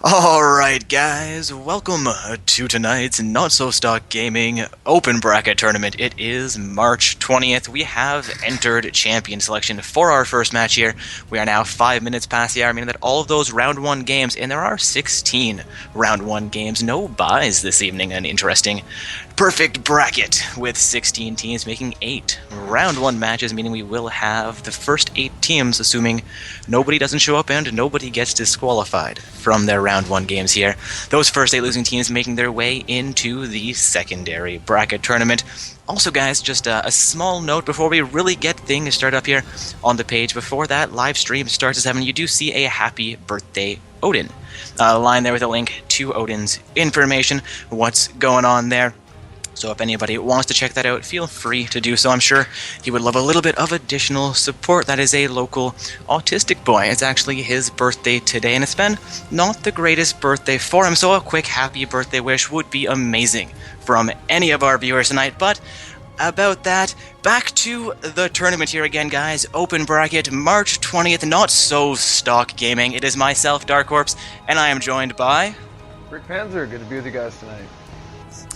Alright guys, welcome to tonight's Not-So-Stock Gaming Open Bracket Tournament. It is March 20th. We have entered champion selection for our first match here. We are now 5 minutes past the hour, meaning that all of those round 1 games, and there are 16 round 1 games, no buys this evening, an interesting perfect bracket with 16 teams making 8 round 1 matches, meaning we will have the first 8 teams, assuming nobody doesn't show up and nobody gets disqualified from their round 1 games here. Those first 8 losing teams making their way into the secondary bracket tournament. Also guys, just a small note before we really get things started up here on the page. Before that live stream starts at 7, you do see a happy birthday Odin line there with a link to Odin's information, what's going on there. So if anybody wants to check that out, feel free to do so. I'm sure he would love a little bit of additional support. That is a local autistic boy. It's actually his birthday today, and it's been not the greatest birthday for him, so a quick happy birthday wish would be amazing from any of our viewers tonight. But about that, back to the tournament here again, guys. Open bracket, March 20th, Not-So-Stock Gaming. It is myself, Dark Corpse, and I am joined by... Rick Panzer, good to be with you guys tonight.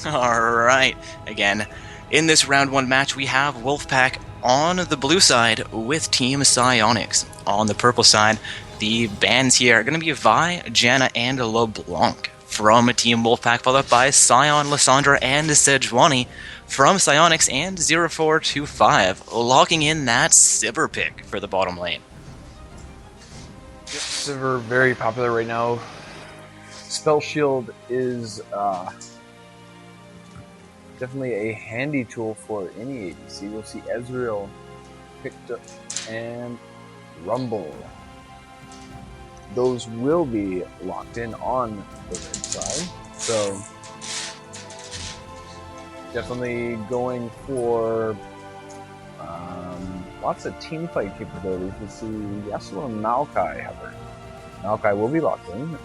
Alright, again, in this round 1 match we have Wolfpack on the blue side with Team Psionics. On the purple side, the bands here are going to be Vi, Janna, and LeBlanc from Team Wolfpack, followed up by Sion, Lysandra, and Sejuani from Psionics, and 0425 locking in that Sivir pick for the bottom lane. Sivir, very popular right now. Spell Shield is definitely a handy tool for any ADC. We'll see Ezreal picked up and Rumble. Those will be locked in on the red side. So definitely going for lots of team fight capabilities. We see Yasuo and Maokai have her. Maokai will be locked in.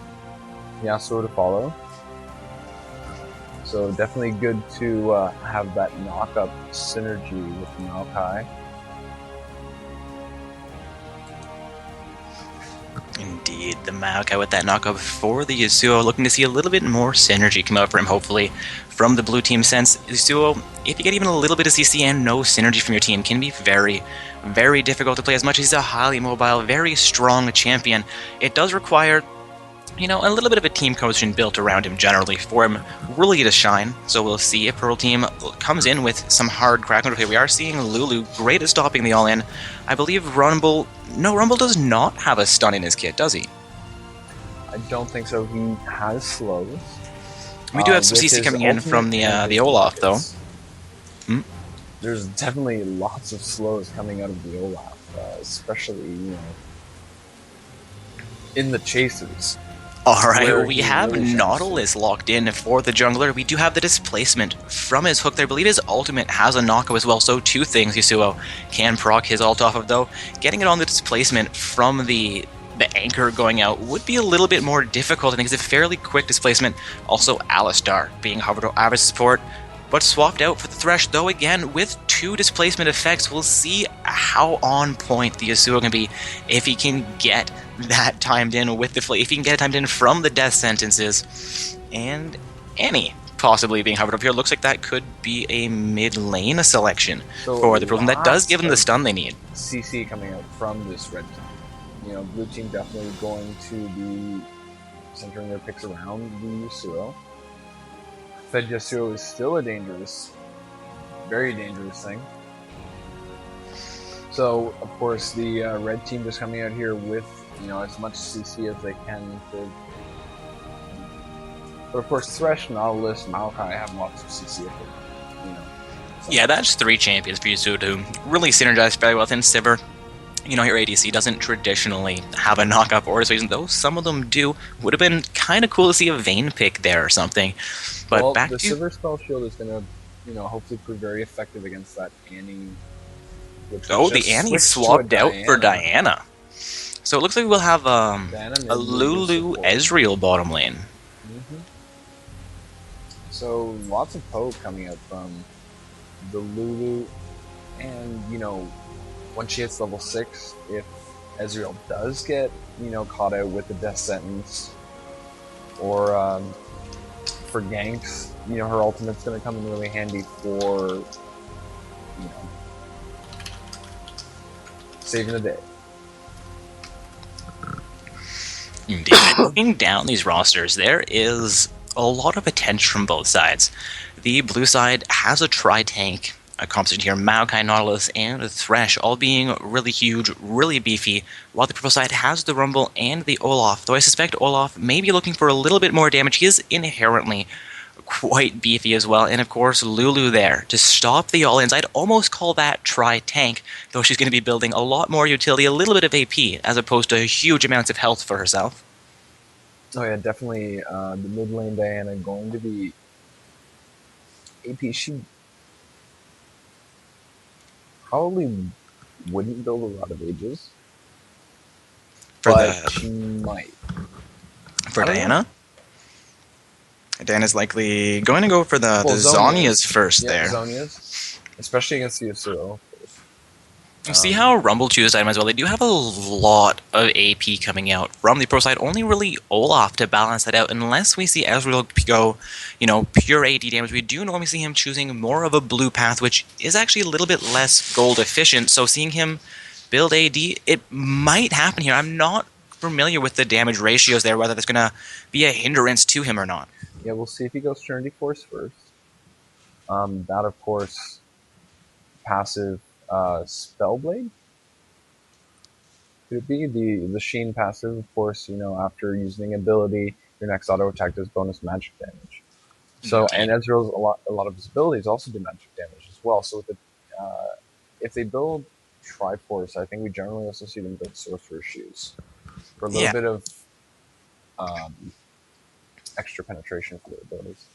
Yasuo to follow. So definitely good to have that knock-up synergy with Maokai. Indeed, the Maokai with that knock-up for the Yasuo, looking to see a little bit more synergy come out for him, hopefully, from the blue team, since Yasuo, if you get even a little bit of CC and no synergy from your team, can be very, very difficult to play. As much as he's a highly mobile, very strong champion, it does require, you know, a little bit of a team cohesion built around him generally for him really to shine. So we'll see if Pearl Team comes in with some hard crack. Okay, we are seeing Lulu great at stopping the all-in. I believe Rumble does not have a stun in his kit, does he? I don't think so. He has slows. We do have some CC coming in from the Olaf, though. There's definitely lots of slows coming out of the Olaf, especially, in the chases. Alright, we have really Nautilus locked in for the jungler. We do have the displacement from his hook there. I believe his ultimate has a knockup as well, so 2 things Yasuo can proc his ult off of, though. Getting it on the displacement from the anchor going out would be a little bit more difficult. I think it's a fairly quick displacement. Also, Alistar being hovered over average support, but swapped out for the Thresh, though again with 2 displacement effects. We'll see how on point the Yasuo can be if he can get that timed in with the if he can get it timed in from the death sentences. And Annie possibly being hovered up here. Looks like that could be a mid lane selection for the problem. That does give them the stun they need. CC coming out from this red team. Blue team definitely going to be centering their picks around the Yasuo. Fed Yasuo is still a very dangerous thing. So, of course, the red team just coming out here with, as much CC as they can. But of course, Thresh, Nautilus, Maokai have lots of CC. Yeah, that's 3 champions for Yasuo to really synergize very well within Sivir. Your ADC doesn't traditionally have a knock-up or dissuasion, though some of them do. Would have been kind of cool to see a Vayne pick there or something. But back the to... Sivir Spell Shield is going to, hopefully prove very effective against that Annie. The Annie swapped out for Diana. So it looks like we'll have a Lulu Ezreal bottom lane. So lots of poke coming out from the Lulu, and once she hits level 6, if Ezreal does get, caught out with the death sentence, or for ganks, her ultimate's going to come in really handy for, saving the day. Indeed. Looking down these rosters, there is a lot of potential from both sides. The blue side has a tri-tank, a composition here, Maokai, Nautilus, and Thresh, all being really huge, really beefy, while the purple side has the Rumble and the Olaf, though I suspect Olaf may be looking for a little bit more damage. He is inherently quite beefy as well, and of course Lulu there to stop the all-ins. I'd almost call that tri-tank, though she's going to be building a lot more utility, a little bit of AP, as opposed to huge amounts of health for herself. Oh yeah, definitely the mid lane Diana going to be AP. She probably wouldn't build a lot of ages, but she might. For Diana? Diana's likely going to go for the Zhonya's first there. Zhonya's, especially against the Yasuo. You see how Rumble chooses item as well. They do have a lot of AP coming out from the pro side. Only really Olaf to balance that out. Unless we see Ezreal go, pure AD damage. We do normally see him choosing more of a blue path, which is actually a little bit less gold efficient. So seeing him build AD, it might happen here. I'm not familiar with the damage ratios there, whether that's going to be a hindrance to him or not. Yeah, we'll see if he goes Trinity Force first. That, of course, passive Spellblade. Could it be the Sheen passive? Of course, after using ability, your next auto attack does bonus magic damage. So, and Ezreal's a lot of his abilities also do magic damage as well. So, with if they build Triforce, I think we generally also see them build Sorcerer's Shoes for a little bit of extra penetration for their abilities.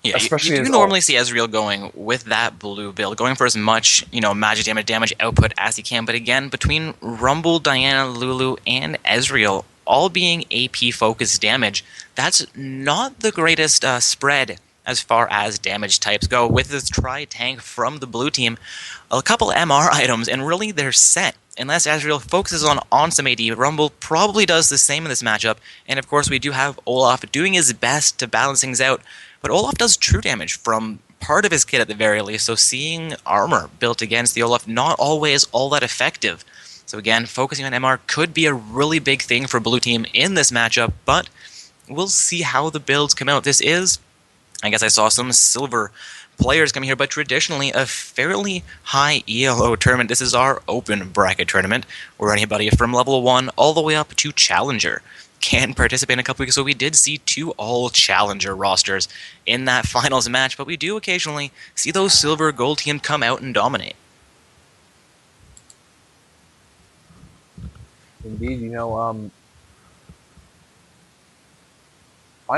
Yeah, you do normally see Ezreal going with that blue build, going for as much, magic damage output as he can. But again, between Rumble, Diana, Lulu, and Ezreal, all being AP-focused damage, that's not the greatest spread as far as damage types go. With this tri-tank from the blue team, a couple MR items, and really they're set. Unless Ezreal focuses on some AD, Rumble probably does the same in this matchup. And of course, we do have Olaf doing his best to balance things out. But Olaf does true damage from part of his kit at the very least, so seeing armor built against the Olaf not always all that effective. So again, focusing on MR could be a really big thing for blue team in this matchup, but we'll see how the builds come out. This is, I guess I saw some silver players coming here, but traditionally a fairly high ELO tournament. This is our open bracket tournament, where anybody from level 1 all the way up to Challenger can participate in a couple weeks. So we did see 2 all-Challenger rosters in that finals match, but we do occasionally see those silver gold team come out and dominate. Indeed, I'm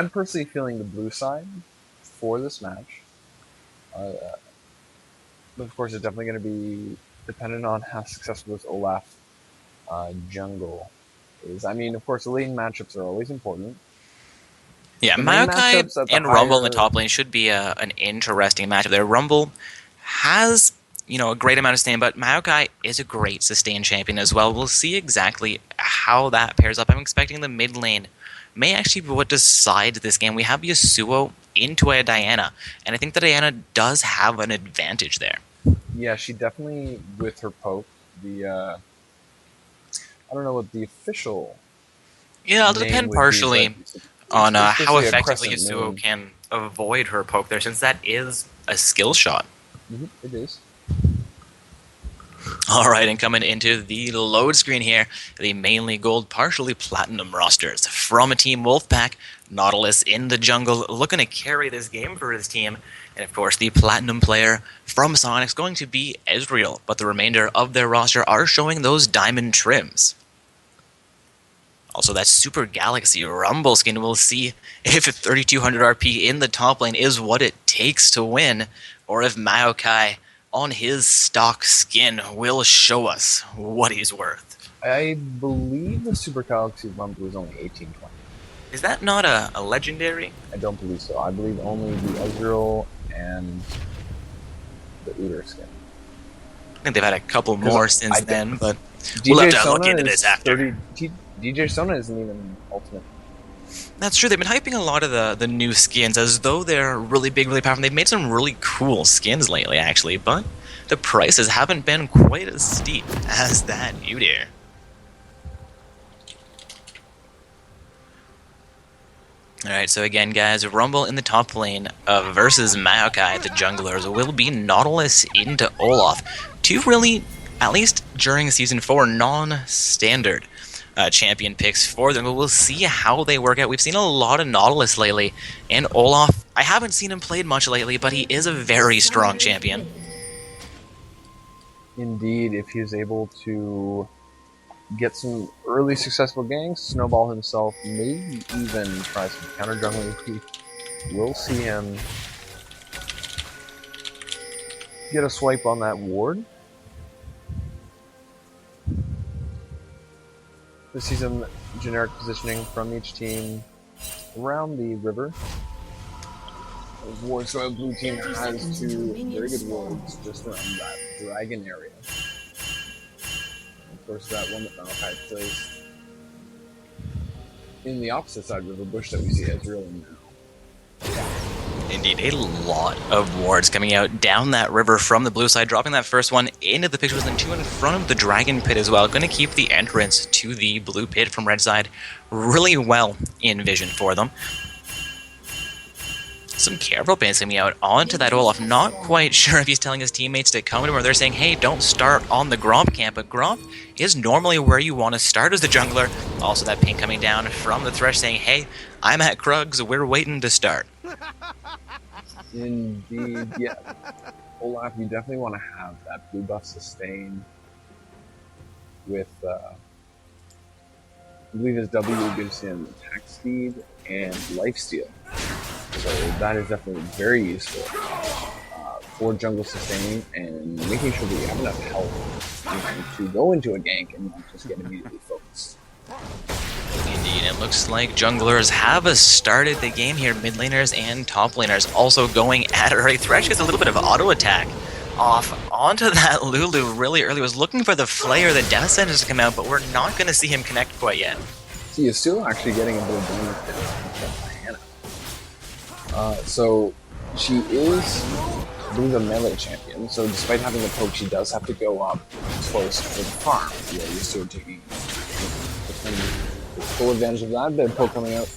personally feeling the blue side for this match. But of course, it's definitely going to be dependent on how successful this Olaf jungle is. I mean, of course, the lane matchups are always important. Yeah, Maokai and Rumble in the top lane should be an interesting matchup there. Rumble has, a great amount of sustain, but Maokai is a great sustain champion as well. We'll see exactly how that pairs up. I'm expecting the mid lane may actually be what decides this game. We have Yasuo into a Diana, and I think that Diana does have an advantage there. Yeah, she definitely, with her poke, I don't know what the official. Yeah, it'll depend partially on how effectively Yasuo can avoid her poke there, since that is a skill shot. It is. Alright, and coming into the load screen here, the mainly gold, partially platinum rosters from a Team Wolfpack. Nautilus in the jungle, looking to carry this game for his team. And of course, the platinum player from Sonic's going to be Ezreal, but the remainder of their roster are showing those diamond trims. Also, that Super Galaxy Rumble skin, we'll see if 3200 RP in the top lane is what it takes to win, or if Maokai on his stock skin will show us what he's worth. I believe the Super Galaxy Rumble is only 1820. Is that not a legendary? I don't believe so. I believe only the Ezreal and the Udyr skin. I think they've had a couple more since then, but we'll have to look into this after. DJ Sona isn't even ultimate. That's true. They've been hyping a lot of the new skins as though they're really big, really powerful. They've made some really cool skins lately, actually, but the prices haven't been quite as steep as that new deer. Alright, so again, guys, Rumble in the top lane versus Maokai, the junglers, will be Nautilus into Olaf. Two really, at least during Season 4, non-standard champion picks for them, but we'll see how they work out. We've seen a lot of Nautilus lately, and Olaf, I haven't seen him played much lately, but he is a very strong champion. Indeed, if he's able to get some early successful ganks, snowball himself, maybe even try some counter jungling, we'll see him get a swipe on that ward. We'll see some generic positioning from each team around the river. Ward, so blue team has two very good wards just around that dragon area. Of course, that one that Malachi placed in the opposite side of the bush that we see as real now. Indeed, a lot of wards coming out down that river from the blue side, dropping that first one into the pictures, and two in front of the dragon pit as well. Going to keep the entrance to the blue pit from red side really well in vision for them. Some careful bans coming out onto that Olaf. Not quite sure if he's telling his teammates to come to him or they're saying, hey, don't start on the Gromp camp. But Gromp is normally where you want to start as the jungler. Also that ping coming down from the Thresh saying, hey, I'm at Krugs, we're waiting to start. Indeed, yeah. Olaf, you definitely want to have that blue buff sustain with, I believe his W gives him attack speed and lifesteal. So that is definitely very useful for jungle sustaining and making sure that you have enough health to go into a gank and not just get immediately focused. Indeed, it looks like junglers have started the game here. Mid laners and top laners also going at it early. Thresh gets a little bit of auto attack off onto that Lulu really early. Was looking for the Flare, the Death Sentence to come out, but we're not going to see him connect quite yet. So you're still actually getting a bit of bonus there. So she is, I believe, a melee champion. So despite having the poke, she does have to go up close for the farm. Yeah, you're still taking full advantage of that. Bit of poke coming out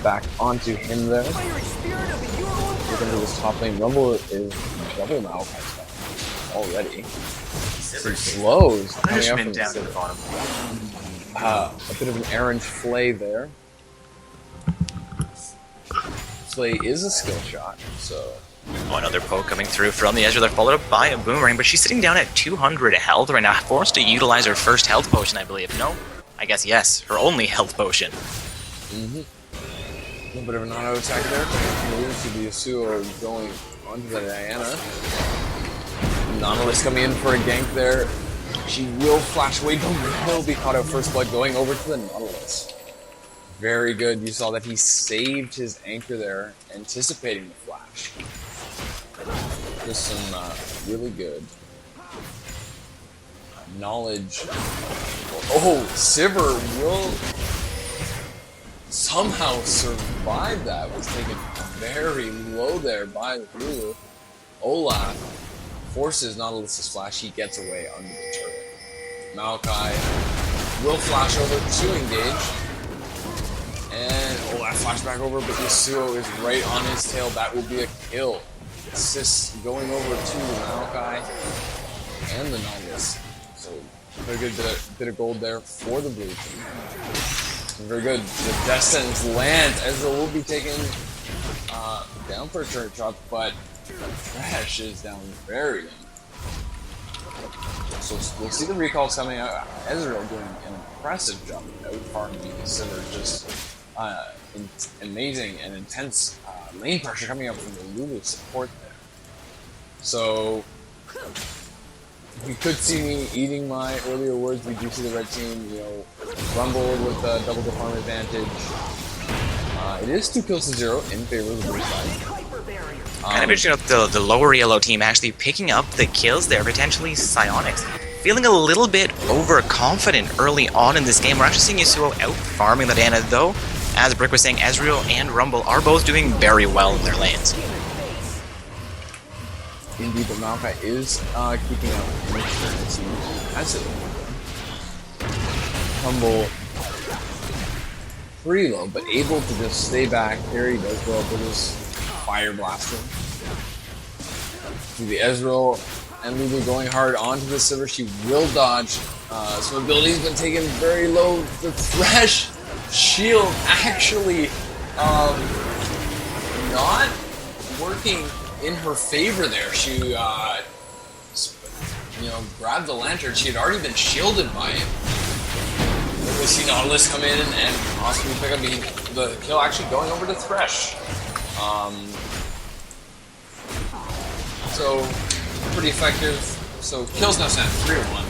back onto him there. Looking to this top lane. Rumble is double now already. Some slows coming out from down to the bottom. A bit of an errant flay there. Slay is a skill shot, so... One other poke coming through from the edge of their followed up by a boomerang, but she's sitting down at 200 health right now, forced to utilize her first health potion, I believe. No? I guess yes, her only health potion. A little bit of an auto attack there. Moves to the Yasuo going onto the Diana. Nautilus coming in for a gank there. She will flash away, but will be caught out first blood going over to the Nautilus. Very good. You saw that he saved his anchor there, anticipating the flash. Just some really good knowledge. Oh, Sivir will somehow survive that. Was taken very low there by Lulu. Olaf forces Nautilus's flash. He gets away under the turret. Maokai will flash over to engage. And Olaf flash back over, but Yasuo is right on his tail. That will be a kill. Assists going over to Maokai and the Nautilus. So very good bit of gold there for the blue team. Very good. The Death Sentence lands. Ezra will be taken down for a turret shot, but Thresh is down very low. So we'll see the recalls coming out. Ezra doing an impressive job of out-farming Sivir. Just amazing and intense lane pressure coming up from the Lulu support there. So you could see me eating my earlier words. We do see the red team, Rumble with a double the farm advantage. It is 2 kills to 0 in favor of the blue side. Kind of interesting the lower yellow team actually picking up the kills there, potentially Psionics feeling a little bit overconfident early on in this game. We're actually seeing Yasuo out farming the Diana, though, as Brick was saying, Ezreal and Rumble are both doing very well in their lanes. Indeed, but Maokai is keeping up with the as it Rumble pretty low, but able to just stay back. Here he does go up with his Fire Blaster. To the Ezreal, and Lulu going hard onto the Sivir. She will dodge. So ability's been taken very low. The Thresh shield actually not working in her favor there. She grabbed the lantern. She had already been shielded by it. We see Nautilus come in and possibly pick up the kill, actually going over to Thresh. So pretty effective. So kills now stand 3-1.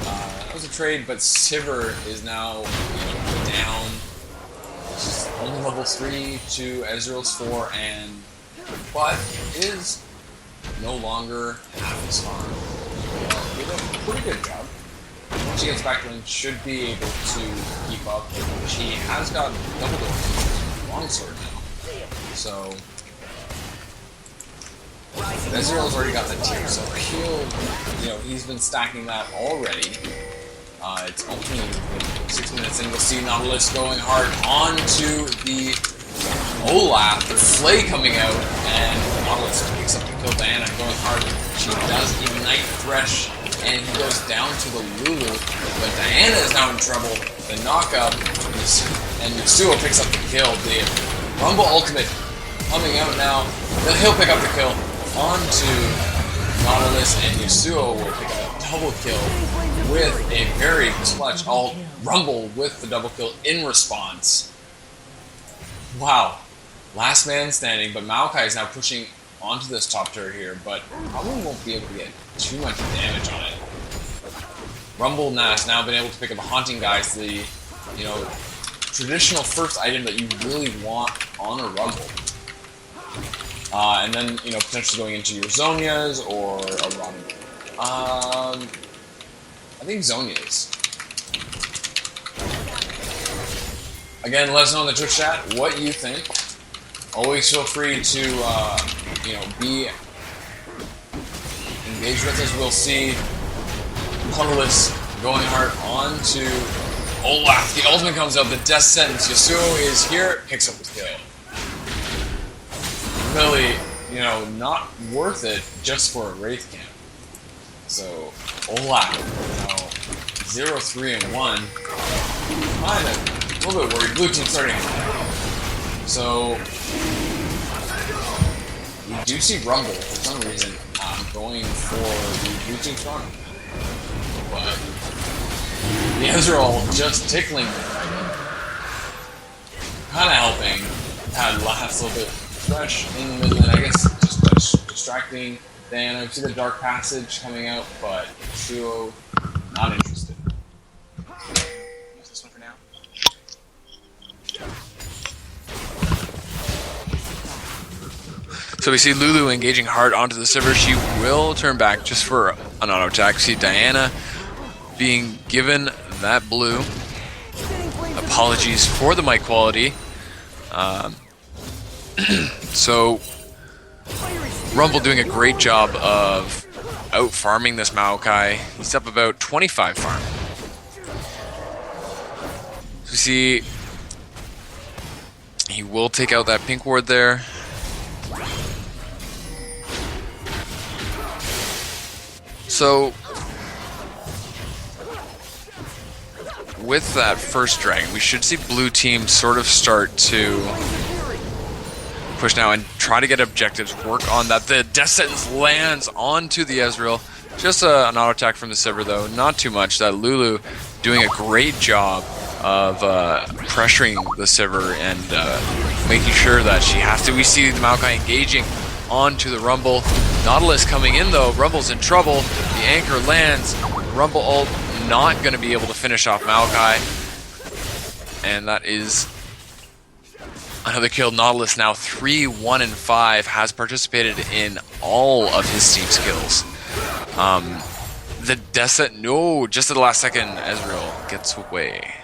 That was a trade, but Sivir is now down. She's only level 3 to Ezreal's 4, but is no longer half as farm. Did a pretty good job. Once she gets back in, should be able to keep up. She has got double longsword now, so Ezreal's already got the tier, so he's been stacking that already. It's only 6 minutes in. We'll see Nautilus going hard onto the Olaf. The Flay coming out, and Nautilus picks up the kill. Diana going hard. She does ignite Thresh, and he goes down to the Lulu. But Diana is now in trouble. The knockup, and Yasuo picks up the kill. The Rumble ultimate coming out now. He'll pick up the kill onto Nautilus, and Yasuo will pick up a double kill with a very clutch ult. Rumble with the double kill in response. Wow. Last man standing, but Maokai is now pushing onto this top turret here, but probably won't be able to get too much damage on it. Rumble has now been able to pick up a Haunting Guise, the traditional first item that you really want on a Rumble. And then, potentially going into your Zonias or a Rumble. I think Zonias. Again, let us know in the Twitch chat what you think. Always feel free to, be engaged with us. We'll see Nautilus going hard onto Olaf. The ultimate comes out. The death sentence. Yasuo is here. Picks up the kill. Really, not worth it just for a Wraith camp. So, Olaf, 0-3-1. Kind of a little bit worried. Blue team starting. So, we do see Rumble for some reason going for the blue team strong. But the Ezreal just tickling kind of helping. Had last little bit fresh in the middle, and I guess just distracting Diana. We see the Dark Passage coming out, but Yasuo not interested. Use this one for now. So we see Lulu engaging hard onto the Sivir. She will turn back just for an auto attack. We see Diana being given that blue. Apologies for the mic quality. So Rumble doing a great job of out farming this Maokai. He's up about 25 farm. So we see he will take out that pink ward there. So with that first dragon, we should see blue team sort of start to push now and try to get objectives, work on that. The death sentence lands onto the Ezreal. Just an auto attack from the Sivir though, not too much. That Lulu doing a great job of pressuring the Sivir and making sure that she has to. We see the Maokai engaging onto the Rumble. Nautilus coming in though, Rumble's in trouble. The anchor lands, Rumble ult not going to be able to finish off Maokai. And that is another kill. Nautilus now 3-1-5, has participated in all of his team's kills. the death no, just at the last second, Ezreal gets away.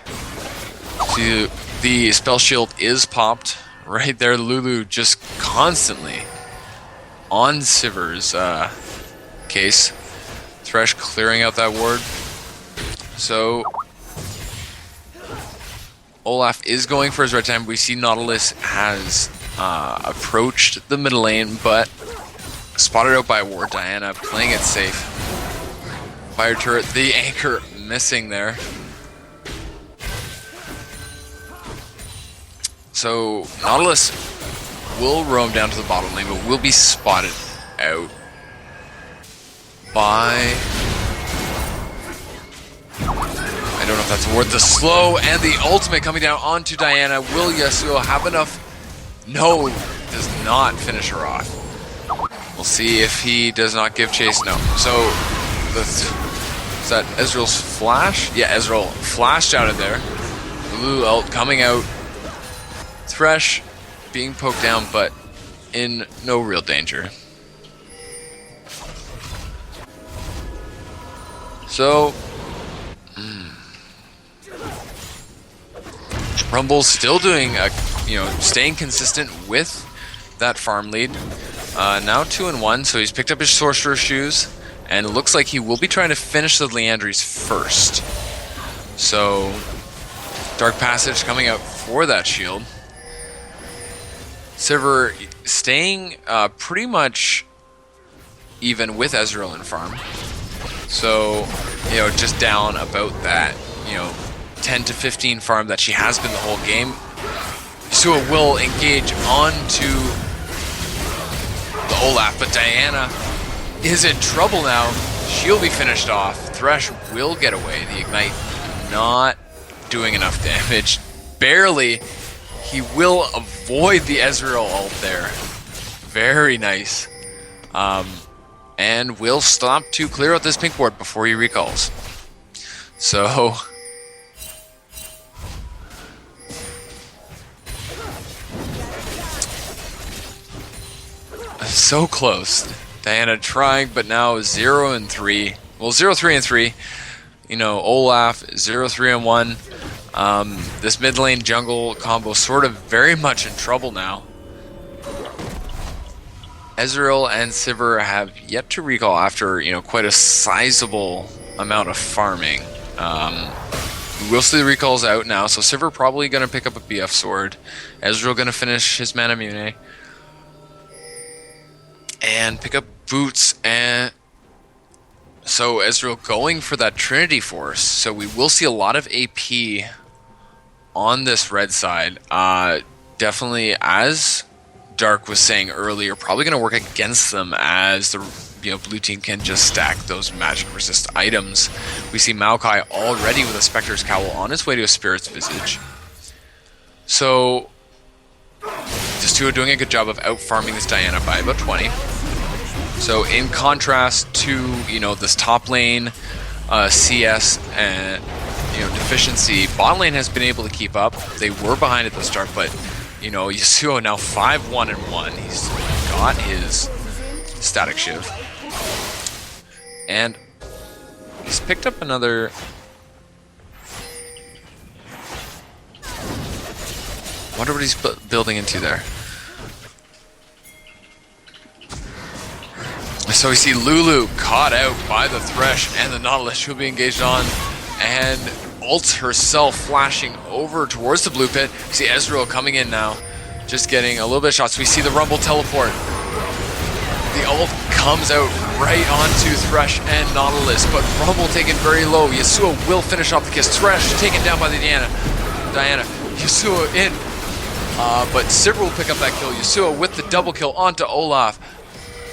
See, the spell shield is popped right there. Lulu just constantly on Sivir's case. Thresh clearing out that ward. So Olaf is going for his red time. We see Nautilus has approached the middle lane, but spotted out by a ward. Diana playing it safe. Fire turret, the anchor missing there. So Nautilus will roam down to the bottom lane, but will be spotted out by... I don't know if that's worth the slow, and the ultimate coming down onto Diana. Will Yasuo have enough? No, does not finish her off. We'll see if he does not give chase. No. So, is that Ezreal's flash? Yeah, Ezreal flashed out of there. Lulu ult coming out. Thresh being poked down, but in no real danger. So, Rumble's still doing staying consistent with that farm lead. Now 2-1, so he's picked up his sorcerer shoes, and it looks like he will be trying to finish the Leandries first. So Dark Passage coming out for that shield. Sivir staying pretty much even with Ezreal in farm. So, just down about that, 10 to 15 farm that she has been the whole game. Yasuo will engage onto the Olaf, but Diana is in trouble now. She'll be finished off. Thresh will get away. The Ignite not doing enough damage. Barely. He will avoid the Ezreal ult there. Very nice. And will stop to clear out this pink ward before he recalls. So... so close. Diana trying, but now 0-3. Well, 0-3-3. Olaf 0-3-1. This mid lane jungle combo sort of very much in trouble now. Ezreal and Sivir have yet to recall after quite a sizable amount of farming. We will see the recalls out now, so Sivir probably going to pick up a BF sword. Ezreal going to finish his Mana Mune. And pick up boots, and so Ezreal going for that Trinity Force. So we will see a lot of AP on this red side. Definitely, as Dark was saying earlier, probably going to work against them as the blue team can just stack those magic resist items. We see Maokai already with a Spectre's Cowl on his way to a Spirit's Visage. So Testuo doing a good job of out-farming this Diana by about 20. So in contrast to, this top lane CS and, deficiency, bot lane has been able to keep up. They were behind at the start, but, Yasuo now 5-1-1. He's got his Static Shiv. And he's picked up another... wonder what he's building into there. So we see Lulu caught out by the Thresh and the Nautilus. She'll be engaged on, and ults herself flashing over towards the blue pit. We see Ezreal coming in now, just getting a little bit of shots. We see the Rumble teleport. The ult comes out right onto Thresh and Nautilus, but Rumble taken very low. Yasuo will finish off the kiss. Thresh taken down by the Diana. Yasuo in. But Sivir will pick up that kill. Yasuo with the double kill onto Olaf.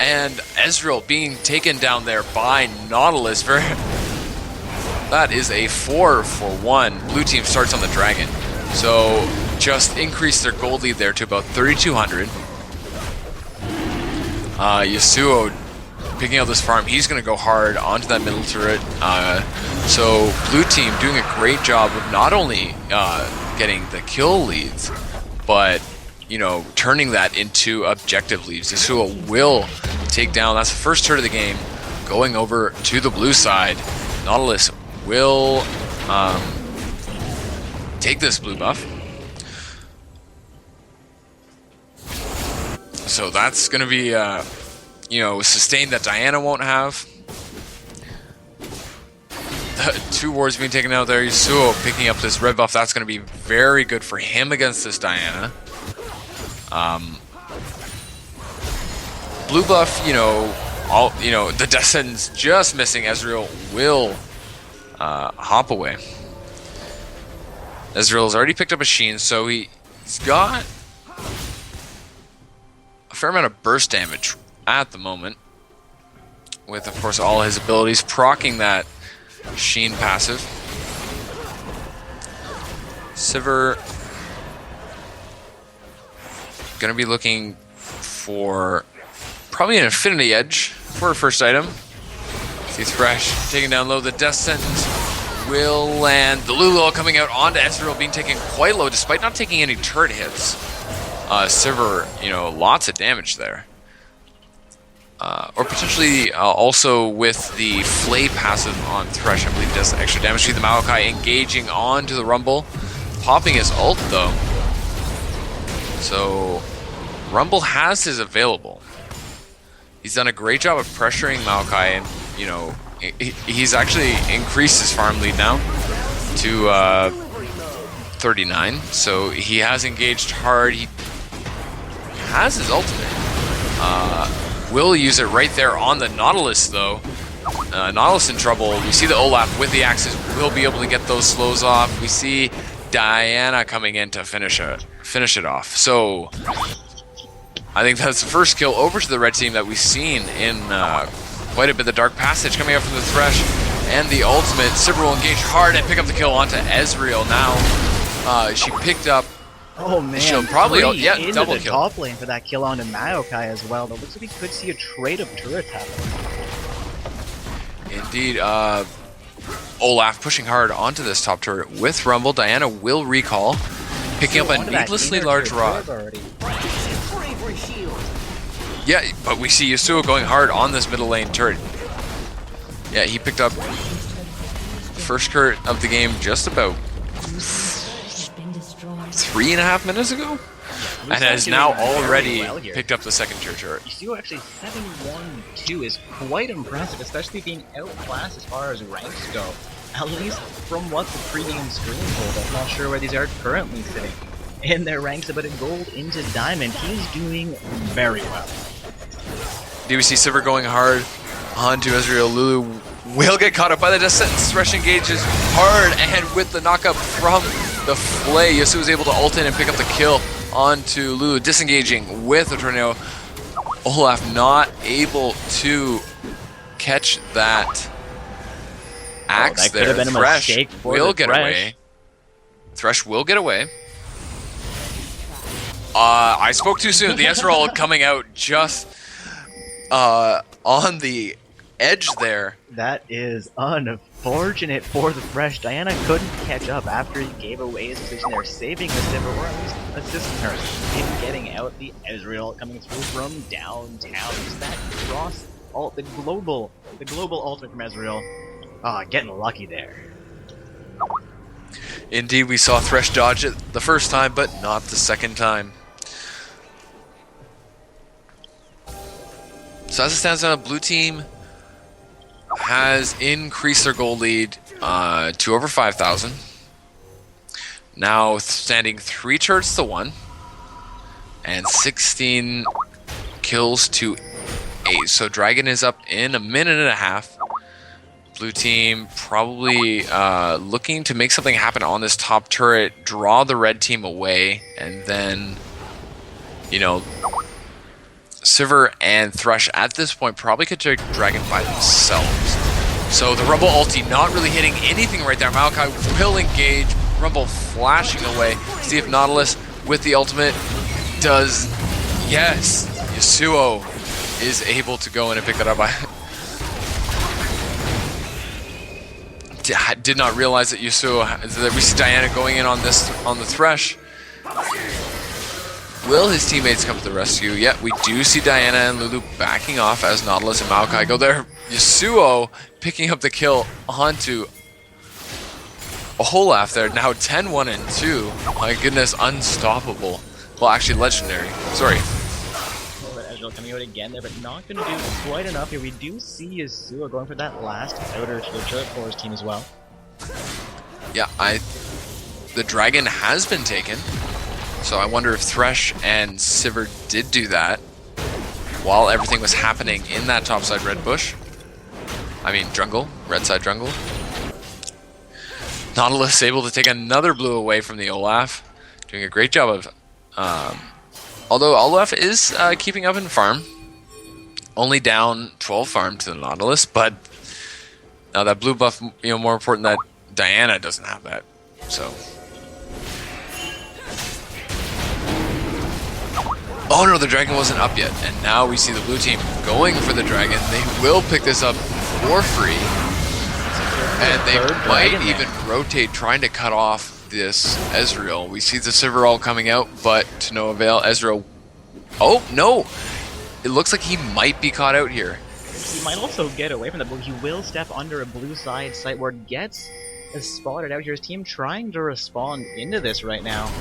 And Ezreal being taken down there by Nautilus. That is a 4-for-1. Blue team starts on the dragon. So just increase their gold lead there to about 3,200. Yasuo picking out this farm. He's going to go hard onto that middle turret. So blue team doing a great job of not only getting the kill leads, but turning that into objective leads. Yasuo will take down, that's the first turret of the game, going over to the blue side. Nautilus will take this blue buff. So that's going to be, sustain that Diana won't have. The 2 wards being taken out there. Yasuo picking up this red buff. That's going to be very good for him against this Diana. Blue buff, the Death Sentence just missing. Ezreal will hop away. Ezreal's already picked up a Sheen, so he's got a fair amount of burst damage at the moment, with, of course, all his abilities proccing that Sheen passive. Sivir gonna be looking for probably an Infinity Edge for a first item. See Thresh taking down low. The Death Sentence will land. The Lulu coming out onto Ezreal, being taken quite low despite not taking any turret hits. Sivir, lots of damage there. Or potentially also with the Flay passive on Thresh, I believe does extra damage. See the Maokai engaging onto the Rumble, popping his ult though. So Rumble has his available. He's done a great job of pressuring Maokai, and he's actually increased his farm lead now to 39. So he has engaged hard. He has his ultimate. Will use it right there on the Nautilus though. Nautilus in trouble. We see the Olaf with the axes. Will be able to get those slows off. We see Diana coming in to finish it off. So I think that's the first kill over to the red team that we've seen in quite a bit. The Dark Passage coming up from the Thresh and the ultimate. Sivir will engage hard and pick up the kill onto Ezreal. Now she picked up. Oh man, she'll probably into double the kill. Top lane for that kill onto Maokai as well. It looks like we could see a trade of turrets happen. Indeed, Olaf pushing hard onto this top turret with Rumble. Diana will recall, picking up a needlessly large rod. Yeah, but we see Yasuo going hard on this middle lane turret. Yeah, he picked up the first turret of the game just about 3.5 minutes ago, and has now already picked up the second tier turret. Yasuo actually 7-1-2 is quite impressive, especially being outclassed as far as ranks go. At least from what the pregame screen told. I'm not sure where these are currently sitting in their ranks, but a gold into diamond. He's doing very well. Do we see Sivir going hard onto Ezreal? Lulu will get caught up by the Death Sentence. Thresh engages hard, and with the knockup from the Flay, Yasuo is able to ult in and pick up the kill onto Lulu, disengaging with the Tornado. Olaf not able to catch that axe that there. could have been a Thresh mistake for will the get Thresh. away. Thresh will get away. I spoke too soon. The Ezreal coming out just on the edge there. That is unfortunate for the Thresh. Diana couldn't catch up after he gave away his position there, saving the Sivir, or at least assisting her in getting out the Ezreal coming through from downtown. Just that cross ult, the global ultimate from Ezreal. Getting lucky there. Indeed, we saw Thresh dodge it the first time, but not the second time. So as it stands now, blue team has increased their gold lead to over 5,000. Now standing 3 turrets to 1 and 16 kills to 8. So Dragon is up in a minute and a half. Blue team probably looking to make something happen on this top turret, draw the red team away, and then, Sivir and Thresh at this point probably could take Dragon by themselves. So the Rumble ulti not really hitting anything right there. Maokai will engage, Rumble flashing away. See if Nautilus with the ultimate does. Yes, Yasuo is able to go in and pick it up. I did not realize that Yasuo, that we see Diana going in on the Thresh. Will his teammates come to the rescue? Yet we do see Diana and Lulu backing off as Nautilus and Maokai go there. Yasuo picking up the kill onto Olaf there. Now 10-1 and 2. My goodness, unstoppable. Well, actually legendary. Sorry. Ezreal coming out again there, but not going to do quite enough here. We do see Yasuo going for that last outer to the turret for his team as well. Yeah, the dragon has been taken. So I wonder if Thresh and Sivir did do that while everything was happening in that topside red bush. I mean jungle, red side jungle. Nautilus able to take another blue away from the Olaf. Doing a great job of... although Olaf is keeping up in farm. Only down 12 farm to the Nautilus, but now that blue buff, more important that Diana doesn't have that. So... Oh no, the dragon wasn't up yet, and now we see the blue team going for the dragon. They will pick this up for free, and they might even rotate, trying to cut off this Ezreal. We see the Sivir all coming out, but to no avail. Ezreal... Oh, no! It looks like he might be caught out here. He might also get away from the blue. He will step under a blue side ward, gets spotted out here. His team trying to respond into this right now.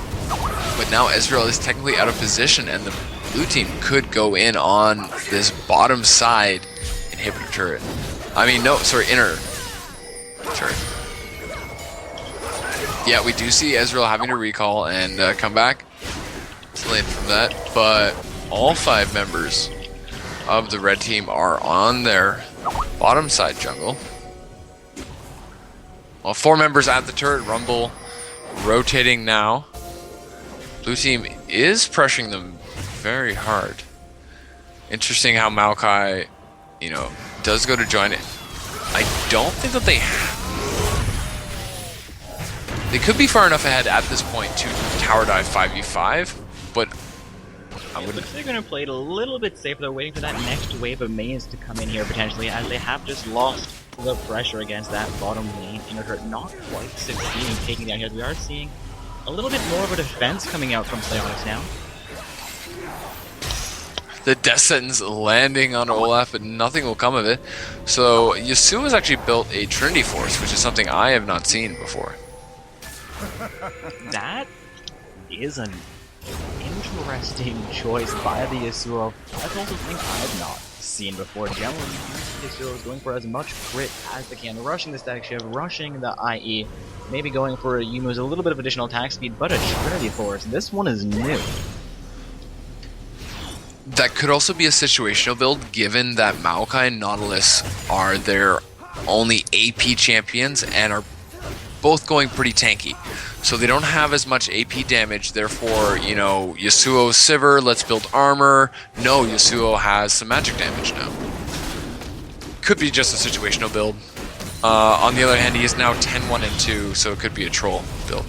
But now Ezreal is technically out of position, and the blue team could go in on this bottom side inhibitor turret. I mean, no, sorry, inner turret. Yeah, we do see Ezreal having to recall and come back. Slain from that, but all 5 members of the red team are on their bottom side jungle. Well, 4 members at the turret. Rumble rotating now. Blue team is pressuring them very hard. Interesting how Maokai, does go to join it. I don't think that they could be far enough ahead at this point to tower dive 5v5, but I wouldn't. They're going to play it a little bit safer. They're waiting for that next wave of mains to come in here potentially, as they have just lost the pressure against that bottom lane. Inner turret not quite succeeding taking down here. We are seeing a little bit more of a defense coming out from Psionics now. The death sentence landing on Olaf, but nothing will come of it. So Yasuo has actually built a Trinity Force, which is something I have not seen before. That is an interesting choice by the Yasuo. That's also something I have not seen before. Generally, Yasuo is going for as much crit as they can, rushing the static shiv, rushing the IE, maybe going for a Yumu's a little bit of additional attack speed, but a Trinity Force. This one is new. That could also be a situational build, given that Maokai and Nautilus are their only AP champions and are both going pretty tanky. So they don't have as much AP damage, therefore, Yasuo, Sivir, let's build armor. No, Yasuo has some magic damage now. Could be just a situational build. On the other hand, he is now 10-1 and 2, so it could be a troll build.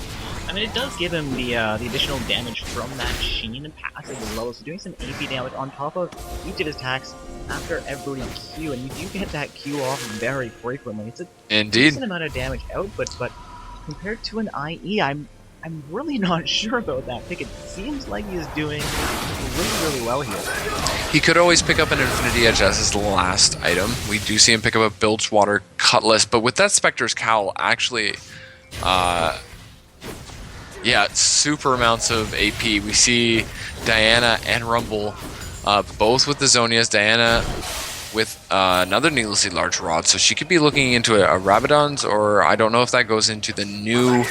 I mean, it does give him the additional damage from that Sheen and passive as well, so doing some AP damage on top of each of his attacks after every Q, and you do get that Q off very frequently. It's a decent amount of damage output, but compared to an IE, I'm really not sure about that pick. It seems like he's doing really well here. He could always pick up an Infinity Edge as his last item. We do see him pick up a Bilgewater Cutlass, but with that Spectre's Cowl, actually, super amounts of AP. We see Diana and Rumble both with the Zonias. Diana with another needlessly large rod, so she could be looking into a Rabadon's, or I don't know if that goes into the new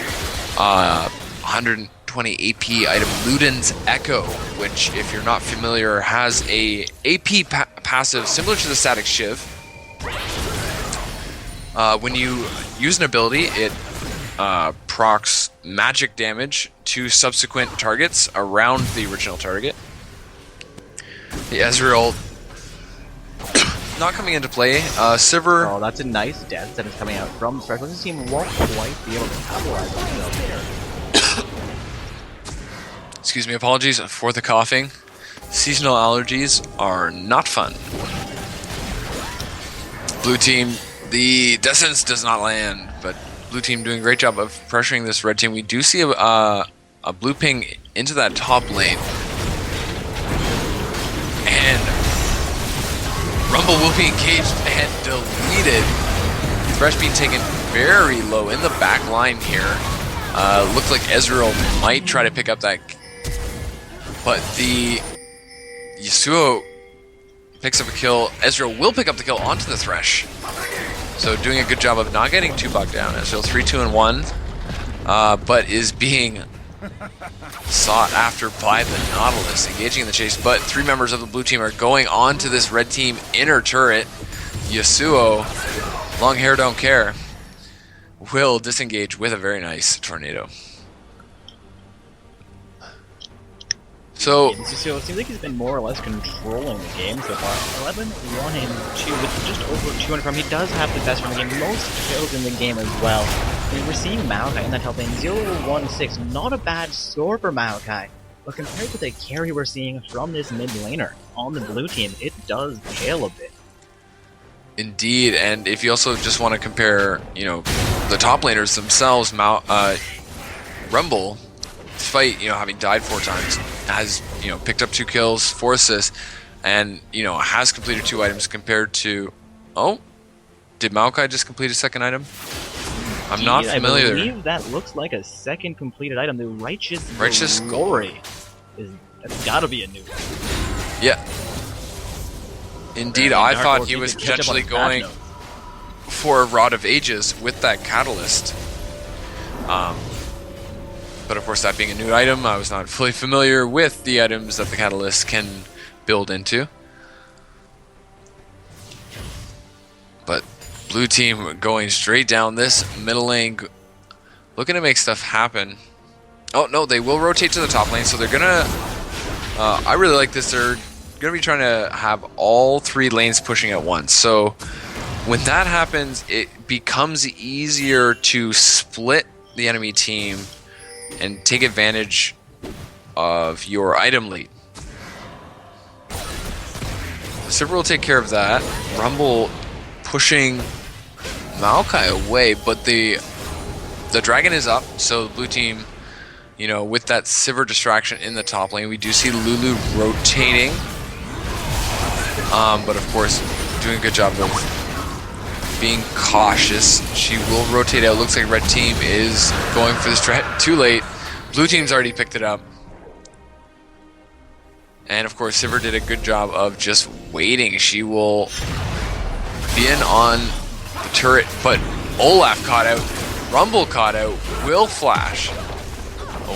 120 AP item, Luden's Echo, which, if you're not familiar, has a AP passive similar to the Static Shiv. When you use an ability, it procs magic damage to subsequent targets around the original target. The Ezreal not coming into play. Sivir. Oh, that's a nice death that is coming out from the Specialist team. Won't quite be able to capitalize on it there. Excuse me, apologies for the coughing. Seasonal allergies are not fun. Blue team, the Death Sentence does not land, but blue team doing a great job of pressuring this red team. We do see a blue ping into that top lane. and Rumble will be engaged and deleted. Thresh being taken very low in the back line here. Looks like Ezreal might try to pick up that, but the Yasuo picks up a kill. Ezreal will pick up the kill onto the Thresh. So doing a good job of not getting too bogged down. Ezreal 3-2-1, but is being sought after by the Nautilus, engaging in the chase. But 3 members of the blue team are going on to this red team inner turret. Yasuo, long hair don't care, will disengage with a very nice tornado. So So it seems like he's been more or less controlling the game so far. 11, 1, and 2 with just over 200 from him. He does have the best from the game, most kills in the game as well. I mean, we're seeing Maokai in that top lane, 0-1-6, not a bad score for Maokai. But compared to the carry we're seeing from this mid laner on the blue team, it does pale a bit. indeed, and if you also just want to compare, you know, the top laners themselves, Rumble, despite, you know, having died 4 times, has, you know, picked up 2 kills, 4 assists, and, you know, has completed 2 items compared to... Oh? Did Maokai just complete a second item? I'm not familiar. I believe that looks like a second completed item. The Righteous Glory. That's gotta be a new one. Yeah. Indeed, I thought he was potentially going for a Rod of Ages with that Catalyst. But of course, that being a new item, I was not fully familiar with the items that the Catalyst can build into. But blue team going straight down this middle lane, looking to make stuff happen. Oh no, they will rotate to the top lane, so they're gonna... I really like this. They're gonna be trying to have all 3 lanes pushing at once. So when that happens, it becomes easier to split the enemy team and take advantage of your item lead. Sivir will take care of that. Rumble pushing Maokai away, but the dragon is up, so the blue team, you know, with that Sivir distraction in the top lane, we do see Lulu rotating. But of course, doing a good job of being cautious. She will rotate out. Looks like red team is going for this strat. Too late. Blue team's already picked it up. And of course, Sivir did a good job of just waiting. She will be in on the turret, but Olaf caught out. Rumble caught out. Will flash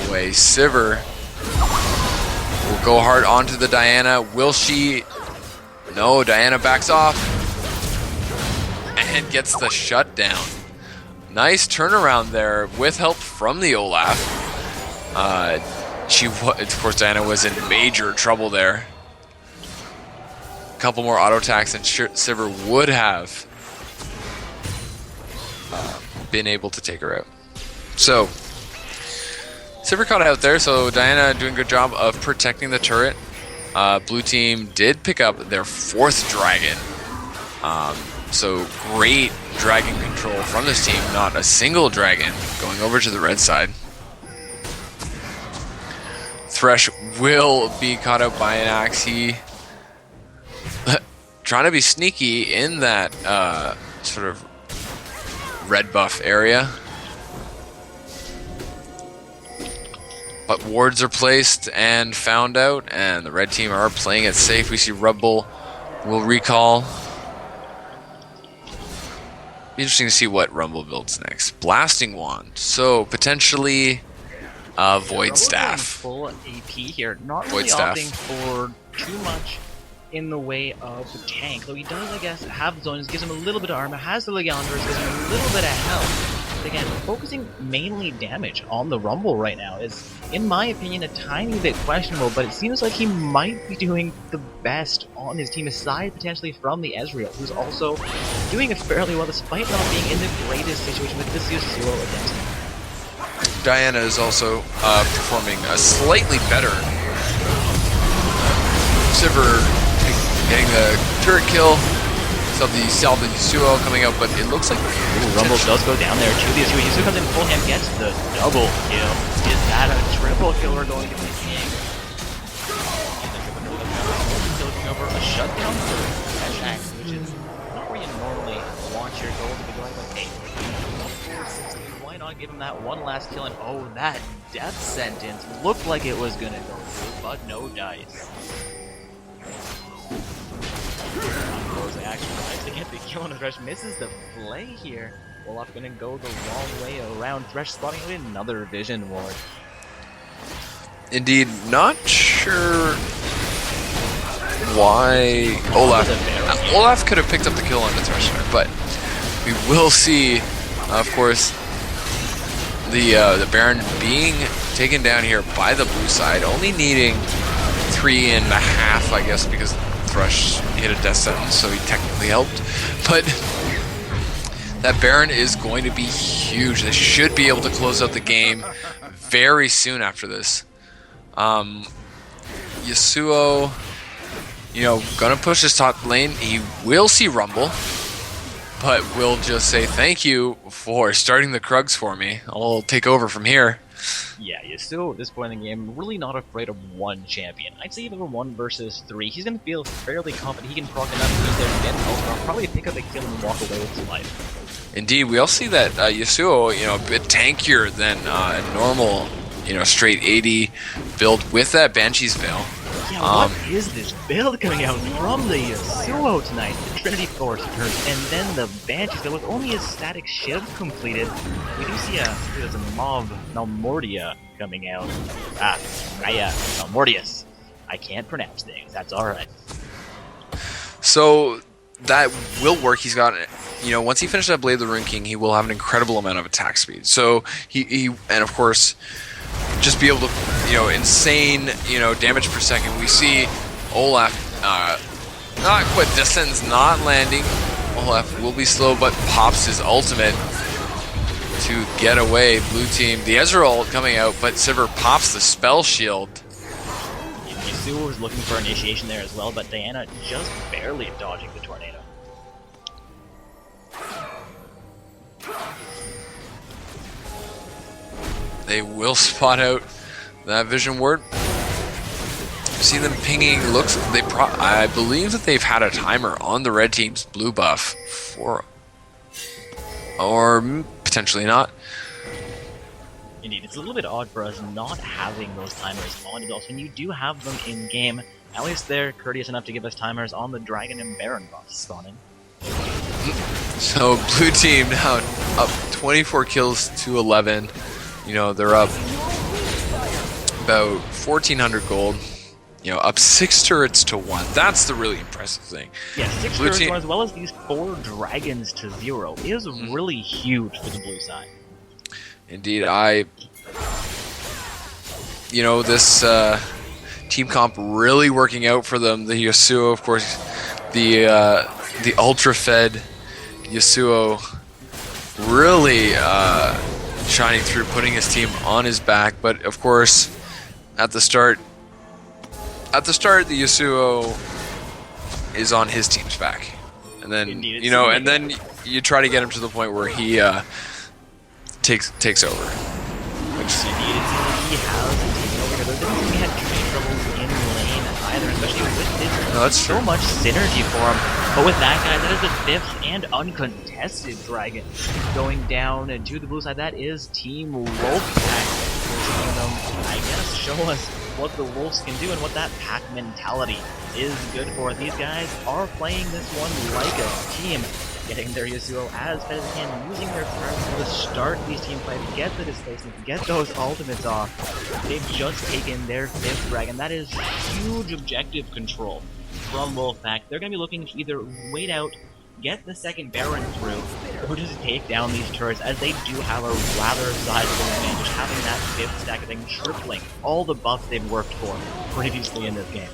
away. Sivir will go hard onto the Diana. Will she? No, Diana backs off and gets the shutdown. Nice turnaround there with help from the Olaf. Of course, Diana was in major trouble there. A couple more auto attacks and Sivir would have been able to take her out. So, Sivir caught out there, so Diana doing a good job of protecting the turret. Blue team did pick up their 4th dragon. So great dragon control from this team. Not a single dragon going over to the red side. Thresh will be caught out by an axe. He trying to be sneaky in that sort of red buff area. But wards are placed and found out, and the red team are playing it safe. We see Rumble will recall. Be interesting to see what Rumble builds next. Blasting Wand. So potentially Void Staff. Full AP here. Not Void really Staff. opting for too much in the way of the tank. Though he does, I guess, have zones, gives him a little bit of armor, has the Leandros, gives him a little bit of health. But again, focusing mainly damage on the Rumble right now is, in my opinion, a tiny bit questionable, but it seems like he might be doing the best on his team, aside potentially from the Ezreal, who's also doing it fairly well despite not being in the greatest situation with this Yasuo against him. Diana is also performing a slightly better. Sivir getting the turret kill. So the Yasuo coming out, but it looks like Rumble does go down there to the Yasuo. Yasuo comes in full hand, gets the double kill. Is that a triple kill we're going to be seeing? over a shutdown for Fresh Axe, which is not where you normally want your goal to be going, but hey, 416, why not give him that one last kill? And oh, that death sentence looked like it was gonna go through, but no dice. Closing action tries to get the kill, and Thresh misses the play here. Olaf gonna go the wrong way around. Thresh spotting out another vision ward. Indeed, not sure why Olaf could have picked up the kill on the Thresh there, but we will see, of course, the Baron being taken down here by the blue side, only needing 3.5, I guess, because Thresh hit a death sentence, so he technically helped. But that Baron is going to be huge. They should be able to close out the game very soon after this. Yasuo, gonna push his top lane. He will see Rumble, but we'll just say thank you for starting the Krugs for me. I'll take over from here. Yeah, Yasuo at this point in the game, really not afraid of one champion. I'd say even 1 versus 3, he's gonna feel fairly confident he can proc enough to use their mid health, or probably pick up a kill and walk away with his life. Indeed, we all see that Yasuo, a bit tankier than a normal, straight 80 build with that Banshee's Veil. Yeah, what is this build coming out from the Yasuo tonight? The Trinity Force turns, and then the Banshee's Veil with only a static shield completed. We do see there's a mob Malmortia coming out. Malmortius. I can't pronounce things, that's alright. So that will work. He's got, once he finishes that Blade of the Rune King, he will have an incredible amount of attack speed. So he and of course, just be able to, insane, damage per second. We see Olaf, not quite, Descend's not landing. Olaf will be slow, but pops his ultimate to get away. Blue team, the Ezreal coming out, but Sivir pops the spell shield. Yasuo was looking for initiation there as well, but Diana just barely dodging the tornado. They will spot out that vision ward. See them pinging. Looks, I believe that they've had a timer on the red team's blue buff or potentially not. Indeed, it's a little bit odd for us not having those timers on adults when you do have them in game. At least they're courteous enough to give us timers on the Dragon and Baron buffs spawning. So blue team now up 24 kills to 11. They're up about 1,400 gold. Up 6 turrets to 1. That's the really impressive thing. Yeah, 6 turrets to 1, as well as these 4 dragons to 0, is really huge for the blue side. Indeed, this team comp really working out for them. The Yasuo, of course, the ultra fed Yasuo really shining through, putting his team on his back. But of course, at the start, the Yasuo is on his team's back, and then and then you try to get him to the point where he takes over. Which indeed, it seems like he has taken over here. There didn't seem to be had trade troubles in lane either, especially with this. No, that's so much synergy for him. But with that, guys, that is the 5th and uncontested dragon going down to the blue side. That is Team Wolfpack. Seeing them, I guess, show us what the Wolves can do and what that pack mentality is good for. These guys are playing this one like a team, getting their Yasuo as fed as they can, using their cards to start these team fights, get the displacement, get those ultimates off. They've just taken their 5th dragon. That is huge objective control from Wolfpack. They're going to be looking to either wait out, get the 2nd Baron through, or just take down these turrets, as they do have a rather sizable advantage, having that 5th stack of thing tripling all the buffs they've worked for previously in this game.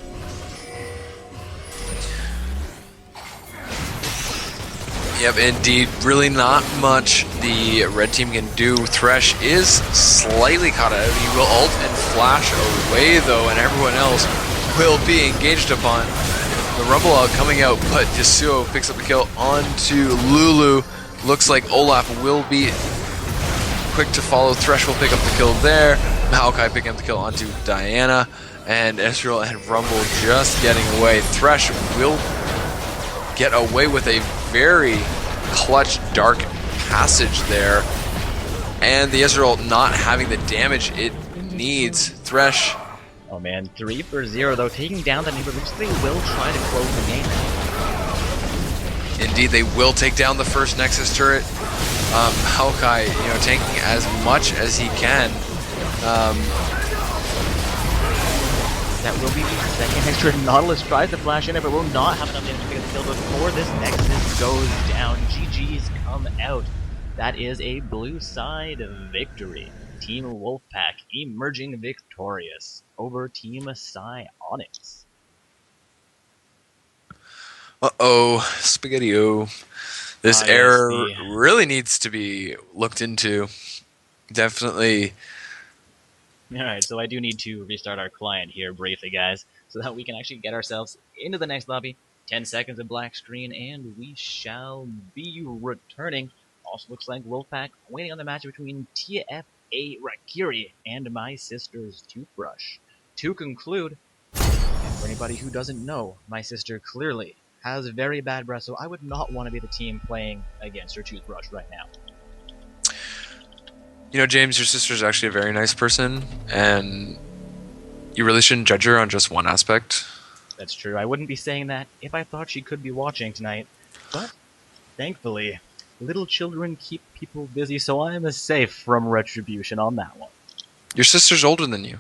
Yep, indeed. Really not much the red team can do. Thresh is slightly caught out. He will ult and flash away, though, and everyone else will be engaged upon. The Rumble out coming out, but Yasuo picks up the kill onto Lulu. Looks like Olaf will be quick to follow. Thresh will pick up the kill there. Maokai picking up the kill onto Diana, and Ezreal and Rumble just getting away. Thresh will get away with a very clutch Dark Passage there, and the Ezreal not having the damage it needs. Thresh. Oh man, 3 for 0 though, taking down the neighbor. Looks like they will try to close the game. Indeed, they will take down the first Nexus turret. Maokai, tanking as much as he can. That will be the second extra. Nautilus tries to flash in it, but will not have enough damage to get the kill before this Nexus goes down. GG's come out. That is a blue side victory. Team Wolfpack emerging victorious over Team Psionics. Uh-oh, Spaghetti-O. This Yes, error really needs to be looked into. Definitely. Alright, so I do need to restart our client here briefly, guys, so that we can actually get ourselves into the next lobby. 10 seconds of black screen, and we shall be returning. Also looks like Wolfpack waiting on the match between TFA Rakiri and My Sister's Toothbrush. To conclude, and for anybody who doesn't know, my sister clearly has very bad breath, so I would not want to be the team playing against her Toothbrush right now. James, your sister's actually a very nice person, and you really shouldn't judge her on just one aspect. That's true. I wouldn't be saying that if I thought she could be watching tonight, but thankfully, little children keep people busy, so I am safe from retribution on that one. Your sister's older than you.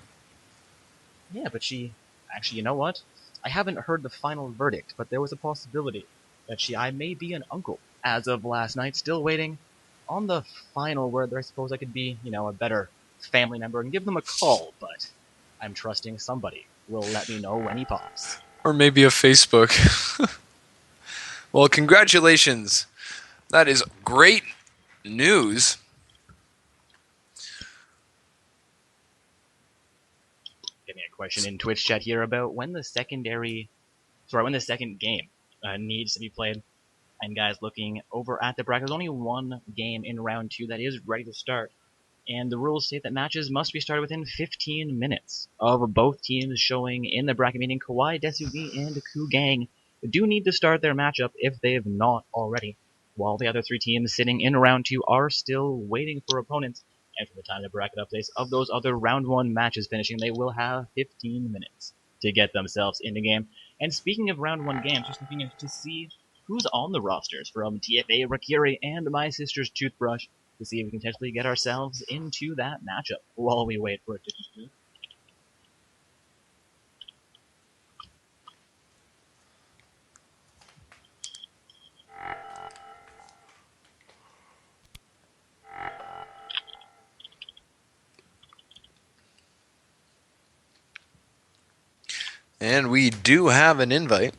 Yeah, but she... Actually, you know what? I haven't heard the final verdict, but there was a possibility that I may be an uncle as of last night, still waiting on the final word. I suppose I could be, a better family member and give them a call, but I'm trusting somebody will let me know when he pops. Or maybe a Facebook. Well, congratulations. That is great news. Getting a question in Twitch chat here about when the second game needs to be played. And guys, looking over at the bracket, there's only one game in round 2 that is ready to start. And the rules state that matches must be started within 15 minutes of both teams showing in the bracket, meaning Kawaii, Desugi, and Kugang do need to start their matchup if they have not already, while the other 3 teams sitting in round 2 are still waiting for opponents. And from the time the bracket updates of those other round 1 matches finishing, they will have 15 minutes to get themselves in the game. And speaking of round 1 games, just looking to see who's on the rosters from TFA Rakiri and My Sister's Toothbrush to see if we can potentially get ourselves into that matchup while we wait for it to conclude. And we do have an invite.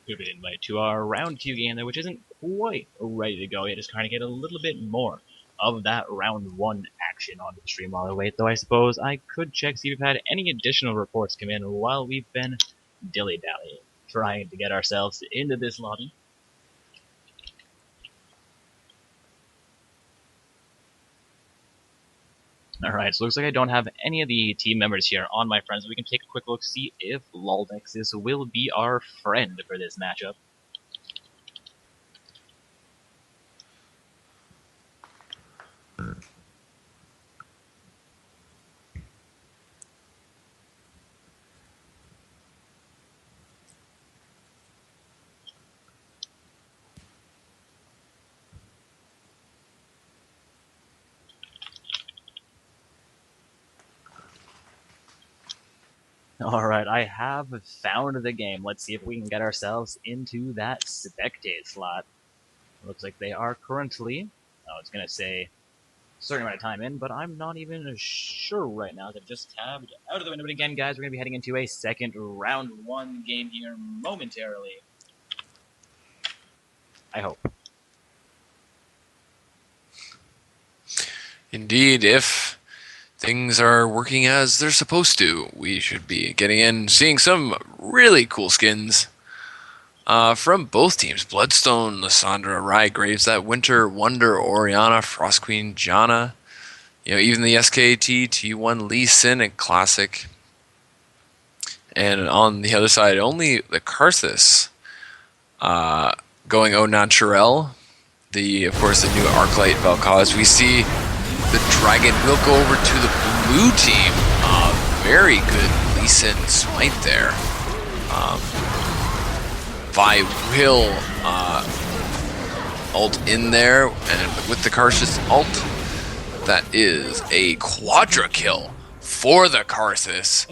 Good invite to our round 2 game there, which isn't quite ready to go yet. Just trying to get a little bit more of that round 1 action onto the stream while I wait. Though I suppose I could check, see if we've had any additional reports come in while we've been dilly-dallying, trying to get ourselves into this lobby. Alright, so it looks like I don't have any of the team members here on my friends. We can take a quick look, see if Laldexis will be our friend for this matchup. Alright, I have found the game. Let's see if we can get ourselves into that spectate slot. Looks like they are currently, it's going to say a certain amount of time in, but I'm not even sure right now. They've just tabbed out of the window. But again, guys, we're going to be heading into a second round 1 game here momentarily. I hope. Indeed, if things are working as they're supposed to, we should be getting in, seeing some really cool skins from both teams. Bloodstone, Lissandra, Riot Graves, that Winter Wonder, Oriana, Frost Queen, Janna. Even the SKT, T1, Lee Sin, and Classic. And on the other side, only the Karthus going au naturel. Of course, the new Arclight Vel'Koz. We see the Dragon will go over to the blue team. Very good Lee Sin smite there. Vi will ult in there, and with the Karthus ult, that is a quadra kill for the Karthus.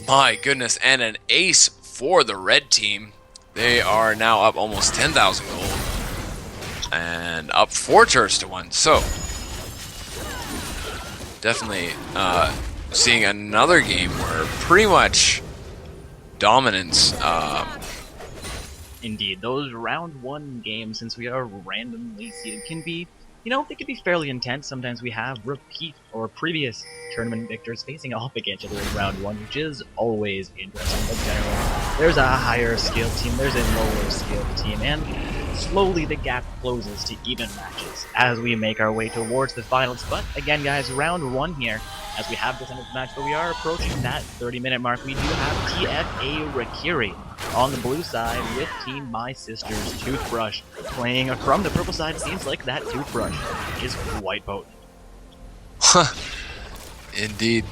My goodness, and an ace for the red team. They are now up almost 10,000 gold and up 4 turrets to 1. So definitely seeing another game where pretty much dominance. Indeed, those round 1 games, since we are randomly seeded, can be, they can be fairly intense. Sometimes we have repeat or previous tournament victors facing off against each other in round 1, which is always interesting. But generally, there's a higher skilled team, there's a lower skilled team, and slowly the gap closes to even matches as we make our way towards the finals. But again, guys, round 1 here, as we have this end of the match, but we are approaching that 30-minute mark. We do have TFA Rakiri on the blue side with Team My Sister's Toothbrush playing from the purple side. Seems like that Toothbrush is quite potent. Indeed.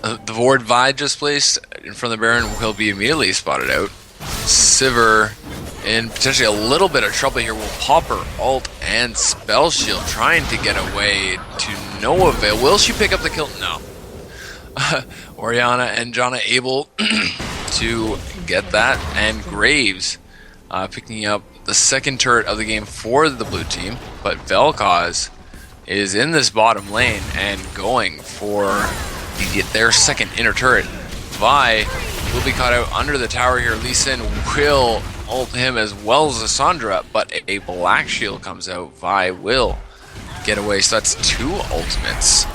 The Ward Vi just placed in front of the Baron will be immediately spotted out. Sivir in potentially a little bit of trouble here. Will pop her ult and spell shield, trying to get away to no avail. Will she pick up the kill? No. Oriana and Janna able to get that, and Graves picking up the second turret of the game for the blue team. But Vel'Koz is in this bottom lane and going for their second inner turret. Vi will be caught out under the tower here. Lee Sin will ult him as well as Lissandra, but a black shield comes out. Vi will get away, so that's 2 ultimates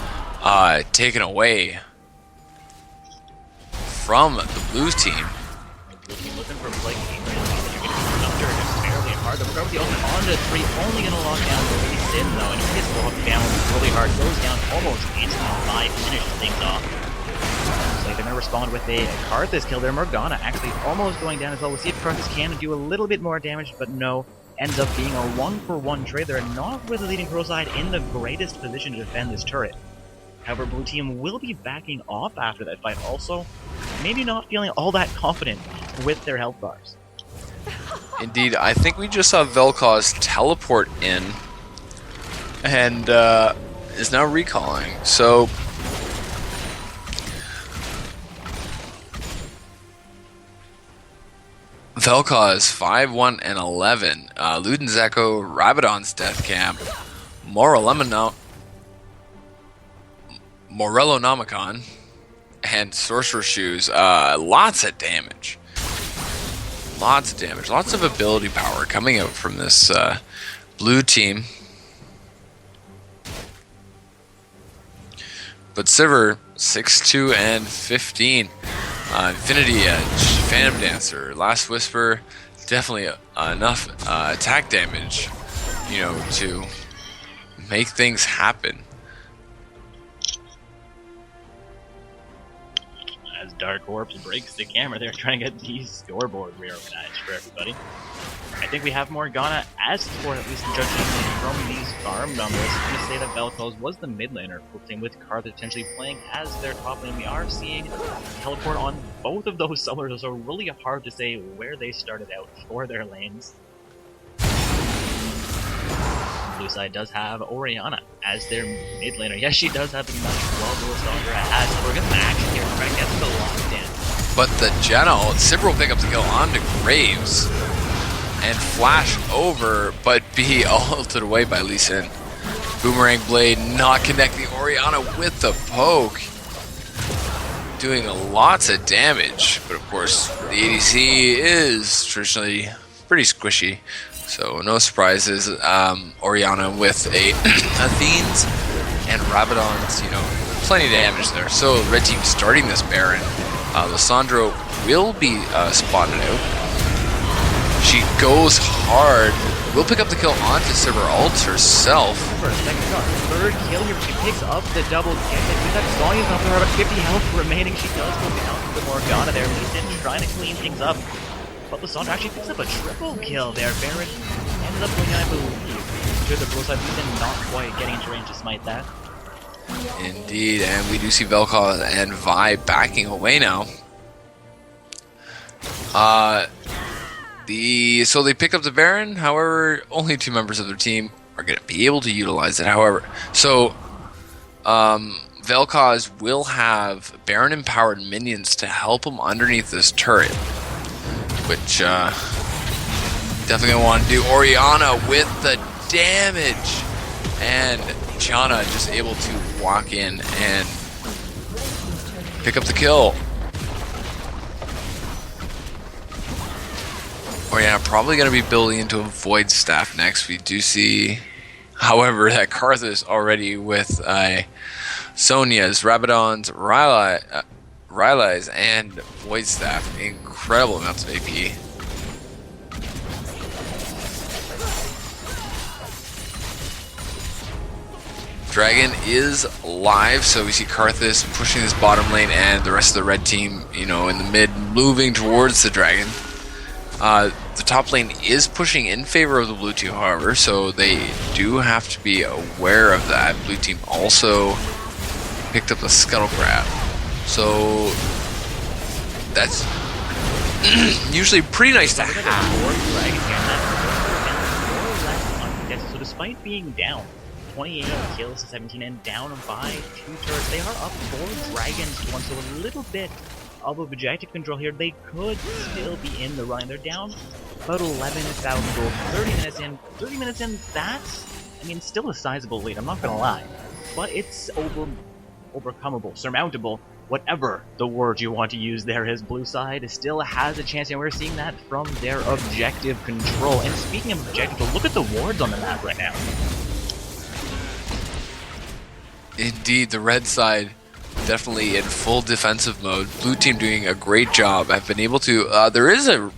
taken away from the blue team. Looking for Blake. You're getting under it fairly hard. The Recovery ultimate onto 3, only going to lock down the Lee Sin though, and if he gets locked down really hard, goes down almost instantly. 5 finishes things off. So they're going to respond with a Karthus kill there. Morgana actually almost going down as well. We'll see if Karthus can do a little bit more damage, but no. Ends up being a 1-for-1 trade. They're not with the leading pro side in the greatest position to defend this turret. However, blue team will be backing off after that fight also, maybe not feeling all that confident with their health bars. Indeed, I think we just saw Vel'Koz teleport in and is now recalling. So Vel'Koz 5-1 and 11. Luden's Echo, Rabadon's Death Camp, Morello Nomicon, and Sorcerer's Shoes. Lots of damage. Lots of damage. Lots of ability power coming out from this blue team. But Sivir, 6-2 and 15. Infinity Edge, Phantom Dancer, Last Whisper, definitely enough attack damage, to make things happen. As Dark Orbs breaks the camera, they're trying to get the scoreboard reorganized for everybody. I think we have Morgana as for at least judging from these farm numbers. I'm going to say that Vel'Koz was the mid laner, with Karthus potentially playing as their top lane. We are seeing teleport on both of those summoners, so really hard to say where they started out for their lanes. Blue side does have Oriana as their mid laner. Yes, she does have the much well Lissandra as we're going to action here. We're going to get to the lockdown. But the Janna ult, Sivir will pick up the kill onto Graves and flash over, but be ulted away by Lee Sin. Boomerang Blade not connecting Oriana with the poke. Doing lots of damage, but of course the ADC is traditionally pretty squishy, so no surprises. Oriana with a Athene's and Rabadon's, plenty of damage there. So red team starting this Baron. Lissandro will be spotted out. She goes hard. Will pick up the kill onto Silver Alt herself. For a second, got her third kill here. She picks up the double get it. With that volume up to her, about 50 health remaining. She does go down to the Morgana there. Lee Sin trying to clean things up. But Lissandra actually picks up a triple kill there. Baron ended up going, I believe, to the broadside. Lee Sin not quite getting into range to smite that. Indeed, and we do see Velka and Vi backing away now. So they pick up the Baron, however, only 2 members of their team are going to be able to utilize it, however. So, Vel'Koz will have Baron-empowered minions to help him underneath this turret, which, definitely going to want to do. Orianna with the damage, and Chana just able to walk in and pick up the kill. Orianna probably going to be building into a Void Staff next. We do see, however, that Karthus already with Sonya's, Rabadon's, Rylai's, and Void Staff. Incredible amounts of AP. Dragon is live, so we see Karthus pushing this bottom lane and the rest of the red team, you know, in the mid, moving towards the Dragon. The top lane is pushing in favor of the blue team, however, so they do have to be aware of that. Blue team also picked up the Scuttle Crab, so that's usually pretty nice to have. So despite being down 28 kills to 17 and down by 2 turrets, they are up 4 dragons to 1, so a little bit of objective control here. They could still be in the run. They're down about 11,000 gold. 30 minutes in, that's, I mean, still a sizable lead, I'm not gonna lie. But it's overcomable, surmountable, whatever the word you want to use there is. Blue side still has a chance, and we're seeing that from their objective control. And speaking of objective control, look at the wards on the map right now. Indeed, the red side definitely in full defensive mode. Blue team doing a great job. I've been able to, there is a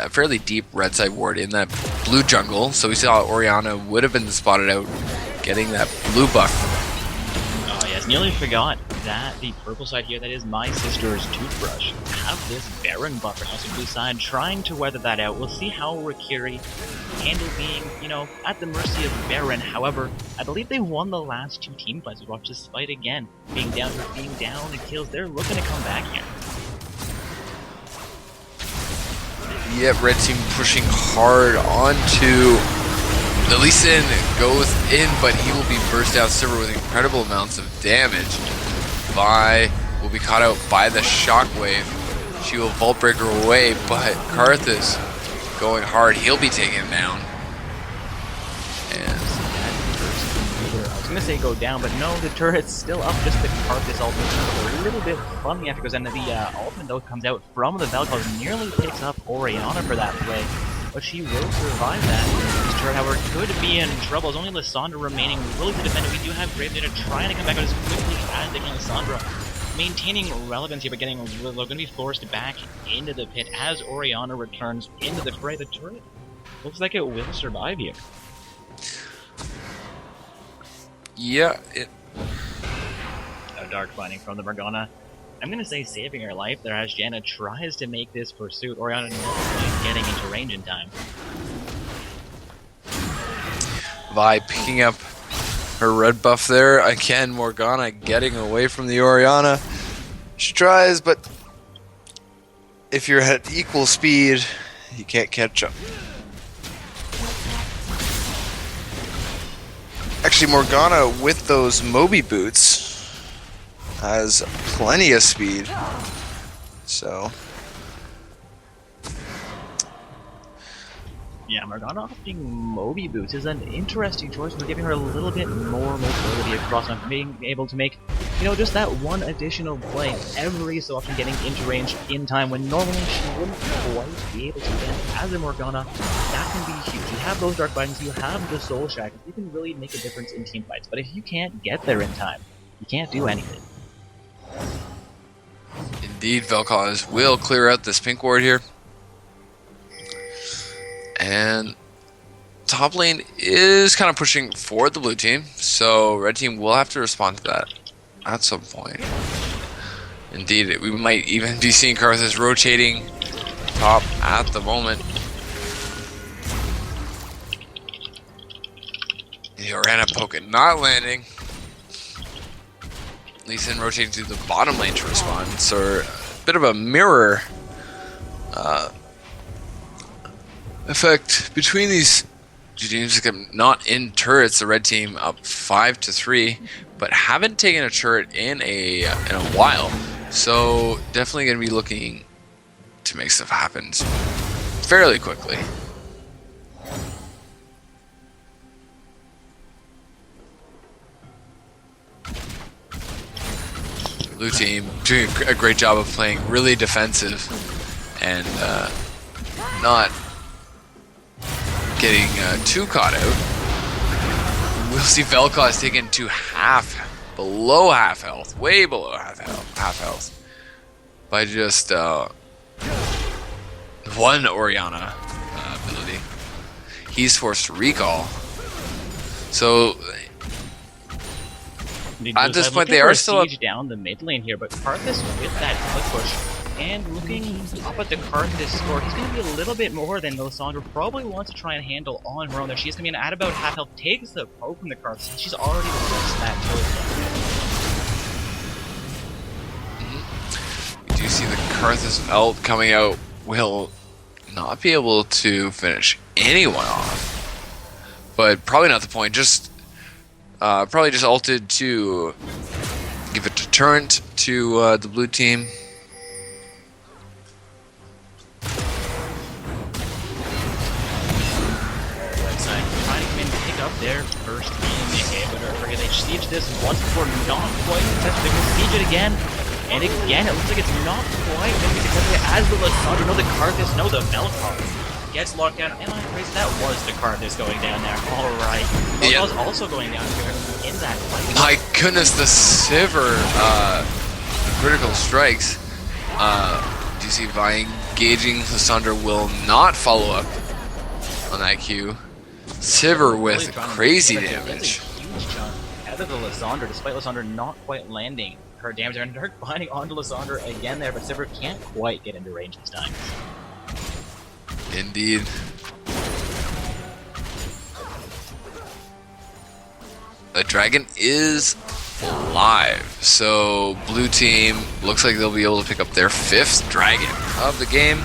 fairly deep red side ward in that blue jungle, so we saw Orianna would have been spotted out getting that blue buff. Oh yes, nearly forgot that the purple side here, that is my sister's toothbrush, have this Baron buffer now, so blue side trying to weather that out. We'll see how Rikiri handle being, you know, at the mercy of Baron. However, I believe they won the last 2 team fights. We watched this fight again. Being down and kills, they're looking to come back here. Yep, red team pushing hard onto the Lee Sin, goes in, but he will be burst out silver with incredible amounts of damage. Vi will be caught out by the shockwave. She will vault break her away, but Karthus going hard, he'll be taken down. And I was gonna say go down, but no, the turret's still up. Just the Karthus ultimate a little bit funny after it goes down. The ultimate though comes out from the Vel'Koz, nearly picks up Orianna for that play, but she will survive that. This turret, however, could be in trouble. There's only Lissandra remaining, willing to defend it. We do have Grave Digger trying to come back out as quickly as they can. Lissandra maintaining relevancy, but getting, they're going to be forced back into the pit as Orianna returns into the fray. The turret looks like it will survive here. yeah, A dark finding from the Morgana. I'm going to say saving her life there as Janna tries to make this pursuit. Orianna never quite getting into range in time. Vi picking up her red buff there. Again, Morgana getting away from the Orianna. She tries, but if you're at equal speed, you can't catch up. Actually, Morgana with those Moby boots has plenty of speed. So Yeah, Morgana opting Moby Boots is an interesting choice for giving her a little bit more mobility across and being able to make, you know, just that one additional play every so often, getting into range in time when normally she wouldn't quite be able to get. As a Morgana, that can be huge. You have those Dark Bindings, you have the Soul Shackles, you can really make a difference in team fights, but if you can't get there in time, you can't do anything. Indeed, Vel'Koz will clear out this pink ward here. And top lane is kind of pushing forward the blue team, so red team will have to respond to that at some point. Indeed, we might even be seeing Karthus rotating top at the moment. The Orianna poke not landing. Lee Sin rotating to the bottom lane to respond, so a bit of a mirror effect between these two teams. Not in turrets, the red team up 5-3, but haven't taken a turret in a while. So definitely going to be looking to make stuff happen fairly quickly. Blue team doing a great job of playing really defensive and not getting too caught out. We'll see Vel'Koz taken to below half health, way below half health, by just one Orianna ability. He's forced to recall. So at this point, they are still up down the mid lane here, but Karthus with that click push and looking up at the Karthus score, he's going to be a little bit more than Lissandra probably wants to try and handle on her own there. She's going to be at about half health, takes the poke from the Karthus, and she's already lost that turret. We do see the Karthus ult coming out will not be able to finish anyone off, but probably not the point. Probably just ulted to give a deterrent to the blue team. Trying to come in and pick up their first inhibitor. They siege this once before, not quite successful. They will siege it again. And again, it looks like it's not quite going to be successful as the Lissandra, no the Karthus, no the Vel'Koz gets locked down. And I praise that was the Karthus going down there. Alright. Vel'Koz also going down here in that fight. My goodness, the Sivir critical strikes. Do you see by engaging Lissandra will not follow up on that Q. Sivir with crazy damage. Huge chunk out of the Lissandra, despite Lissandra not quite landing her damage there, and Dirk binding onto Lissandra again there, but Sivir can't quite get into range this time. Indeed. The dragon is live, so blue team looks like they'll be able to pick up their 5th dragon of the game.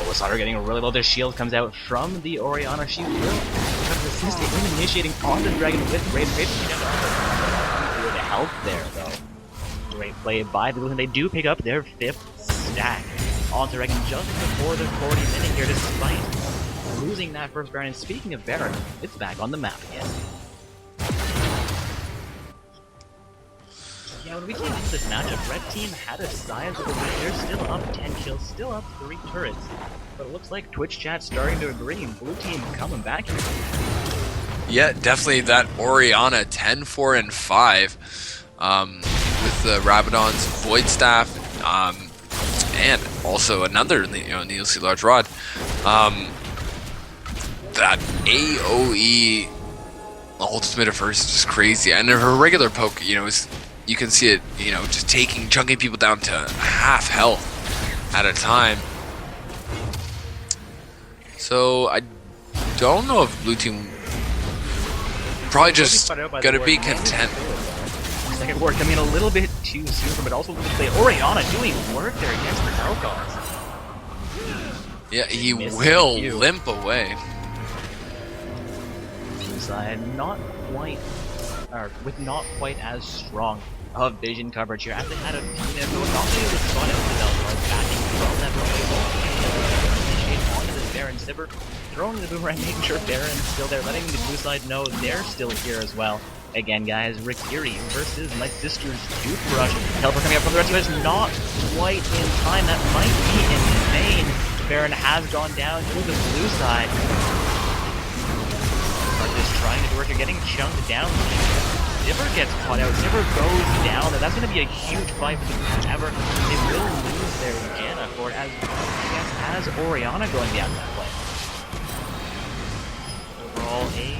Lissandra getting really low. Their shield comes out from the Orianna. She will resist it, initiating on the dragon with Raid. Good help there, though. Great play by the blue, and they do pick up their 5th stack onto Dragon just before the 40-minute here, despite losing that first Baron. And speaking of Baron, it's back on the map again. Yeah, when we came into this matchup, red team had a sizable lead. They're still up 10 kills, still up 3 turrets. But it looks like Twitch chat starting to agree, and blue team coming back here. Yeah, definitely that Orianna 10, 4, and 5 with the Rabadon's Void Staff, and also another Needlessly Large Rod. That AoE ultimate at first is just crazy, and her regular poke, you can see it, just chunking people down to half health at a time. So I don't know if blue team probably just gonna be content. Second ward coming in a little bit too soon, but also play Orianna doing work there against the Vel'Koz. Yeah, he will limp away. Blue side not quite, or with not quite as strong of vision coverage here, as they had a team not only was spot out the Vel'Koz backing from that onto this Baron. Sivir throwing the boomerang, making sure Baron's still there, letting the blue side know they're still here as well. Again, guys, Rikiri versus my sister's Toothbrush. Helper coming up from the red team is not quite in time. That might be in vain. Baron has gone down to the blue side. Just trying to work. You're getting chunked down. Sivir gets caught out. Sivir goes down. That's going to be a huge fight for whichever. They will lose their Janna for it, as Orianna going down that play. Overall, a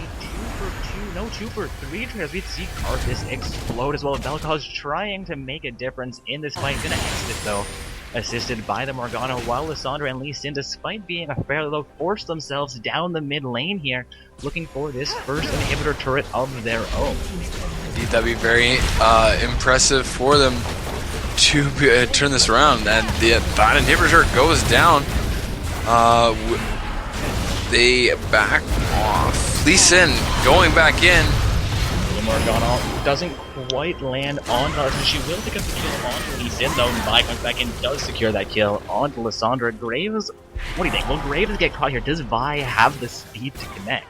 2 for 3 tries. We'd see Karthus explode as well. Vel'Koz trying to make a difference in this fight. Gonna exit though, assisted by the Morgana, while Lissandra and Lee Sin, despite being a fairly low, force themselves down the mid lane here, looking for this first inhibitor turret of their own. Indeed, that'd be very impressive for them to turn this around. And that inhibitor turret goes down. They back off. Lee Sin going back in. The Morgana doesn't quite land on Vel'Koz. She will pick up the kill onto Lee Sin though. Vi comes back in, does secure that kill onto Lissandra. Graves, what do you think? Will Graves get caught here? Does Vi have the speed to connect?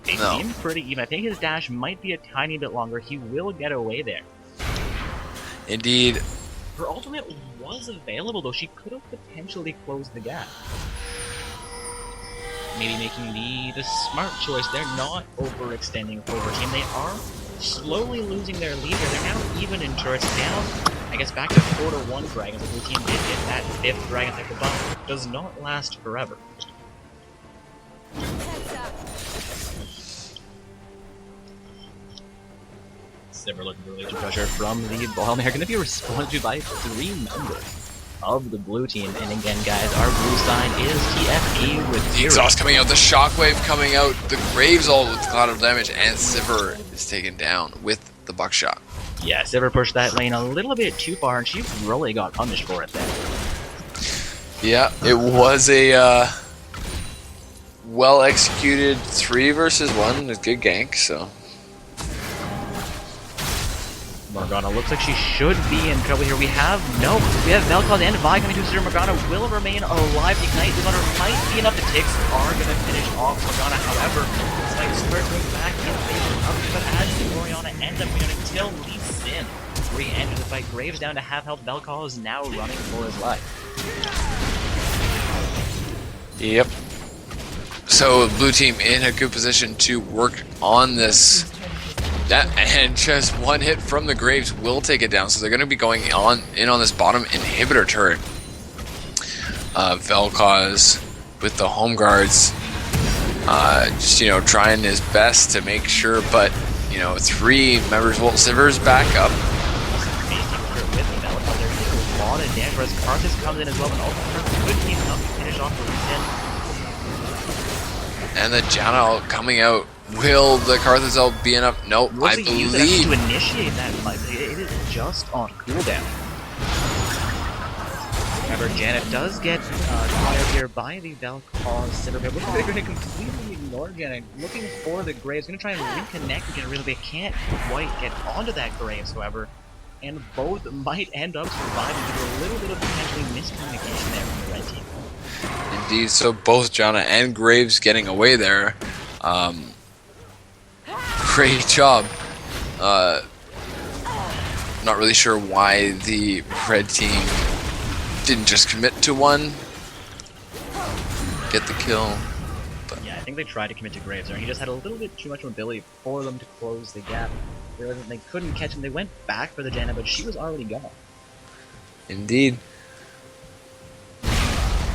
They seem pretty even. I think his dash might be a tiny bit longer. He will get away there. Indeed. Her ultimate was available though. She could have potentially closed the gap. Maybe making the smart choice. They're not overextending for her team. They are slowly losing their lead here. They're now even in turrets, down, I guess, back to 4-1 dragons. The blue team did get that 5th dragon type of bomb. Does not last forever. Sivir looking for relation pressure from the ball. They're going to be responded to by 3 members of the blue team. And again, guys, our blue side is TFE with 0. The exhaust coming out, the shockwave coming out, the Graves all with cloud of damage, and Sivir is taken down with the buckshot. Yeah, Sivir pushed that lane a little bit too far, and she really got punished for it then. Yeah, it was a well-executed 3 versus 1 with good gank, so... Morgana looks like she should be in trouble here. We have Vel'Koz and Vi coming to Sivir. Morgana will remain alive. Ignite is on her, might be enough. The ticks are going to finish off Morgana. However, it's like circling back in favor of it, but as the Orianna ends up winning until Lee Sin re-enters the fight. Graves down to half health. Vel'Koz now running for his life. Yep. So blue team in a good position to work on this. And just one hit from the Graves will take it down. So they're going to be going in on this bottom inhibitor turret. Vel'Koz with the home guards, just trying his best to make sure. But 3 members. Well, Sivir's back up. With Vel'Koz, they're doing a lot of damage. Whereas Karthus comes in as well, and also could be enough to finish off the Lee Sin. And the Janna coming out. Will the Karthus ult be enough? Nope, I believe. To initiate that fight, it is just on cooldown. However, Janet does get caught out here by the Vel'Koz Sivir. Looks like they're going to completely ignore Janet. Looking for the Graves. Going to try and reconnect with Janet. Really, they can't quite get onto that Graves, however. And both might end up surviving due to a little bit of potentially miscommunication there from the red team. Indeed, so both Janna and Graves getting away there. Great job. Not really sure why the red team didn't just commit to one, get the kill. But yeah, I think they tried to commit to Graves there. He just had a little bit too much mobility for them to close the gap. They couldn't catch him. They went back for the Janna, but she was already gone. Indeed.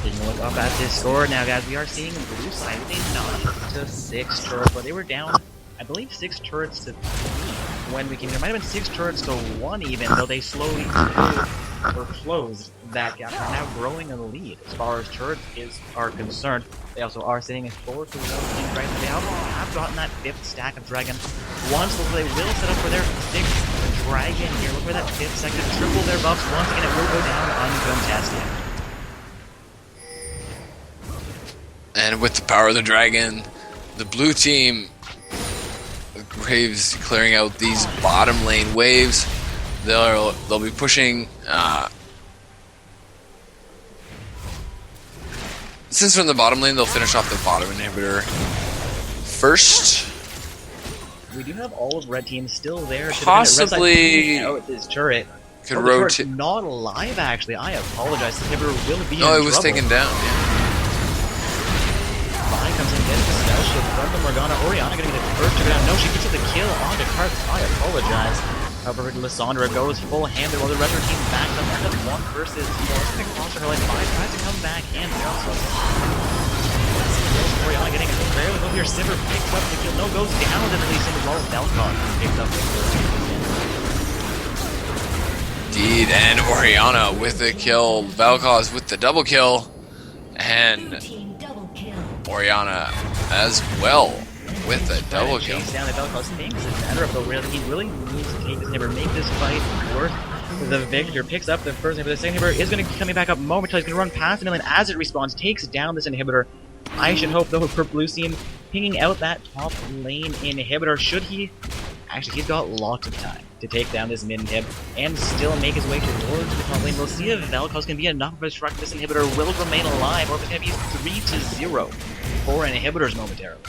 Taking a look up at this score now, guys. We are seeing the blue side. They knocked to 6 turrets, but they were down, I believe, 6 turrets to 3 when we came. There might have been 6 turrets to 1 even, though they slowly closed that gap. They're now growing in the lead as far as turrets are concerned. They also are sitting at 4 to 1 in Dragon. They also have gotten that 5th stack of Dragon. Once they will set up for their 6th Dragon here. Look for that 5th second. Triple their buffs. Once again, it will go down uncontested. And with the power of the Dragon, the blue team, Graves clearing out these bottom lane waves. They'll be pushing. Since we're in the bottom lane, they'll finish off the bottom inhibitor first. We do have all of red team still there. Possibly out this turret. Could rotate. Not alive, actually. I apologize. The inhibitor will be. Oh, it was taken down. Yeah. Vi comes in, gets the spell shield from the Morgana. Oriana gonna get the first to go down. No, she gets the kill onto Karthus. I apologize. However, Lissandra goes full-handed while the rest of her team backs up. Ends up 1 versus 4. It's gonna cost her like 5. Tries to come back and also. Oriana getting a barely over here. Sivir picks up the kill. No, goes down to the least in the wall. Velkon picks up the kill. Indeed, and Oriana with the kill. Vel'Koz with the double kill. And Oriana as well with the double kill. Chase down the Vel'Koz thinks it's matter of, but really, he really needs to take this inhibitor, make this fight worth the victor. Picks up the first inhibitor. The second inhibitor is going to be coming back up momentarily. He's going to run past the million as it respawns, takes down this inhibitor. I should hope, though, for Blue Team, pinging out that top lane inhibitor. Should he? Actually, he's got lots of time to take down this mid inhib and still make his way towards the top lane. We'll see if Vel'Koz can be enough of a destruct. This inhibitor will remain alive, or if it's going to be 3-0 for inhibitors momentarily.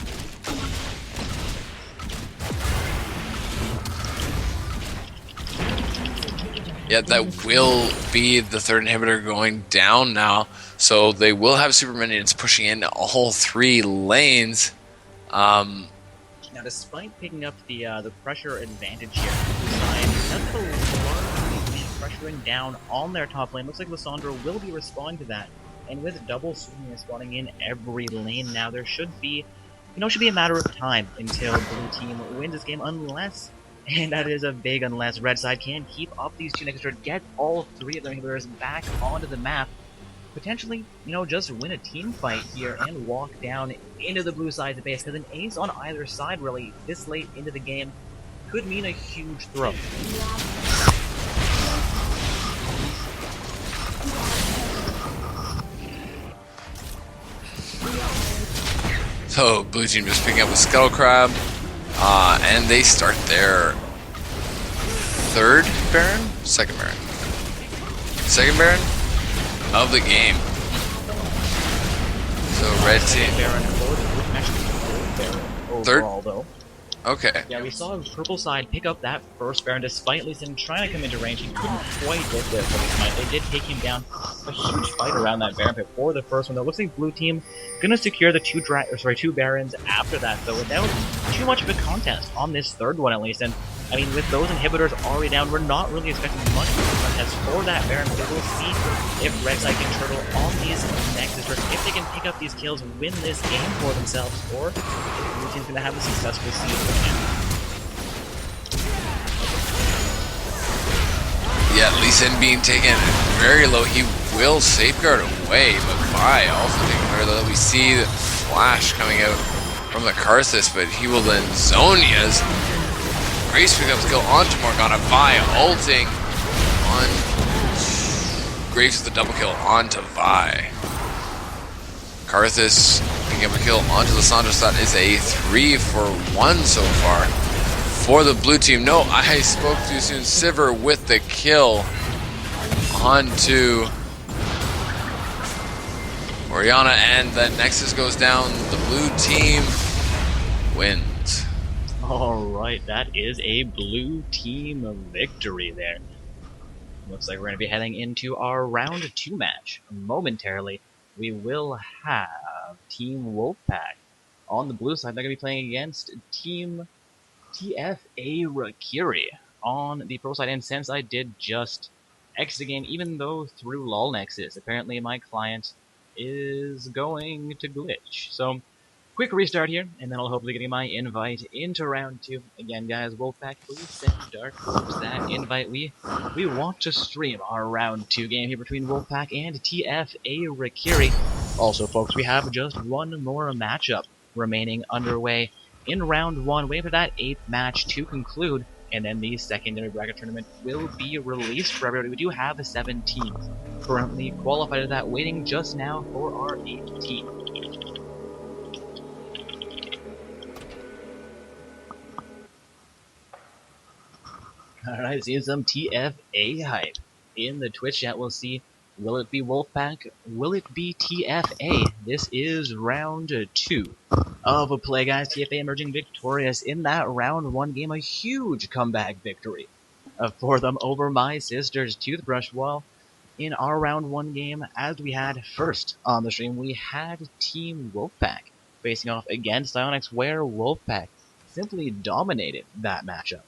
Yeah, that will be the third inhibitor going down now. So they will have super minions pushing in all 3 lanes. Now, despite picking up the pressure advantage here, that's the largely pressuring down on their top lane. Looks like Lissandra will be responding to that, and with double swinging and spawning in every lane now, there should be, should be a matter of time until Blue Team wins this game, unless, and that is a big unless, Red side can keep up these 2 next turns, get all 3 of their inhibitors back onto the map. Potentially, just win a team fight here and walk down into the blue side's base, because an ace on either side, really, this late into the game, could mean a huge throw. So, Blue Team just picking up a Scuttle Crab, and they start their 3rd Baron? 2nd Baron. 2nd Baron of the game. So red team. Third? Though. Okay. Yeah, we saw purple side pick up that first Baron despite Lee Sin trying to come into range. He couldn't quite get there for this fight. They did take him down. A huge fight around that Baron pit for the first one though. Looks like Blue Team gonna secure the 2 Barons after that though, without too much of a contest on this 3rd one at least. And I mean, with those inhibitors already down, we're not really expecting much of a contest for that Baron, but we'll see if Red side can turtle on these nexus, or if they can pick up these kills, win this game for themselves, or if Blue Team's gonna have a successful season. Yeah, Lee Sin being taken very low. He will safeguard away, but Vi also taking very low. We see the flash coming out from the Karthus, but he will then Zonia's. Grace picks up skill onto Morgana. Vi ulting on Grace with the double kill onto Vi. Karthus picking up a kill onto Lissandra. That is a 3-for-1 so far for the Blue Team. No, I spoke too soon. Sivir with the kill onto Oriana, and the Nexus goes down. The Blue Team wins. Alright, that is a Blue Team victory there. Looks like we're going to be heading into our round 2 match. Momentarily, we will have Team Wolfpack on the blue side. They're going to be playing against Team TFA Rakiri on the pro side. And since I did just exit the game, even though through LOL Nexus, apparently my client is going to glitch. So, quick restart here, and then I'll hopefully get my invite into round 2. Again, guys, Wolfpack, please send Dark Horse that invite. We want to stream our round 2 game here between Wolfpack and TFA Rakiri. Also, folks, we have just one more matchup remaining underway in round 1. Wait for that 8th match to conclude, and then the secondary bracket tournament will be released for everybody. We do have 7 teams currently qualified to that, waiting just now for our 8th team. Alright, seeing some TFA hype in the Twitch chat. We'll see, will it be Wolfpack? Will it be TFA? This is round 2 of a play, guys. TFA emerging victorious in that round 1 game. A huge comeback victory for them over my sister's Toothbrush. While in our round 1 game, as we had first on the stream, we had Team Wolfpack facing off against Ionix, where Wolfpack simply dominated that matchup.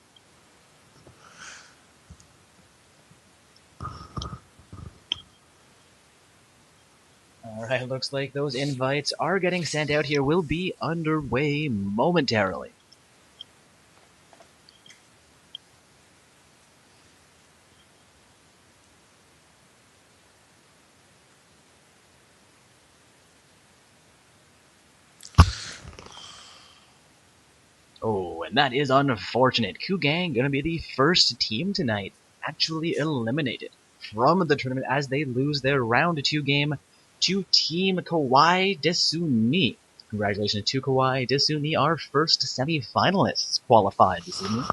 Alright, looks like those invites are getting sent out here. Will be underway momentarily. Oh, and that is unfortunate. Kugang gonna be the first team tonight actually eliminated from the tournament as they lose their round 2 game to Team Kawaii Desuni. Congratulations to Kawaii Desuni, our first semi-finalists qualified this evening.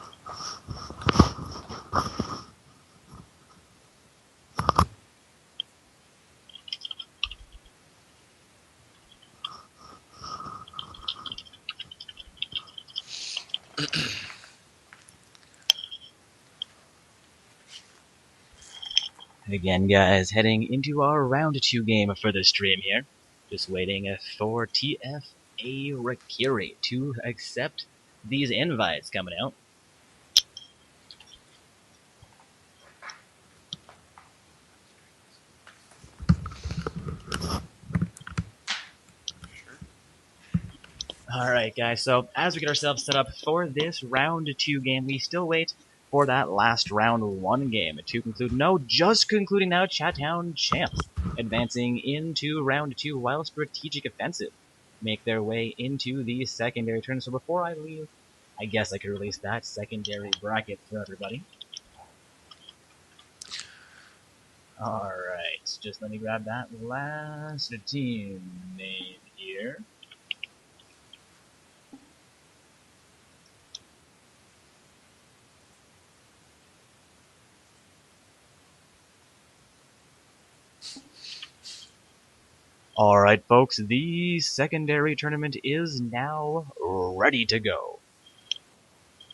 Again, guys, heading into our round 2 game for the stream here. Just waiting for TFA Rakiri to accept these invites coming out. Alright, guys, so as we get ourselves set up for this round 2 game, we still wait for that last round 1 game to conclude. No, just concluding now, Chattown Champs advancing into round 2 while Strategic Offensive make their way into the secondary turn. So before I leave, I guess I could release that secondary bracket for everybody. Alright, just let me grab that last team name here. Alright, folks, the secondary tournament is now ready to go.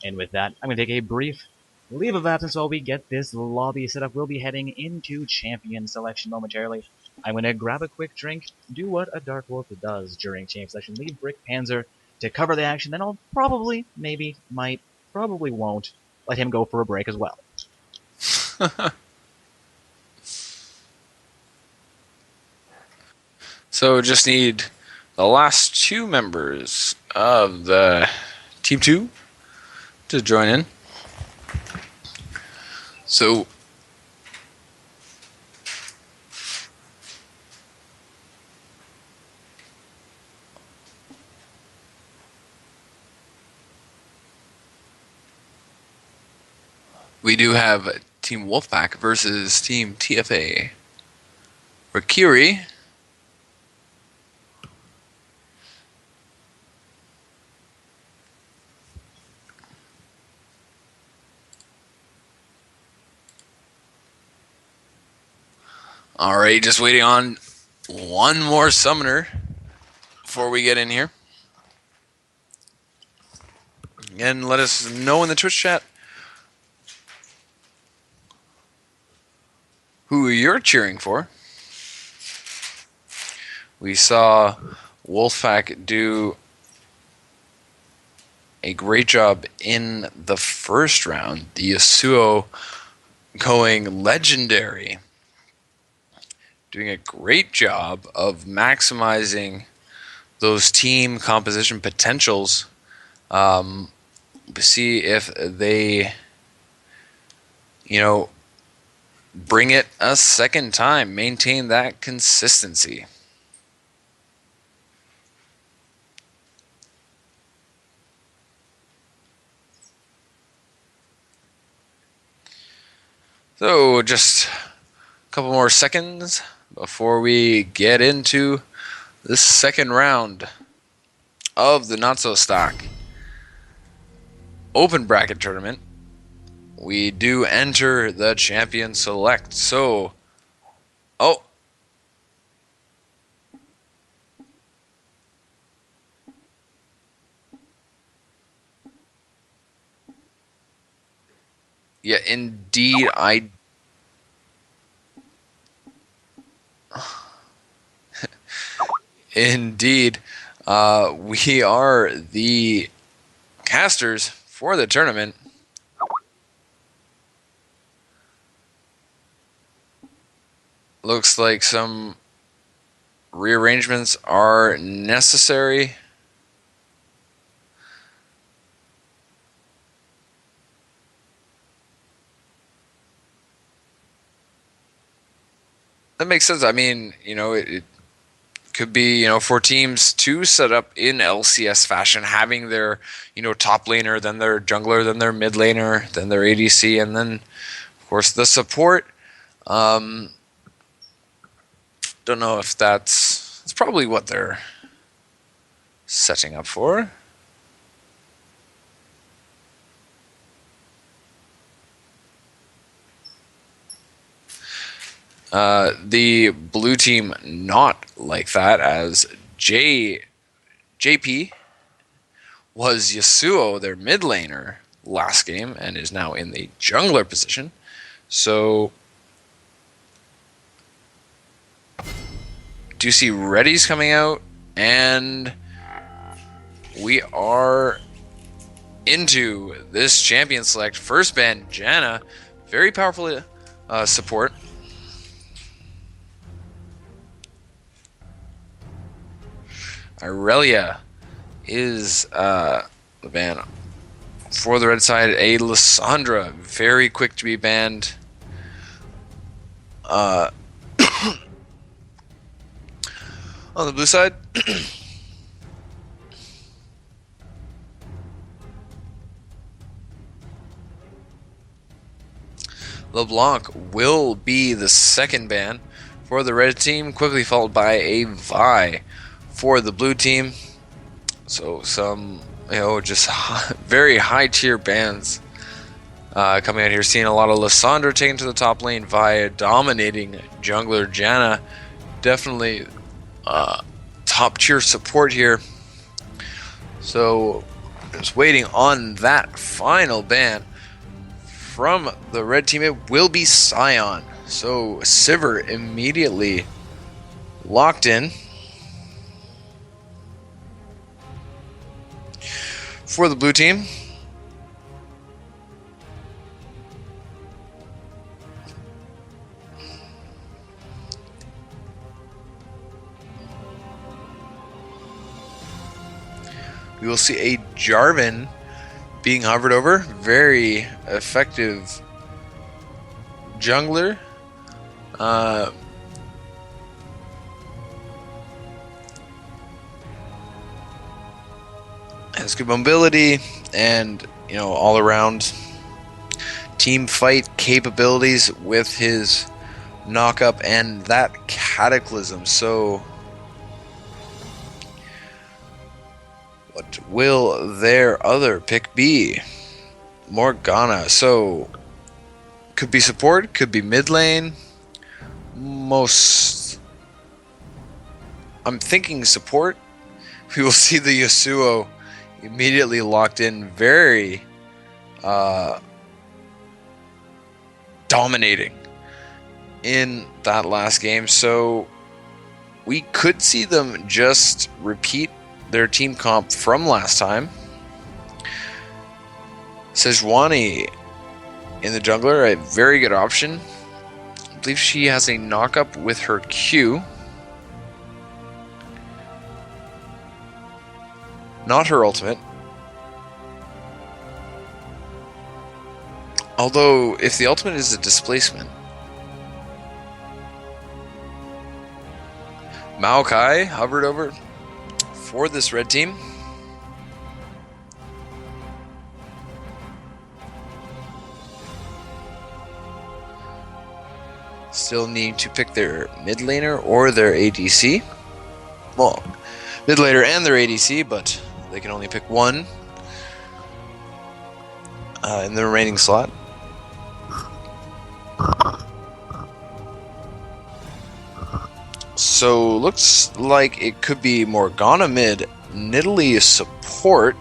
And with that, I'm going to take a brief leave of absence while we get this lobby set up. We'll be heading into champion selection momentarily. I'm going to grab a quick drink, do what a Dark Wolf does during champion selection, leave Brick Panzer to cover the action, then I'll probably, maybe, might, probably won't, let him go for a break as well. So just need the last 2 members of the Team 2 to join in. So we do have Team Wolfpack versus Team TFA. Rakiri Alright, just waiting on one more summoner before we get in here. And let us know in the Twitch chat who you're cheering for. We saw Wolfpack do a great job in the first round. The Yasuo going legendary. Doing a great job of maximizing those team composition potentials. See if they, bring it a second time, maintain that consistency. So just a couple more seconds before we get into the second round of the Not So Stock Open Bracket Tournament. We do enter the Champion Select. So, yeah, indeed, Indeed. We are the casters for the tournament. Looks like some rearrangements are necessary. That makes sense. I mean, it could be, for teams to set up in LCS fashion, having their, top laner, then their jungler, then their mid laner, then their ADC, and then, of course, the support. Don't know if it's probably what they're setting up for. The blue team not like that, as JP was Yasuo, their mid laner, last game, and is now in the jungler position. So, do you see Reddy's coming out? And we are into this champion select. First ban, Janna. Very powerful support. Irelia is the ban for the red side. A Lissandra, very quick to be banned. On the blue side, LeBlanc will be the second ban for the red team, quickly followed by a Vi for the blue team. So some, just very high tier bans coming out here. Seeing a lot of Lissandra taken to the top lane via dominating jungler Janna. Definitely top tier support here. So just waiting on that final ban from the red team. It will be Scion. So Sivir immediately locked in for the blue team. We will see a Jarvan being hovered over. Very effective jungler. Has good mobility and, all around team fight capabilities with his knock-up and that Cataclysm. So what will their other pick be? Morgana. So could be support, could be mid lane. I'm thinking support. We will see the Yasuo immediately locked in, very dominating in that last game. So we could see them just repeat their team comp from last time. Sejuani in the jungler, a very good option. I believe she has a knock-up with her Q. Not her ultimate. Although, if the ultimate is a displacement. Maokai hovered over for this red team. Still need to pick their mid laner or their ADC. Well, mid laner and their ADC, but they can only pick one in the remaining slot. So looks like it could be Morgana mid, Nidalee support,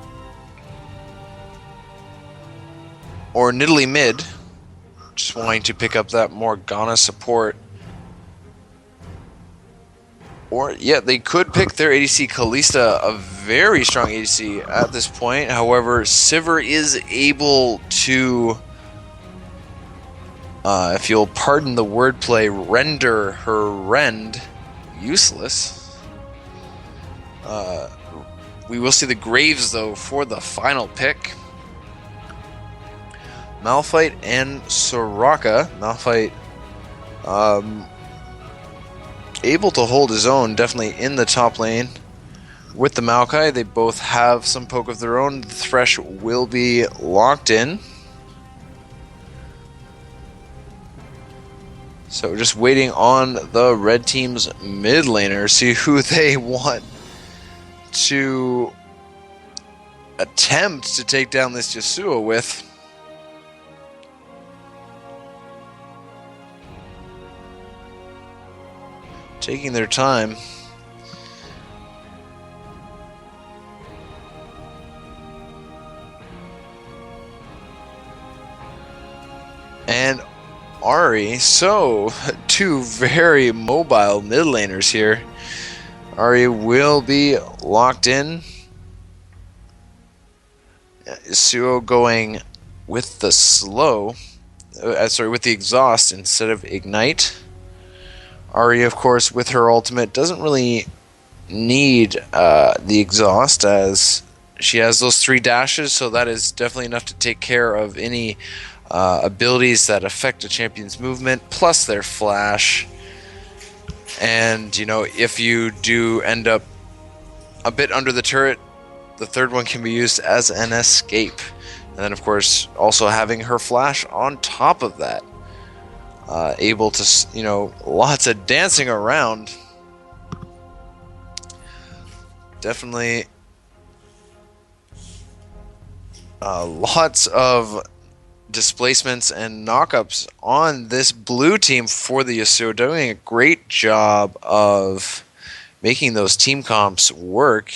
or Nidalee mid. Just wanting to pick up that Morgana support. Or, yeah, they could pick their ADC Kalista, a very strong ADC at this point. However, Sivir is able to, if you'll pardon the wordplay, render her rend useless. We will see the Graves, though, for the final pick. Malphite and Soraka. Malphite able to hold his own, definitely in the top lane. With the Maokai, they both have some poke of their own. The Thresh will be locked in. So just waiting on the red team's mid laner, see who they want to attempt to take down this Yasuo with. Taking their time. And Ahri, so two very mobile mid laners here. Ahri will be locked in. Yasuo going with the slow, with the exhaust instead of ignite. Ahri, of course, with her ultimate, doesn't really need the exhaust, as she has those 3 dashes, so that is definitely enough to take care of any abilities that affect a champion's movement, plus their flash. And, you know, if you do end up a bit under the turret, the third one can be used as an escape. And then, of course, also having her flash on top of that. Able to, you know, lots of dancing around. Definitely lots of displacements and knockups on this blue team for the Yasuo, doing a great job of making those team comps work.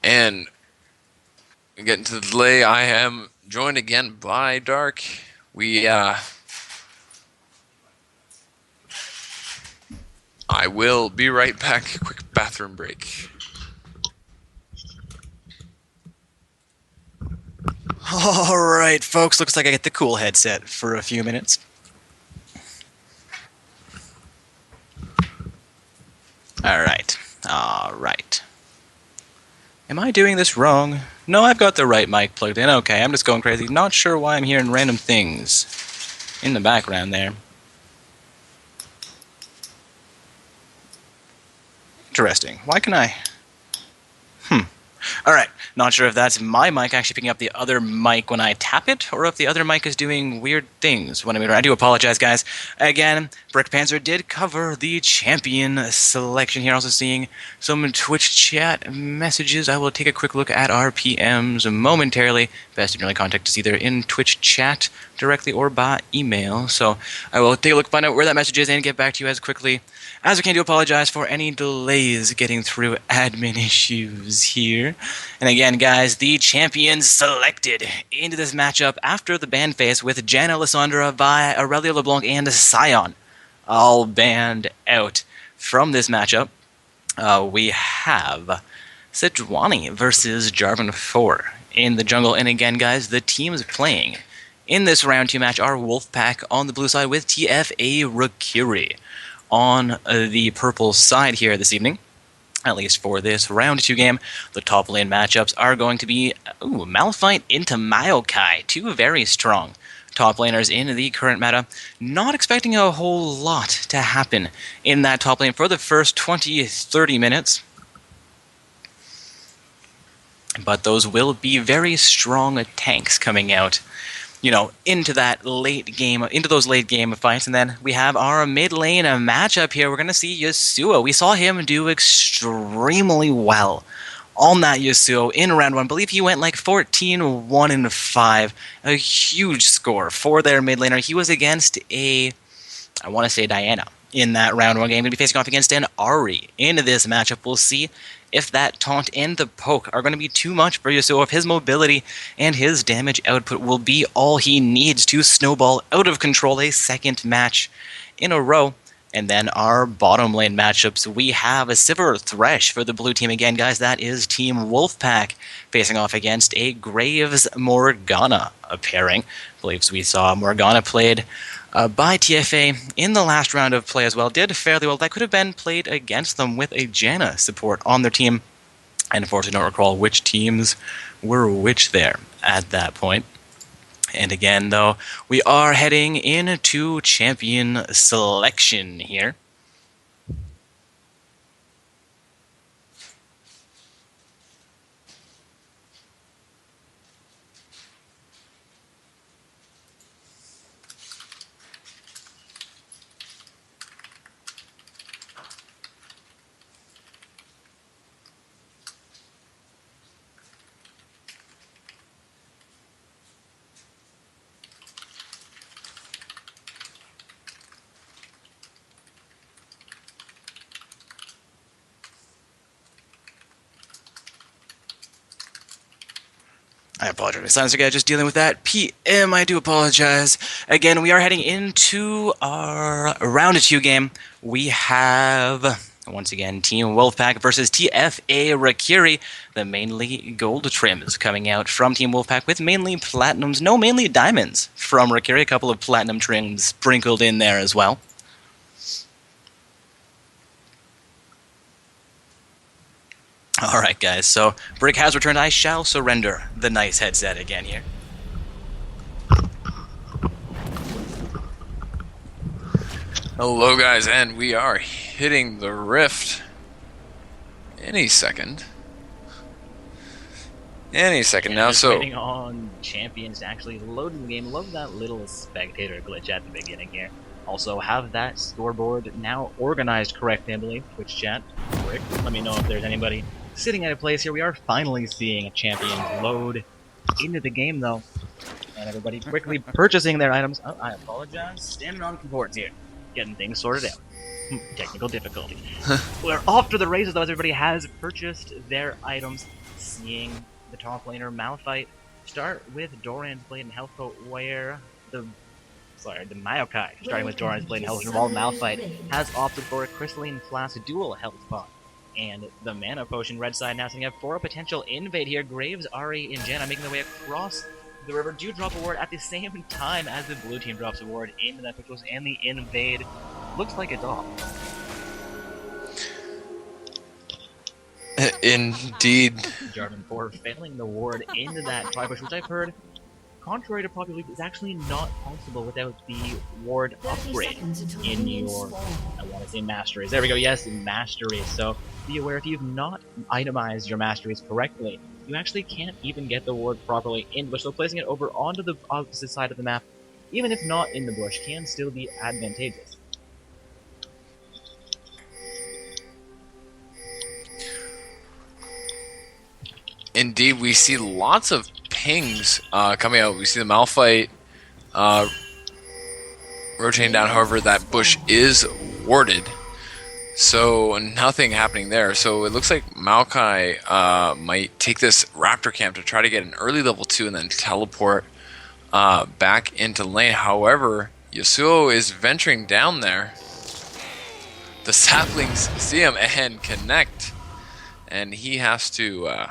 And getting to the delay, I am joined again by Dark. I will be right back. Quick bathroom break. Alright, folks, looks like I get the cool headset for a few minutes. Alright. Am I doing this wrong? No, I've got the right mic plugged in. Okay, I'm just going crazy. Not sure why I'm hearing random things in the background there. Interesting. Why can I... Alright, not sure if that's my mic actually picking up the other mic when I tap it, or if the other mic is doing weird things when I do apologize, guys. Again, Brick Panzer did cover the champion selection here. Also seeing some Twitch chat messages. I will take a quick look at our PMs momentarily. Best to generally contact us either in Twitch chat directly or by email. So I will take a look, find out where that message is, and get back to you as quickly as we can. Do apologize for any delays getting through admin issues here. And again, guys, the champions selected into this matchup after the ban phase with Janna, Lissandra, Vi, Aurelia LeBlanc, and Sion all banned out from this matchup. We have Sejuani versus Jarvan 4 in the jungle. And again, guys, the teams playing in this round 2 match are Wolfpack on the blue side with TFA Rukiri on the purple side here this evening. At least for this round 2 game, the top lane matchups are going to be Malphite into Maokai, 2 very strong top laners in the current meta. Not expecting a whole lot to happen in that top lane for the first 20-30 minutes. But those will be very strong tanks coming out, you know, into those late game fights. And then we have our mid lane matchup here. We're going to see Yasuo. We saw him do extremely well on that Yasuo in round 1. I believe he went like 14-1-5. A huge score for their mid laner. He was against I want to say Diana in that round one game. Going to be facing off against an Ari. In this matchup, we'll see if that taunt and the poke are going to be too much for Yasuo, if his mobility and his damage output will be all he needs to snowball out of control a second match in a row. And then our bottom lane matchups, we have a Sivir Thresh for the blue team again, guys. That is Team Wolfpack facing off against a Graves Morgana pairing. I believe we saw Morgana played by TFA in the last round of play as well. Did fairly well. That could have been played against them with a Janna support on their team. And unfortunately, don't recall which teams were which there at that point. And again, though, we are heading into champion selection here. I apologize. Silence again, just dealing with that. PM, I do apologize. Again, we are heading into our round 2 game. We have, once again, Team Wolfpack versus TFA Rakiri. The mainly gold trims coming out from Team Wolfpack with mainly platinums, no, mainly diamonds from Rakiri. A couple of platinum trims sprinkled in there as well. Alright guys, so Brick has returned. I shall surrender the nice headset again here. Hello guys, and we are hitting the rift any second. Any second now, so... waiting on champions to actually load in the game. Love that little spectator glitch at the beginning here. Also have that scoreboard now organized correctly, I believe. Twitch chat, Brick, let me know if there's anybody sitting at a place here. We are finally seeing a champion load into the game, though. And everybody quickly purchasing their items. Oh, I apologize. Standing on keyboards here. Getting things sorted out. Technical difficulty. We're off to the races, though, as everybody has purchased their items. Seeing the top laner Malphite start with Doran's Blade and Health Coat, where the Maokai, starting with Doran's Blade and Health Coat, while Malphite has opted for a Crystalline Flask dual health pot. And the Mana Potion red side now setting up for a potential invade here. Graves, Ari, and Janna making their way across the river. Do drop a ward at the same time as the blue team drops a ward into that Pictures, and the invade looks like it's off. Indeed. Jarvan 4 failing the ward into that Tribush, which I've heard, contrary to popular belief, is actually not possible without the ward upgrade in your, I want to say masteries. There we go, yes, masteries. So be aware, if you've not itemized your masteries correctly, you actually can't even get the ward properly in the bush. So placing it over onto the opposite side of the map, even if not in the bush, can still be advantageous. Indeed, we see lots of pings coming out. We see the Malphite rotating down. However, that bush is warded, so nothing happening there. So it looks like Maokai might take this Raptor camp to try to get an early level 2 and then teleport back into lane. However, Yasuo is venturing down there. The saplings see him and connect, and he has to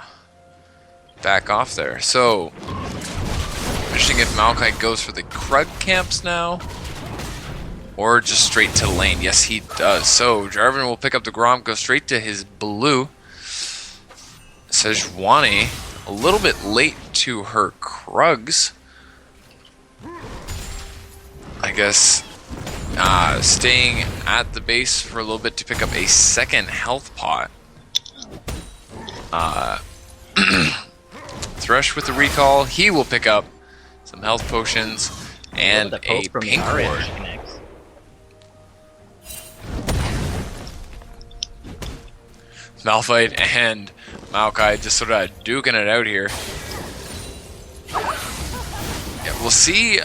back off there. So, interesting if Maokai goes for the Krug camps now, or just straight to lane. Yes, he does. So, Jarvan will pick up the Grom, go straight to his blue. Sejuani, a little bit late to her Krugs. I guess staying at the base for a little bit to pick up a second health pot. Thresh with the recall, he will pick up some health potions and a pink ward. Malphite and Maokai just sort of duking it out here. Yeah, we'll see.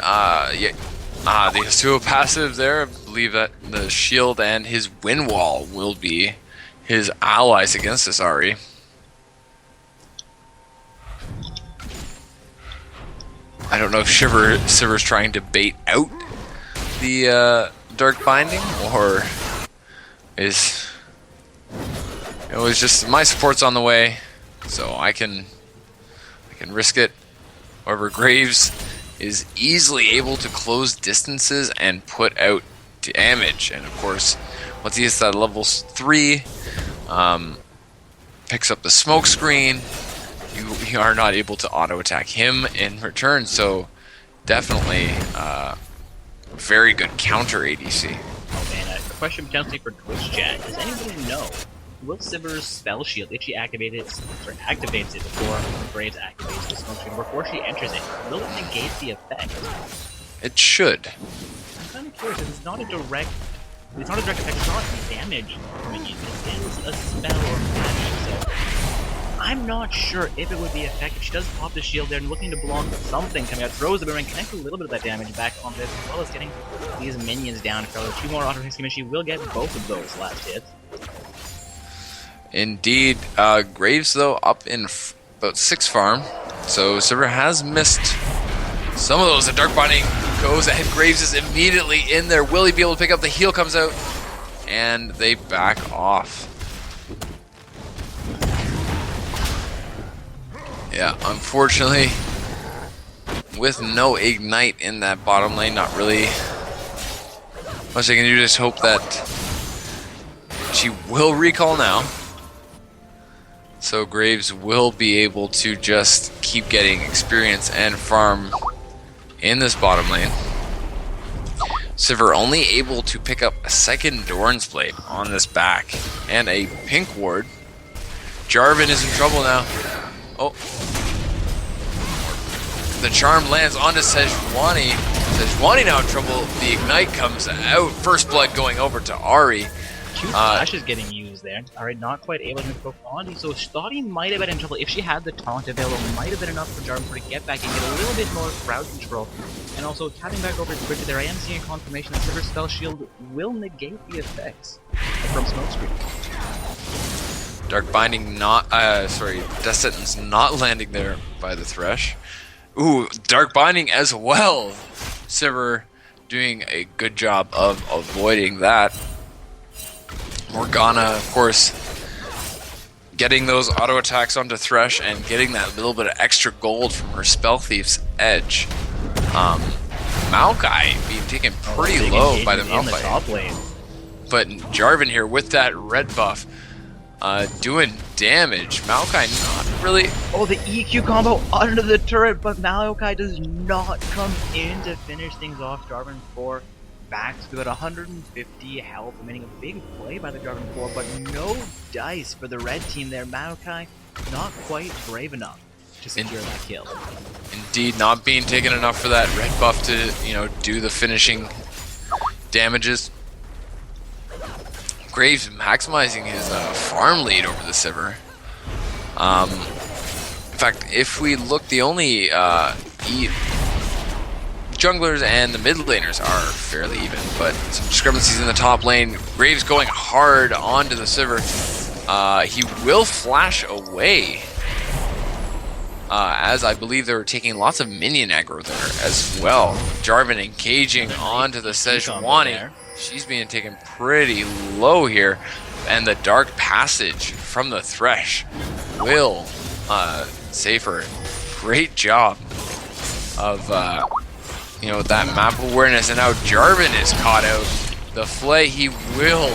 The Yasuo passive there, I believe that the shield and his wind wall will be his allies against this Ahri. I don't know if Sivir's trying to bait out the Dark Binding, or is... It was just, my support's on the way, so I can risk it. However, Graves is easily able to close distances and put out damage. And of course, once he hits that level 3, picks up the smoke screen, you are not able to auto attack him in return. So definitely very good counter ADC. Oh man, a question potentially for Twitch chat. Does anybody know, will Sivir's spell shield, if she activates it before Graves activates the smoke screen, before she enters it, will it negate the effect? It should. I'm kind of curious, it's not a direct effect, it's not damage from it, it's a spell or magic, so I'm not sure if it would be effective. She does pop the shield there and looking to block something coming out, throws the boomerang, connects a little bit of that damage back onto this, as well as getting these minions down. For 2 more auto attacks, she will get both of those last hits. Indeed. Graves, though, up in about 6 farm. So Sivir has missed some of those. The Dark Binding goes ahead. Graves is immediately in there. Will he be able to pick up? The heal comes out, and they back off. Yeah, unfortunately, with no Ignite in that bottom lane, not really much they can do. Just hope that she will recall now. So Graves will be able to just keep getting experience and farm in this bottom lane. Sivir only able to pick up a second Doran's Blade on this back and a pink ward. Jarvan is in trouble now. Oh. The charm lands onto Sejuani. Sejuani now in trouble. The Ignite comes out. First blood going over to Ahri. Cute flash is getting used there. Alright, not quite able to go Fondy, so thought he might have been in trouble. If she had the taunt available, might have been enough for Jarvan to get back and get a little bit more crowd control. And also, tapping back over to Bridget there, I am seeing a confirmation that Sivir's spell shield will negate the effects from Smokescreen. Dark Binding not, Death Sentence not landing there by the Thresh. Ooh, Dark Binding as well. Sivir doing a good job of avoiding that. Morgana, of course, getting those auto attacks onto Thresh and getting that little bit of extra gold from her Spell Thief's Edge. Maokai being taken pretty low by the Malphite. But Jarvan here with that red buff, doing damage. Maokai not really... Oh, the EQ combo under the turret, but Maokai does not come in to finish things off. Jarvan 4 back to about 150 health, remaining a big play by the Jarvan 4, but no dice for the red team there. Maokai not quite brave enough to secure that kill. Indeed, not being taken enough for that red buff to, do the finishing damages. Graves maximizing his farm lead over the Sivir. In fact, if we look, the only junglers and the mid laners are fairly even, but some discrepancies in the top lane. Graves going hard onto the Sivir. He will flash away, as I believe they were taking lots of minion aggro there as well. Jarvan engaging onto the Sejuani. She's being taken pretty low here, and the Dark Passage from the Thresh will save her. Great job of that map awareness, and now Jarvan is caught out. The Flay, he will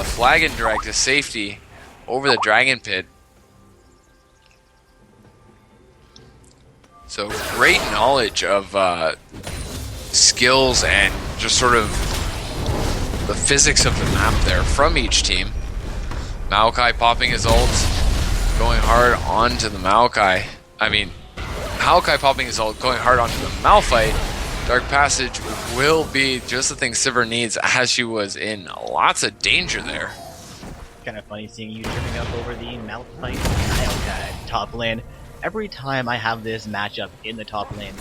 flag and drag to safety over the Dragon Pit. So great knowledge of skills and just sort of the physics of the map there from each team. Maokai popping his ult, going hard onto the Maokai. Maokai popping his ult, going hard onto the Malphite. Dark Passage will be just the thing Sivir needs, as she was in lots of danger there. Kind of funny seeing you tripping up over the Malphite Maokai top lane. Every time I have this matchup in the top lane,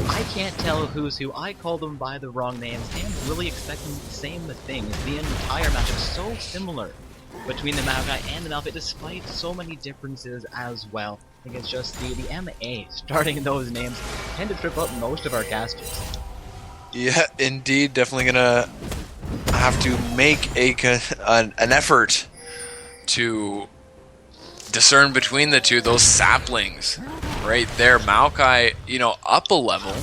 I can't tell who's who. I call them by the wrong names and really expecting the same things. The entire match is so similar between the Maokai and the Malphite, despite so many differences as well. I think it's just the MA starting those names tend to trip up most of our casters. Yeah, indeed. Definitely gonna have to make an effort to discern between the two. Those saplings right there. Maokai, up a level.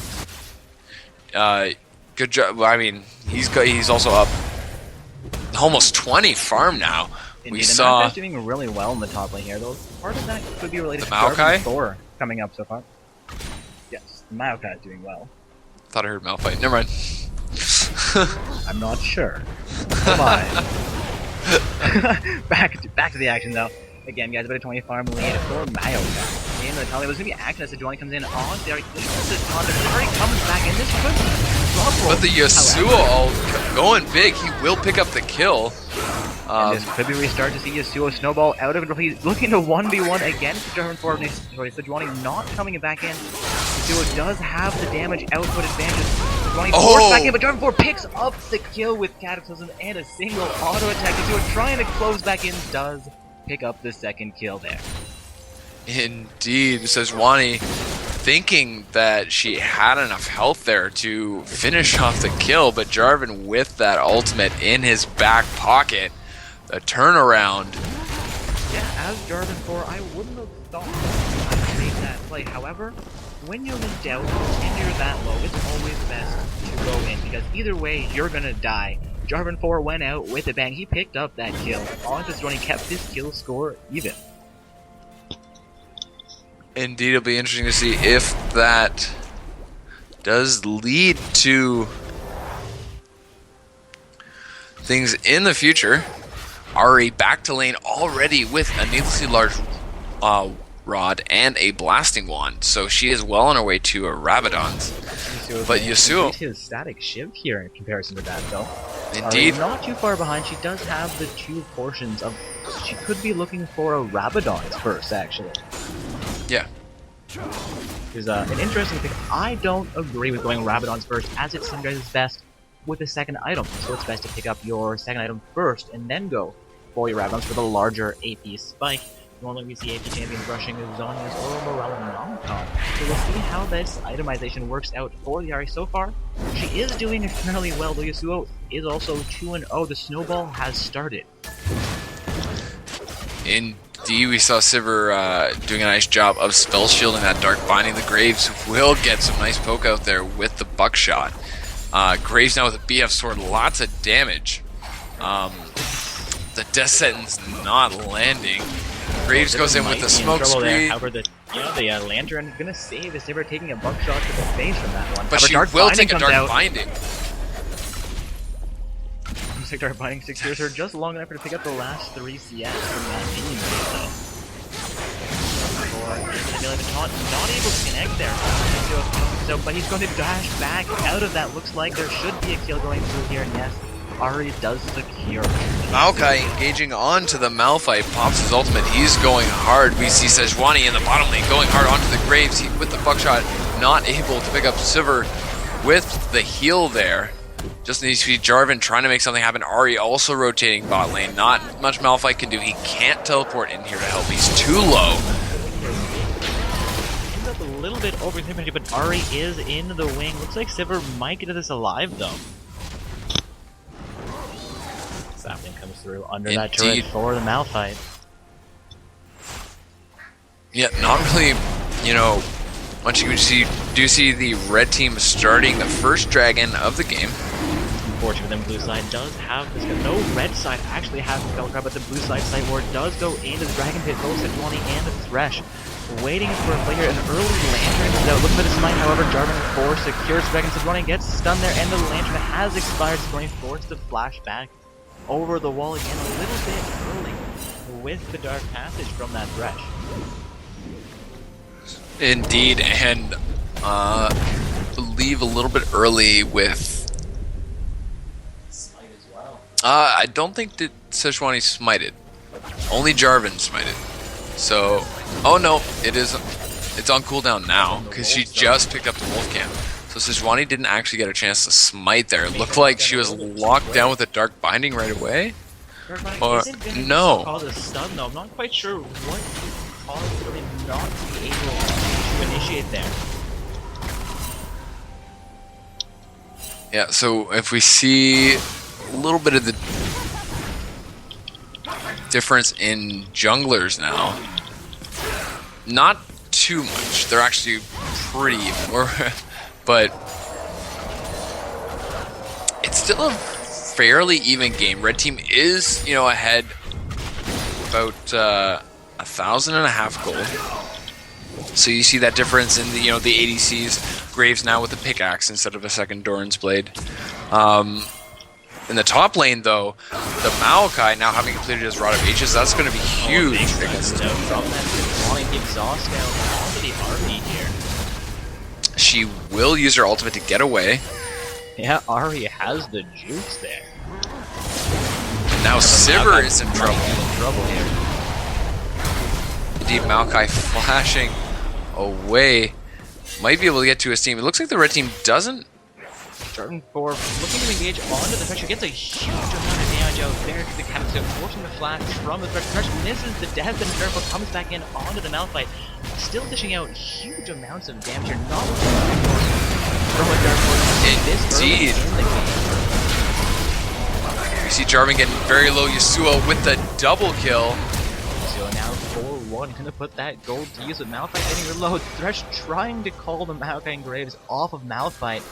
Good job. I mean, he's also up almost 20 farm now. Indeed, We the saw Maokai's doing really well in the top lane here, though. Part of that could be related The to Jarvan Maokai? Thor coming up so far. Yes, the Maokai is doing well. Thought I heard Malphite. Never mind. I'm not sure. Come on. back to the action though. Again, guys, about a 20 farm lead for Maokai. In the top lane, there's gonna be action as Sejuani comes in on there. Already comes back, and this could drop roll. But the Yasuo all going big. He will pick up the kill. And this could be where we start to see Yasuo snowball out of it. He's looking to 1v1 against Jarvan for Sejuani not coming back in. Yasuo does have the damage output advantage. Sejuani forced back in, but Jarvan 4 picks up the kill with Cataclysm and a single auto attack. Yasuo trying to close back in does pick up the second kill there. Indeed, Sejuani thinking that she had enough health there to finish off the kill, but Jarvan with that ultimate in his back pocket. The turnaround. Yeah, as Jarvan 4, I wouldn't have thought I made that play. However, when you're in doubt and you're that low, it's always best to go in, because either way, you're gonna die. Jarvan 4 went out with a bang. He picked up that kill. Honestly, Sejuani kept his kill score even. Indeed, it'll be interesting to see if that does lead to things in the future. Ari back to lane already with a needlessly large rod and a blasting wand, so she is well on her way to a Rabadon's. But Yasuo, his static shiv here in comparison to that, though. indeed, Not too far behind. She does have the two portions of. She could be looking for a Rabadon's first, actually. yeah. Is an interesting thing. I don't agree with going Rabadon's first, as it synergizes best with the second item. So it's best to pick up your second item first and then go for your Rabadon's for the larger AP spike. Normally we see AP champions rushing Zonia's or Morella non-con. So we'll see how this itemization works out for the Ari so far. She is doing fairly well, though Yasuo is also 2-0. The snowball has started. Indeed, we saw Sivir doing a nice job of spell shielding that Dark Binding. The Graves will get some nice poke out there with the buckshot. Graves now with a BF sword, lots of damage. The death sentence not landing. Graves goes in with the smoke screen. However, the lantern is gonna save the Sivir taking a buckshot to the face from that one. But However, she Dark will Binding take a comes Dark out. Binding. Looks like Dark Binding secures her just long enough to pick up the last 3 CS from that minion wave, though. Not able to connect there. So, but he's going to dash back out of that. Looks like there should be a kill going through here, and yes, Ari does secure. Maokai engaging onto the Malphite, pops his ultimate. He's going hard. We see Sejuani in the bottom lane going hard onto the Graves. He, with the buckshot, not able to pick up Sivir with the heal there. Just needs to be Jarvan trying to make something happen. Ari also rotating bot lane. Not much Malphite can do. He can't teleport in here to help. He's too low. Ends up a little bit overthinking, but Ari is in the wing. Looks like Sivir might get this alive, though. Sapling comes through under that turret Indeed. for the Malphite. Yeah, not really, much you do see the red team starting the first dragon of the game. Unfortunately, the blue side does have this. No, red side actually has the Spellcraft, but the blue side side ward does go into the Dragon Pit, both Sejuani and the Thresh. Waiting for a player, an early lantern is out. Looking for the smite, however, Jarvan 4 secures Dragon. Sejuani gets stunned there, and the lantern has expired. Sejuani forced to flash back over the wall again a little bit early with the Dark Passage from that Thresh. Indeed, and believe a little bit early with. Smite as well. I don't think that Sejuani smited. Only Jarvan smited. So, oh no, it's It's on cooldown now, because she just picked up the Wolf Camp. So Sejuani didn't actually get a chance to smite there. It looked like she was locked down with a Dark Binding right away. Or, no. Cause a stun though. I'm not quite sure what caused her not to be able to initiate there. Yeah, so if we see a little bit of the difference in junglers now, not too much. They're actually pretty even, but it's still a fairly even game. Red team is, ahead about 1,500 gold. So you see that difference in the ADCs. Graves now with a pickaxe instead of a second Doran's blade. In the top lane, though, the Maokai now having completed his Rod of Ages, that's going to be huge against him. From that the exhaust down onto the Ari here. She will use her ultimate to get away. Yeah, Ari has the juice there. Now Sivir is in trouble. Here. Indeed, Maokai flashing away. Might be able to get to his team. It looks like the red team doesn't. Starting for looking to engage onto the pressure, gets a huge amount of damage out there to the captain, forcing the flash from the pressure, misses the death, and Turbo comes back in onto the Malphite, still dishing out huge amounts of damage here, not from a Dark Horse this early in the game. We see Jarvan getting very low, Yasuo with the double kill. So now 4-1, gonna put that gold to use with Malphite getting reload. Thresh trying to call the Maokai and Graves off of Malphite.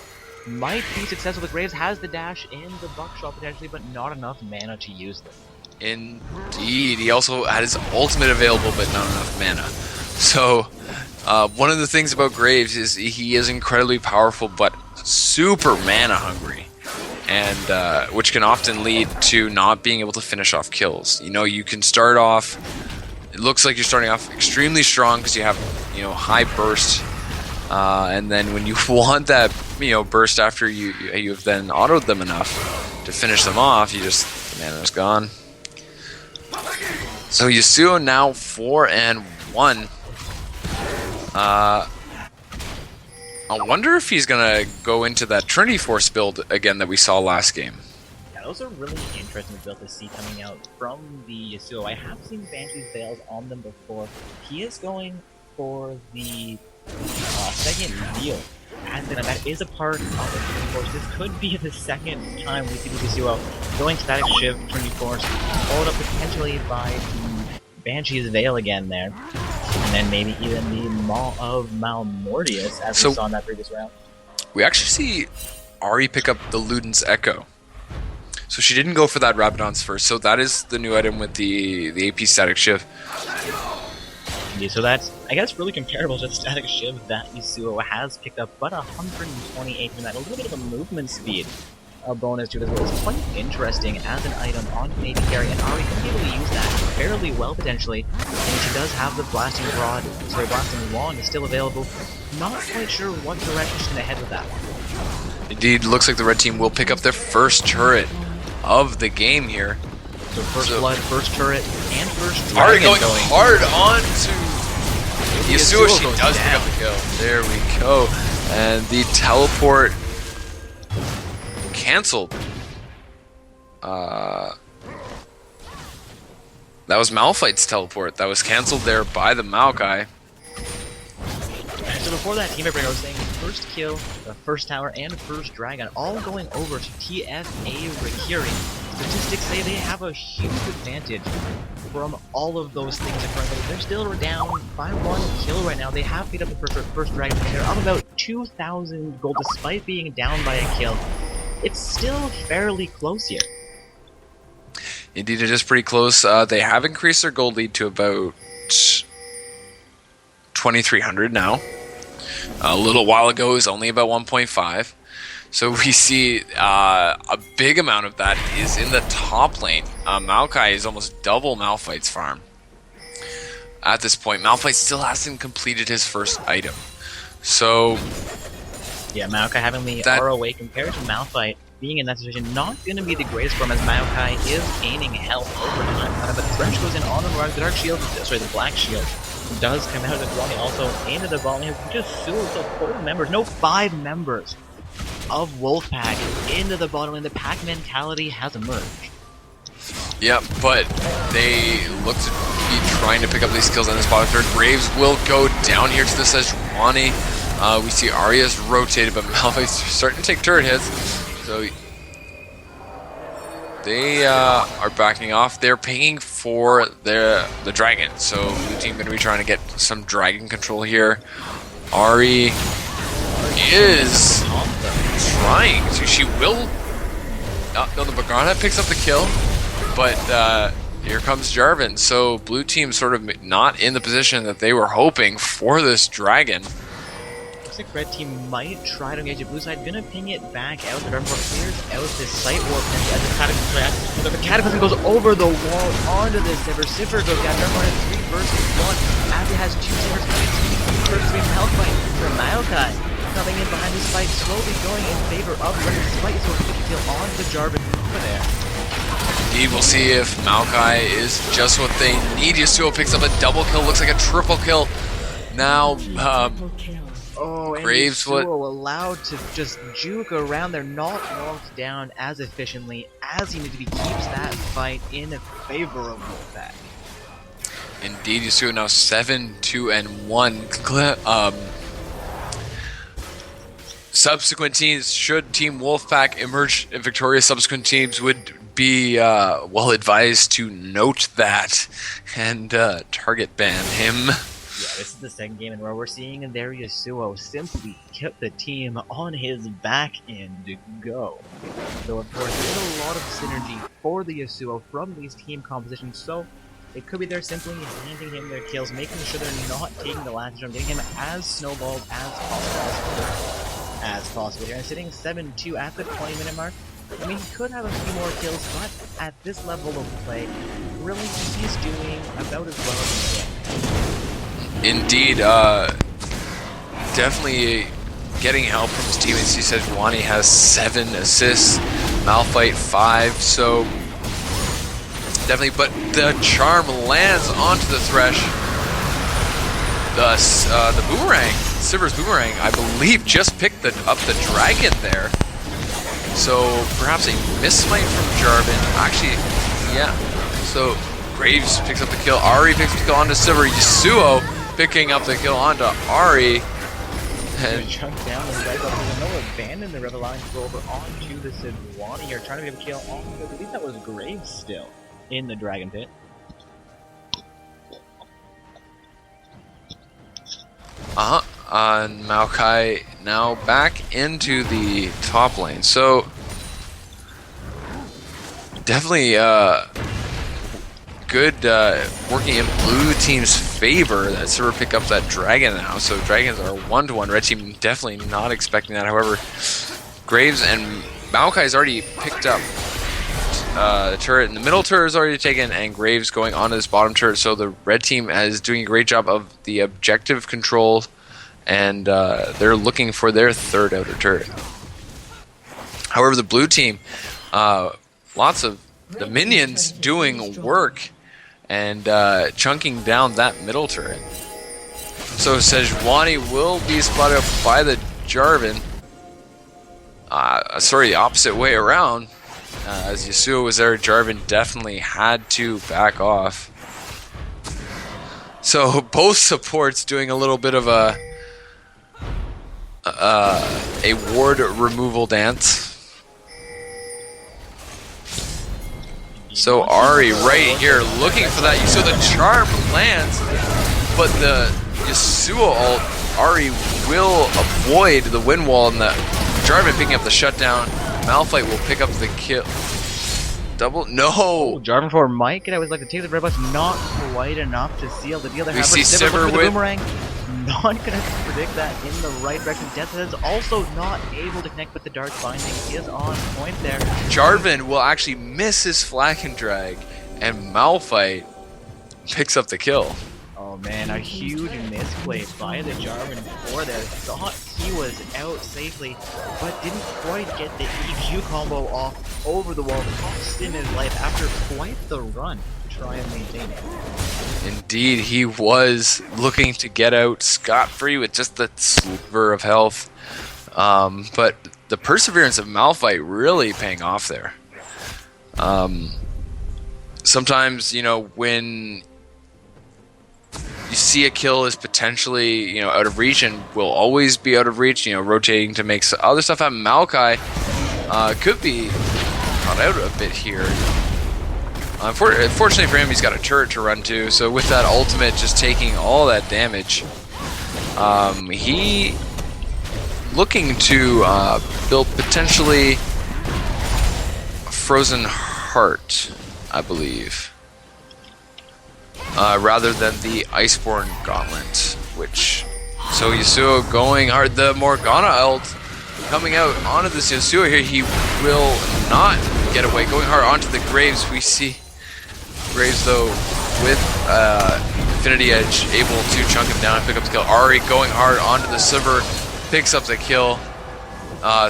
Might be successful with Graves, has the dash in the buckshot potentially, but not enough mana to use them. Indeed, he also had his ultimate available, but not enough mana. So, one of the things about Graves is he is incredibly powerful, but super mana hungry, and which can often lead to not being able to finish off kills. You can start off. It looks like you're starting off extremely strong because you have, high burst. And then when you want that, burst after you've then autoed them enough to finish them off, the mana's gone. So Yasuo now 4-1. I wonder if he's gonna go into that Trinity Force build again that we saw last game. Yeah, those are really interesting builds to see coming out from the Yasuo. I have seen Banshee's Veils on them before. He is going for the second deal. And that is a part of the Trinity Force. This could be the second time we see the Yasuo going Static Shiv, Trinity Force, followed up potentially by the Banshee's Veil again there. And then maybe even the Maw of Malmortius, as we saw in that previous round. We actually see Ari pick up the Luden's Echo. So she didn't go for that Rabadon's first, so that is the new item with the AP Static Shiv. Yeah, so that's, I guess, really comparable to the Static Shiv that Yasuo has picked up, but 128 from that. A little bit of a movement speed bonus to it as well. It's quite interesting as an item on an AD carry, and Ari can be able to use that fairly well potentially. And she does have the Blasting Wand is still available. Not quite sure what direction she's going to head with that one. Indeed, looks like the red team will pick up their first turret of the game here. So first blood, first turret, and first Ari dragon going hard on to Yasuo. She does pick up the kill. There we go. And the teleport cancelled. That was Malphite's teleport. That was cancelled there by the Maokai. So before that, Team Everybody was saying first kill, the first tower, and first dragon, all going over to TFA Rikiri. Statistics say they have a huge advantage from all of those things occurring. They're still down by 1 kill right now. They have beat up the first dragon. They're up about 2,000 gold despite being down by a kill. It's still fairly close here. Indeed, it is pretty close. They have increased their gold lead to about 2,300 now. A little while ago, it was only about 1.5. So we see a big amount of that is in the top lane. Maokai is almost double Malphite's farm. At this point, Malphite still hasn't completed his first item. So yeah, Maokai having the ROA compared to Malphite being in that situation, not going to be the greatest for him as Maokai is gaining health over time. But the Thresh goes in on the Dark Shield, sorry, the Black Shield. does come out as well. Also into the volley, just so 4 members, no 5 members of Wolfpack into the bottom lane. The pack mentality has emerged. Yeah, but they look to be trying to pick up these kills on this bottom third. Graves will go down here to the Sejuani. We see Arya's rotated, but Malphite's starting to take turret hits. So they are backing off. They're pinging for the dragon. So blue team going to be trying to get some dragon control here. Ari is trying to. She will. No, the Bagana picks up the kill, but here comes Jarvan. So blue team sort of not in the position that they were hoping for this dragon. Looks like red team might try to engage the blue side. Gonna ping it back out. The Dark clears out this site warp as the Cataclysm. So the Cataclysm goes over the wall onto this Sivir. Sivir goes down. Dark is 3 versus 1. As he has 2 Sivers coming 3 versus 3 Hellfight from Maokai. Coming in behind this fight, slowly going in favor of running despite so quick kill onto the Jarvan over there. Indeed, we'll see if Maokai is just what they need. Yasuo picks up a double kill, looks like a triple kill. Now, Graves and allowed to just juke around. They're not knocked down as efficiently as he needs to be. Keeps that fight in favor of Wolfpack. Indeed, Yasuo now 7-2-1. Subsequent teams, should Team Wolfpack emerge victorious, subsequent teams would be well advised to note that and target ban him. Yeah, this is the second game in a row we're seeing their Yasuo simply kept the team on his back end to go. Though of course there's a lot of synergy for the Yasuo from these team compositions, so it could be they're simply handing him their kills, making sure they're not taking the last jump, getting him as snowballed as possible here. And sitting 7-2 at the 20-minute mark. I mean, he could have a few more kills, but at this level of play, really he's doing about as well as he can. Indeed, definitely getting help from his teammates. He says Sejuani has 7 assists, Malphite 5, so definitely, but the charm lands onto the Thresh. Thus, the boomerang, Sivir's boomerang, I believe just picked up the dragon there. So perhaps a missmite from Jarvan. Actually, yeah. So Graves picks up the kill. Ari picks up the kill onto Sivir. Yasuo picking up the kill onto Ari. And chunk down the right up. There's no abandon the Rebel line to go over onto the Sejuani here, trying to get a kill on. I believe that was Graves still in the Dragon Pit. And Maokai now back into the top lane. So definitely good working in blue team's favor that Sivir pick up that dragon now. So dragons are 1-to-1. Red team definitely not expecting that. However, Graves and Maokai's already picked up the turret, and the middle turret is already taken, and Graves going onto this bottom turret. So the red team is doing a great job of the objective control, and they're looking for their third outer turret. However, the blue team, lots of the minions doing work and chunking down that middle turret. So Sejuani will be spotted up by the Jarvan. Sorry, the opposite way around. As Yasuo was there, Jarvan definitely had to back off. So both supports doing a little bit of a ward removal dance. So Ari right here looking for that. So the charm lands, but the Yasuo ult, Ari will avoid the wind wall, and the Jarvan picking up the shutdown. Malphite will pick up the kill. Double? No! Oh, Jarvan for Mike, and I was like, to take the red buff, not quite enough to seal the deal there. We see Sivir with the boomerang. Not gonna predict that in the right direction. Death is also not able to connect with the Dark Binding. He is on point there. Jarvan will actually miss his flag and drag, and Malphite picks up the kill. Oh man, a huge misplay by the Jarvan before there. Thought he was out safely, but didn't quite get the EQ combo off over the wall. Cost him his life after quite the run to try and maintain it. Indeed, he was looking to get out scot-free with just the sliver of health. But the perseverance of Malphite really paying off there. Sometimes, you know, when you see a kill is potentially, you know, out of reach and will always be out of reach, you know, rotating to make other stuff happen. Maokai could be caught out a bit here. Fortunately for him, he's got a turret to run to, so with that ultimate just taking all that damage, he looking to build potentially a Frozen Heart, I believe, rather than the Iceborne Gauntlet, which, so Yasuo going hard, the Morgana ult coming out onto this Yasuo here, he will not get away, going hard onto the Graves. We see Graves, though, with Infinity Edge, able to chunk him down and pick up the kill. Ari going hard onto the Sivir, picks up the kill.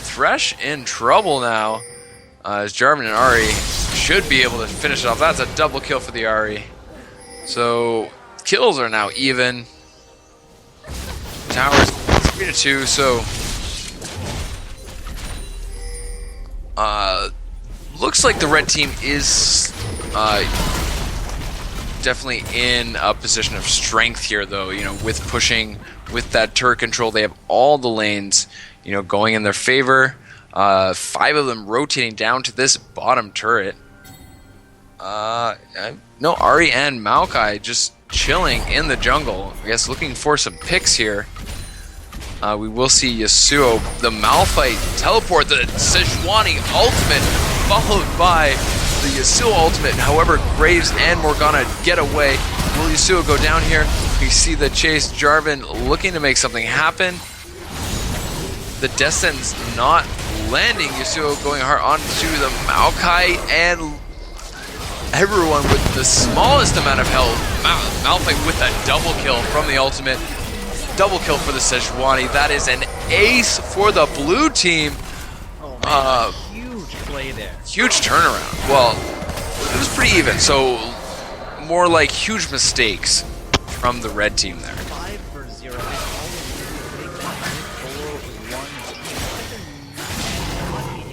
Thresh in trouble now, as Jarvan and Ari should be able to finish it off. That's a double kill for the Ari. So, kills are now even. Towers 3-2, so looks like the red team is definitely in a position of strength here, though. You know, with pushing, with that turret control, they have all the lanes, you know, going in their favor. 5 of them rotating down to this bottom turret. No, Ari and Maokai just chilling in the jungle. I guess looking for some picks here. We will see Yasuo, the Malphite teleport, the Sejuani ultimate, followed by the Yasuo ultimate. However, Graves and Morgana get away. Will Yasuo go down here? We see the chase. Jarvan looking to make something happen. The Descent's not landing. Yasuo going hard onto the Maokai, and everyone with the smallest amount of health. Malphite with that double kill from the ultimate. Double kill for the Sejuani. That is an ace for the blue team. Oh man, huge play there. Huge turnaround. Well, it was pretty even, so more like huge mistakes from the red team there. 5 for 0.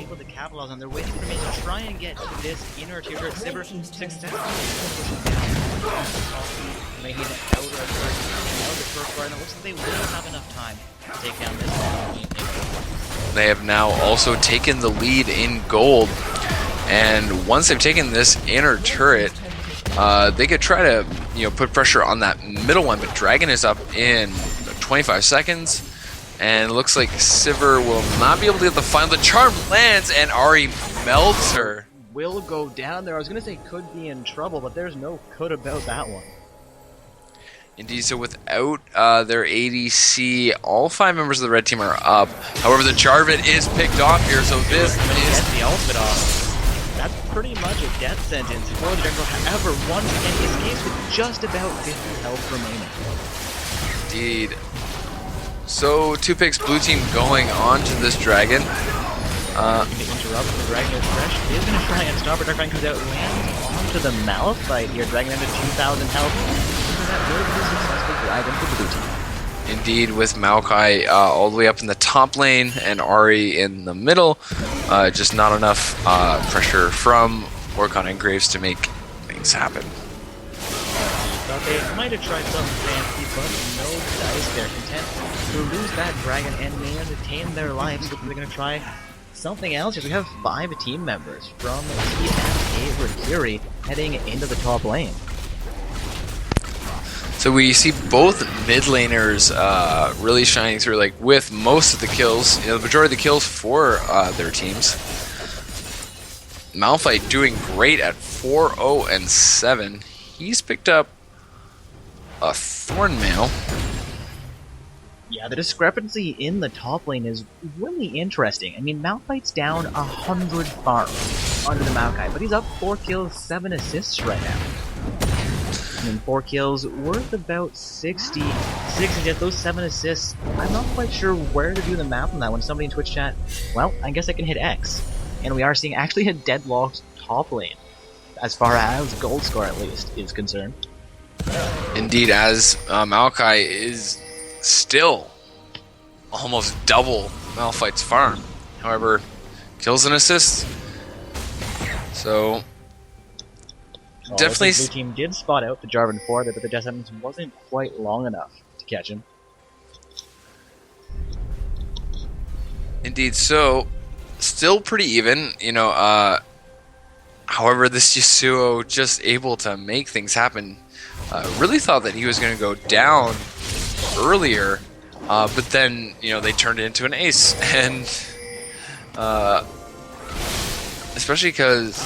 Able to capitalize on. They're waiting for me to try and get to this inner tier. Sivir successfully making it out of the first guard. And it looks like they will have enough time to take down this one. They have now also taken the lead in gold, and once they've taken this inner turret, they could try to, you know, put pressure on that middle one. But Dragon is up in 25 seconds, and it looks like Sivir will not be able to get the final. The charm lands, and Ari melts her. Will go down there. I was gonna say could be in trouble, but there's no could about that one. Indeed, so without their ADC, all 5 members of the red team are up. However, the Jarvan is picked off here, so this is the ultimate off. That's pretty much a death sentence for the jungle. However, once again, he escapes with just about 50 health remaining. Indeed. So 2 picks, blue team going on to this dragon. Going to interrupt the Dragon is fresh. Is going to try and stop, but Dragon comes out, lands onto the Malphite here. Dragon into 2,000 health. That will be a successful Dragon for the blue team. Indeed, with Maokai all the way up in the top lane and Ari in the middle. Just not enough pressure from Morgana and Graves to make things happen. Thought they might have tried something fancy, but no dice. They're content to lose that Dragon and maintain their lives. They're going to try something else. We have 5 team members from TFA Rikiri heading into the top lane. So we see both mid laners really shining through, like with most of the kills, you know, the majority of the kills for their teams. Malphite doing great at 4-0-7. He's picked up a Thornmail. Yeah, the discrepancy in the top lane is really interesting. I mean, Malphite's down 100 farm under the Maokai, but he's up 4 kills, 7 assists right now. I mean, 4 kills worth about 60 6, and yet those 7 assists, I'm not quite sure where to do the math on that when somebody in Twitch chat, well, I guess I can hit X. And we are seeing actually a deadlocked top lane, as far as gold score at least is concerned. Indeed, as Maokai is still almost double Malphite's farm. However, kills and assists. So definitely. The blue team did spot out the Jarvan 4 there, but the Death Sentence wasn't quite long enough to catch him. Indeed, so still pretty even, you know. However, this Yasuo just able to make things happen. Really thought that he was going to go down earlier, but then they turned it into an ace, and especially because.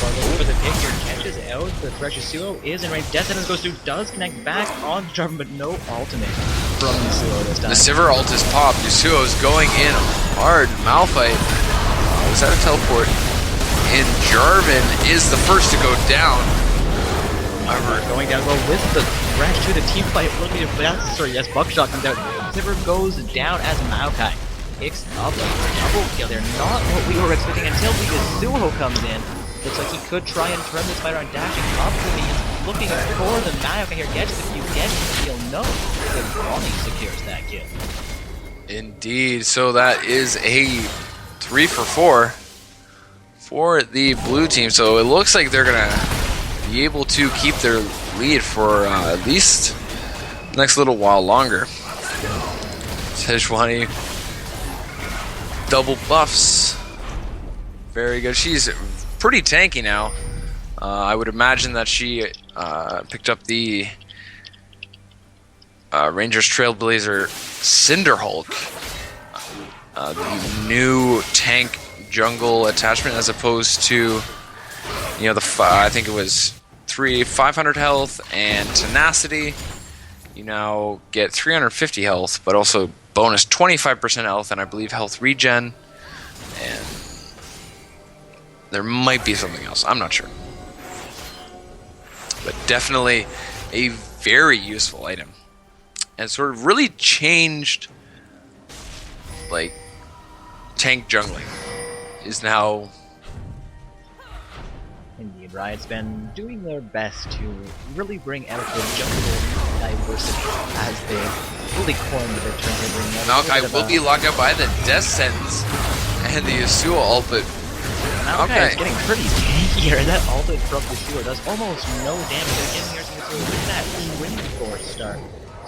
For the pick here, catches out the Thresh. Yasuo is in range. Death Sentence goes through, does connect back on Jarvan, but no ultimate from Yasuo this time. The Sivir ult is popped. Yasuo is going in hard. Malphite was out of teleport, and Jarvan is the first to go down. However, going down well with the Thresh to the team fight. Looking at Buckshot comes out. Sivir goes down as Maokai picks up a double kill. They're not what we were expecting until the Yasuo comes in. Looks like he could try and turn this fight around, dashing up to the looking for the Maokai here. Gets the few, gets the kill. No, the Bonnie secures that kill. Indeed, so that is a 3 for 4 for the blue team. So it looks like they're gonna be able to keep their lead for at least the next little while longer. Sejuani double buffs. Very good. She's pretty tanky now. I would imagine that she picked up the Rangers Trailblazer Cinderhulk, the new tank jungle attachment, as opposed to I think it was 500 health and tenacity. You now get 350 health, but also bonus 25% health and I believe health regen, and there might be something else. I'm not sure. But definitely a very useful item. And sort of really changed, like, tank jungling is now. Indeed, Riot's been doing their best to really bring out the jungle diversity as they really coined the term. Maokai will be locked out by the death sentence and the Yasuo ult, but Maokai is getting pretty tanky here. That ultimate from Yasuo does almost no damage. Again, here's Yasuo with that Twin Force start.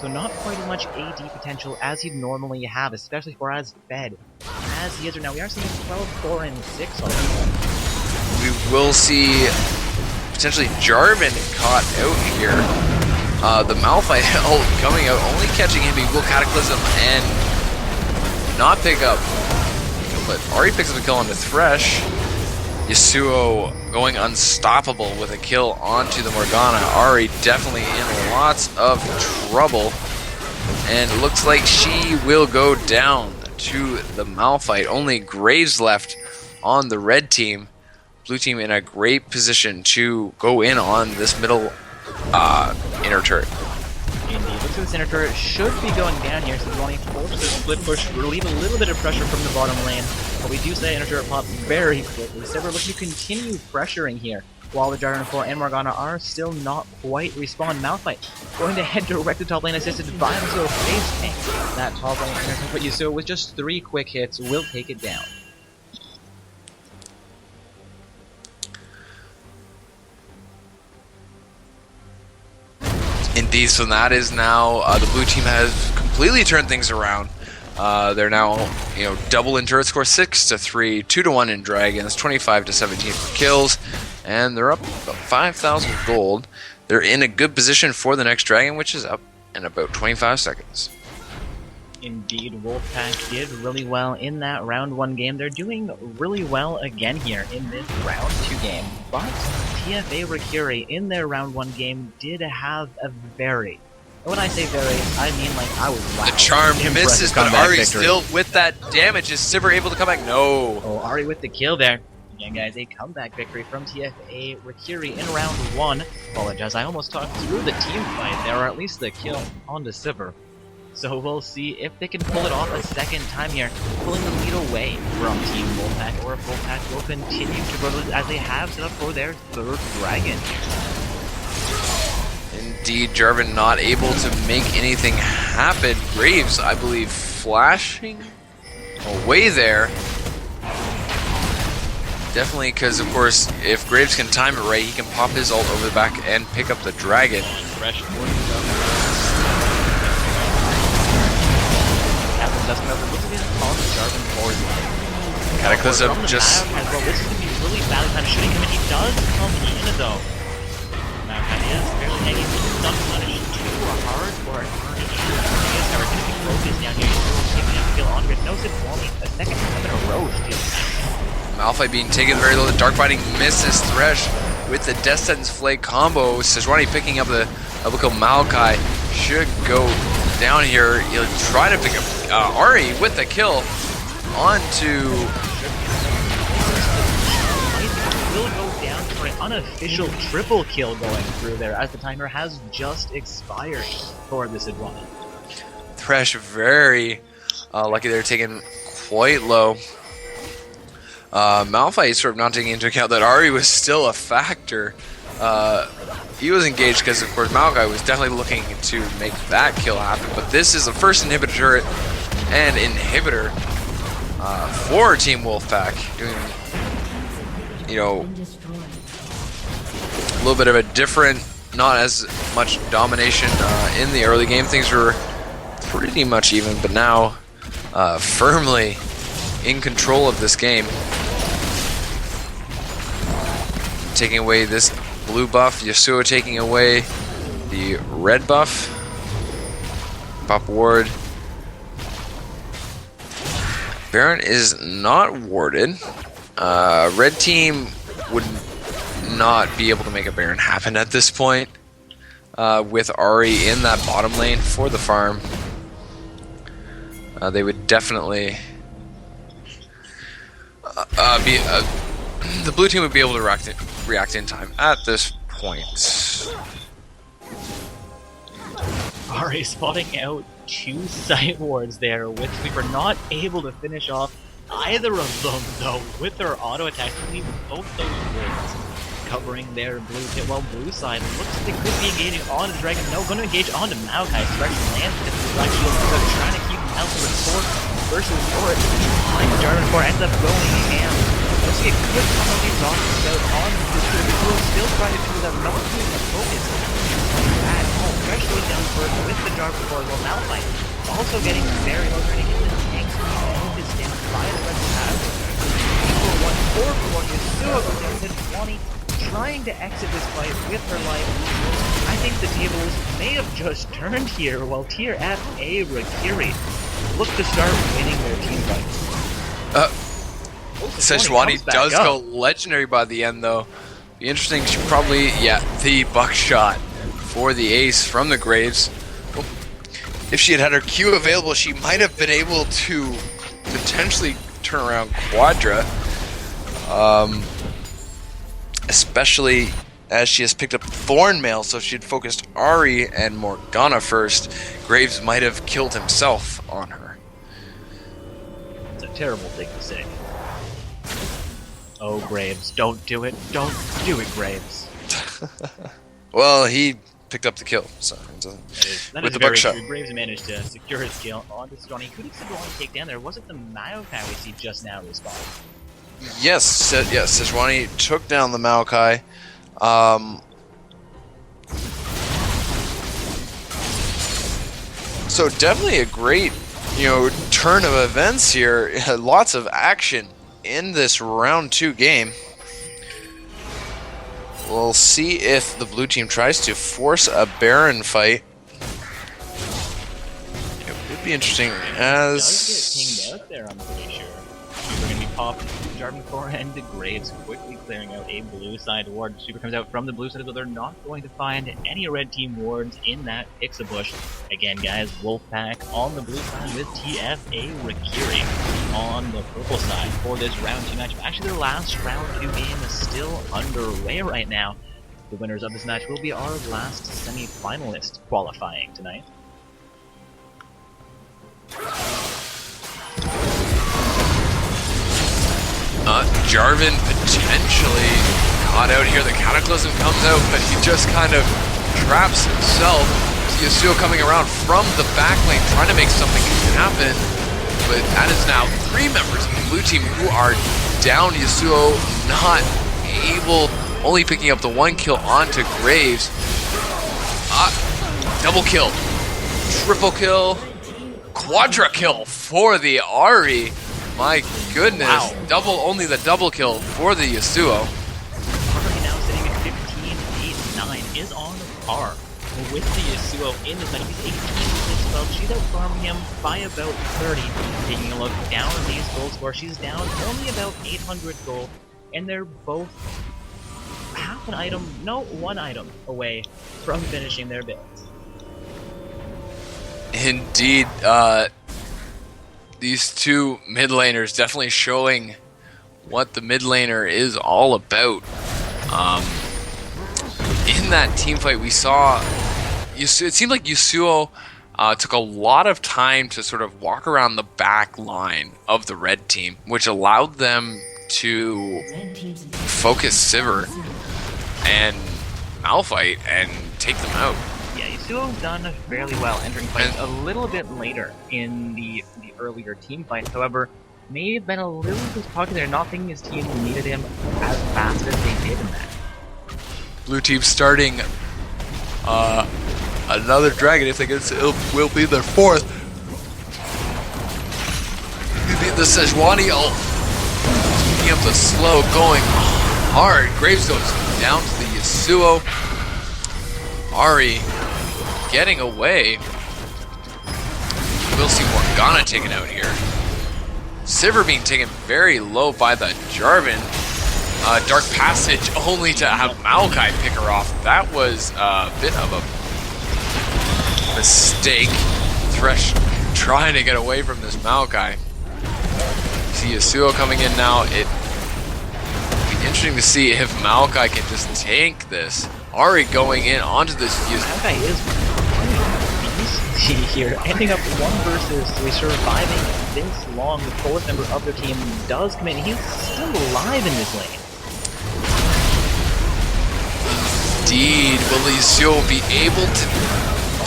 So not quite as much AD potential as he'd normally have, especially for as fed as he is right now. We are seeing 12, 4, and 6 already. We will see potentially Jarvan caught out here. The Malphite ult coming out, only catching him. He will Cataclysm and not pick up. But Ahri picks up a kill on the Thresh. Yasuo going unstoppable with a kill onto the Morgana. Ahri definitely in lots of trouble. And it looks like she will go down to the Malphite. Only Graves left on the red team. Blue team in a great position to go in on this middle inner turret. Indeed, looks like this inner turret should be going down here, so Ronnie forces a split push, relieve a little bit of pressure from the bottom lane. But we do say inner turret pop very quickly. Sivir looking to continue pressuring here, while the Jarvan 4 and Morgana are still not quite respawned. Malphite going to head direct to top lane, assisted by Yasuo face tank. That top lane inner turret, but Yasuo with just 3 quick hits will take it down. Indeed, so that is now the blue team has completely turned things around. They're now double in turret score, 6-3, 2-1 in dragons, 25-17 for kills, and they're up about 5,000 gold. They're in a good position for the next dragon, which is up in about 25 seconds. Indeed, Wolfpack did really well in that round 1 game. They're doing really well again here in this round 2 game. But TFA Rikiri in their round 1 game did have a very, and when I say very, I mean like I was wow. The charm misses, but Ahri victory. still with that damage. Is Sivir able to come back? No. Oh, Ahri with the kill there. again, guys, a comeback victory from TFA Rikiri in round 1. Apologize, I almost talked through the team fight there, or at least the kill on the Sivir. So we'll see if they can pull it off a second time here, pulling the lead away from Team Wolfpack, or if Wolfpack will continue to grow as they have set up for their 3rd dragon. Indeed, Jarvan not able to make anything happen. Graves, I believe, flashing away there. Definitely, because of course, if Graves can time it right, he can pop his ult over the back and pick up the dragon. Fresh doesn't know, but looks like he's calling Jarvan forward line. Cataclysm just... As well. This is going to be really bad time shooting him, and he does come in though. Maokai is barely hanging. Not punished too hard for it. He is never going to be focused down here. He's still keeping a kill on Grid. No, Sidwani, a second time in a row steals Malphite being taken very low. The Dark Biting misses Thresh with the Death Sentence Flake combo. Sejuani picking up the double kill. Maokai should go down here. He'll try to pick up Ari with the kill onto... Will go down for an unofficial triple kill going through there as the timer has just expired for the Sidwani. Thresh very lucky they're taken quite low. Malphite sort of not taking into account that Ari was still a factor. He was engaged because, of course, Maokai was definitely looking to make that kill happen. But this is the first inhibitor turret and inhibitor for Team Wolfpack. Doing, you know, a little bit of a different, not as much domination in the early game. Things were pretty much even, but now firmly in control of this game. Taking away this blue buff, Yasuo taking away the red buff. Pop ward. Baron is not warded. Red team would not be able to make a Baron happen at this point. With Ari in that bottom lane for the farm. They would definitely be... the blue team would be able to react in time at this point. Ari spotting out 2 sight wards there, which we were not able to finish off either of them, though, with their auto attack. Leave both those wards covering their blue pit. Well, blue side looks like they could be engaging on the dragon. No, going to engage onto Maokai. Stretch lands with the black shield, so trying to keep him out with 4 versus 4. Like Jarvan 4 ends up going ham. We'll see a quick combo these offers out on the two. We'll still try to do that. Not doing the focus. At home. Fresh goes down first with the Jarvan 4 as well. Malphite also getting very low, trying to get the tanks focus down by the rest of the path. 4 for 1. Yasuo goes down to 20. Trying to exit this fight with her life. I think the tables may have just turned here while TFA Rikiri look to start winning their team fight. Sejuani does go legendary by the end, though. Be interesting. She probably, the buckshot for the ace from the Graves. If she had had her Q available, she might have been able to potentially turn around Quadra. Especially as she has picked up Thornmail, so if she had focused Ari and Morgana first, Graves might have killed himself on her. It's a terrible thing to say. Oh, Graves, don't do it. Don't do it, Graves. Well, he picked up the kill, so that with is the very buckshot. true. Graves managed to secure his kill onto Stone. He could have still take down there. Was it the Maokai we see just now respond? Yes, Sejuani took down the Maokai. So definitely a great, turn of events here. Lots of action in this round 2 game. We'll see if the blue team tries to force a Baron fight. It would be interesting as... Does get pinged out there, I'm pretty sure. We're going to be popped. Jarvan 4 and the Graves quickly clearing out a blue side ward. Super comes out from the blue side, though they're not going to find any red team wards in that Pixabush. Again, guys, Wolfpack on the blue side with TFA Rikiri. on the purple side for this round 2 match. Actually, their last round 2 game is still underway right now. The winners of this match will be our last semi-finalist qualifying tonight. Jarvan potentially caught out here. The Cataclysm comes out, but he just kind of traps himself. Yasuo coming around from the back lane, trying to make something happen. But that is now 3 members of the blue team who are down. Yasuo not able, only picking up the 1 kill onto Graves. Double kill, triple kill, quadra kill for the Ahri. My goodness, Wow. Only the double kill for the Yasuo. Ahri now sitting at 15-8-9 is on par with the Yasuo in this match. He's 18-12. She's outfarming him by about 30. Taking a look down at these gold scores, she's down only about 800 gold, and they're both half an item, no, 1 item away from finishing their builds. Indeed, these two mid laners definitely showing what the mid laner is all about. In that team fight, we saw it seemed like Yasuo took a lot of time to sort of walk around the back line of the red team, which allowed them to focus Sivir and Malphite and take them out. Yeah, Yasuo done fairly well entering fights a little bit later in the earlier team fights. However, may have been a little disappointed there, not thinking his team needed him as fast as they did in that. Blue team starting another dragon. If they get it, will be their 4th. You need the Sejuani ult. Keeping up the slow, going hard. Graves goes down to the Yasuo. Ahri getting away. We'll see Morgana taken out here. Sivir being taken very low by the Jarvan. Dark Passage only to have Maokai pick her off. That was a bit of a mistake. Thresh trying to get away from this Maokai. See Yasuo coming in now. It'd be interesting to see if Maokai can just tank this. Ahri going in onto this Yasuo. Maokai is beast here, ending up 1 versus 3, surviving this long. The 4th member of their team does come in. He's still alive in this lane. Indeed, will Yasuo be able to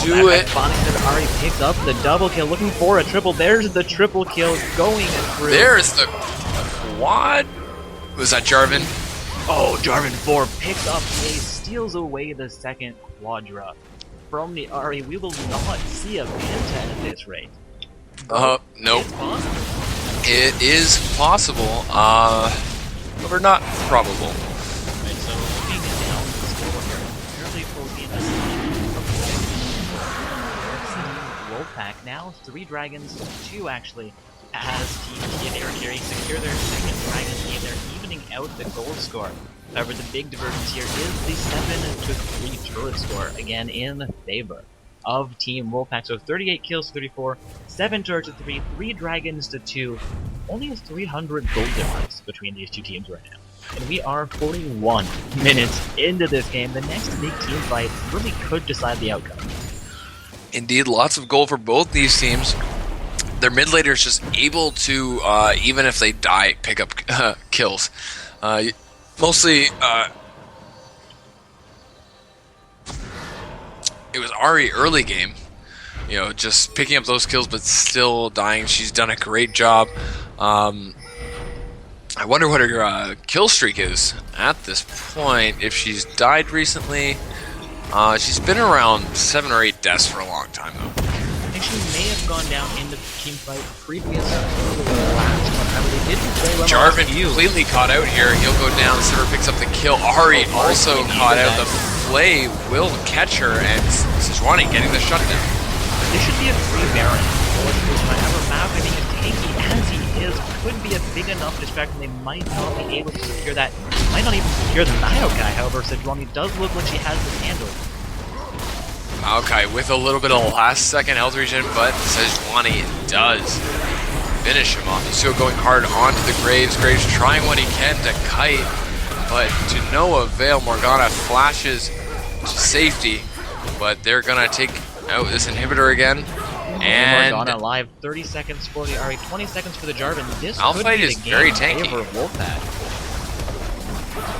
do it? Bonington already picks up the double kill, looking for a triple. There's the triple kill going through. There's the quad. Was that Jarvan? Oh, Jarvan 4 picks up Ace, steals away the 2nd quadra. From the Ahri, we will not see a Penta at this rate. Nope. It's possible. It is possible, but not probable. Right, so looking down the score here, fairly full game Wolfpack now 3 dragons, 2 actually, as TT and Aerocarry secure their 2nd dragon game. They're evening out the gold score. However, the big divergence here is the 7-3 turret score, again in favor of Team Wolfpack. So 38 kills to 34, 7 turrets to 3, 3 dragons to 2. Only a 300 gold difference between these two teams right now. And we are 41 minutes into this game. The next big team fight really could decide the outcome. Indeed, lots of gold for both these teams. Their mid laner is just able to, even if they die, pick up kills. Mostly, it was Ahri early game, you know, just picking up those kills but still dying. She's done a great job. I wonder what her kill streak is at this point. If she's died recently, she's been around 7 or 8 deaths for a long time though. I think she may have gone down in the team fight previous to the last one. However, they did very well. Jarvan completely caught out here. He'll go down. Sivir picks up the kill. Ahri also caught out. The Flay will catch her, and Sejuani getting the shutdown. This should be a free Baron. However, Malphite being as tanky as he is could be a big enough distraction. They might not be able to secure that. Might not even secure the Maokai. However, Sejuani does look like she has this handled. Maokai with a little bit of last second health regen, but Sejuani does. finish him off. Yasuo going hard onto the Graves. Graves trying what he can to kite, but to no avail. Morgana flashes to safety, but they're gonna take out this inhibitor again. And Morgana alive, 30 seconds for the Ari, 20 seconds for the Jarvan. This Malphite could be is the game very in tanky. favor of Wolfpack.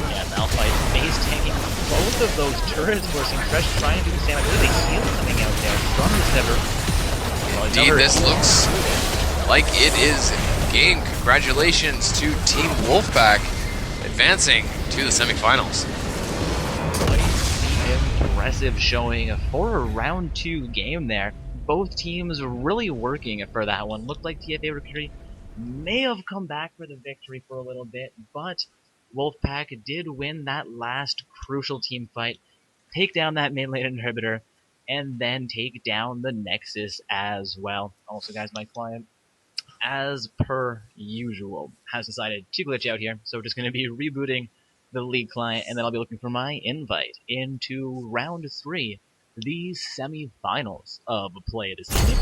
Yeah, Malphite phase tanking both of those turrets, forcing Fresh trying to do the same. I believe a heal coming out there from the Sivir. Well, indeed, this looks like it is game. Congratulations to Team Wolfpack advancing to the semifinals. Impressive showing for a round 2 game there. Both teams really working for that one. Looked like TFA Rookery may have come back for the victory for a little bit, but Wolfpack did win that last crucial team fight, take down that mid lane inhibitor, and then take down the Nexus as well. Also, guys, my client, as per usual, has decided to glitch out here, so we're just going to be rebooting the League client, and then I'll be looking for my invite into round 3, the semi-finals of play this evening.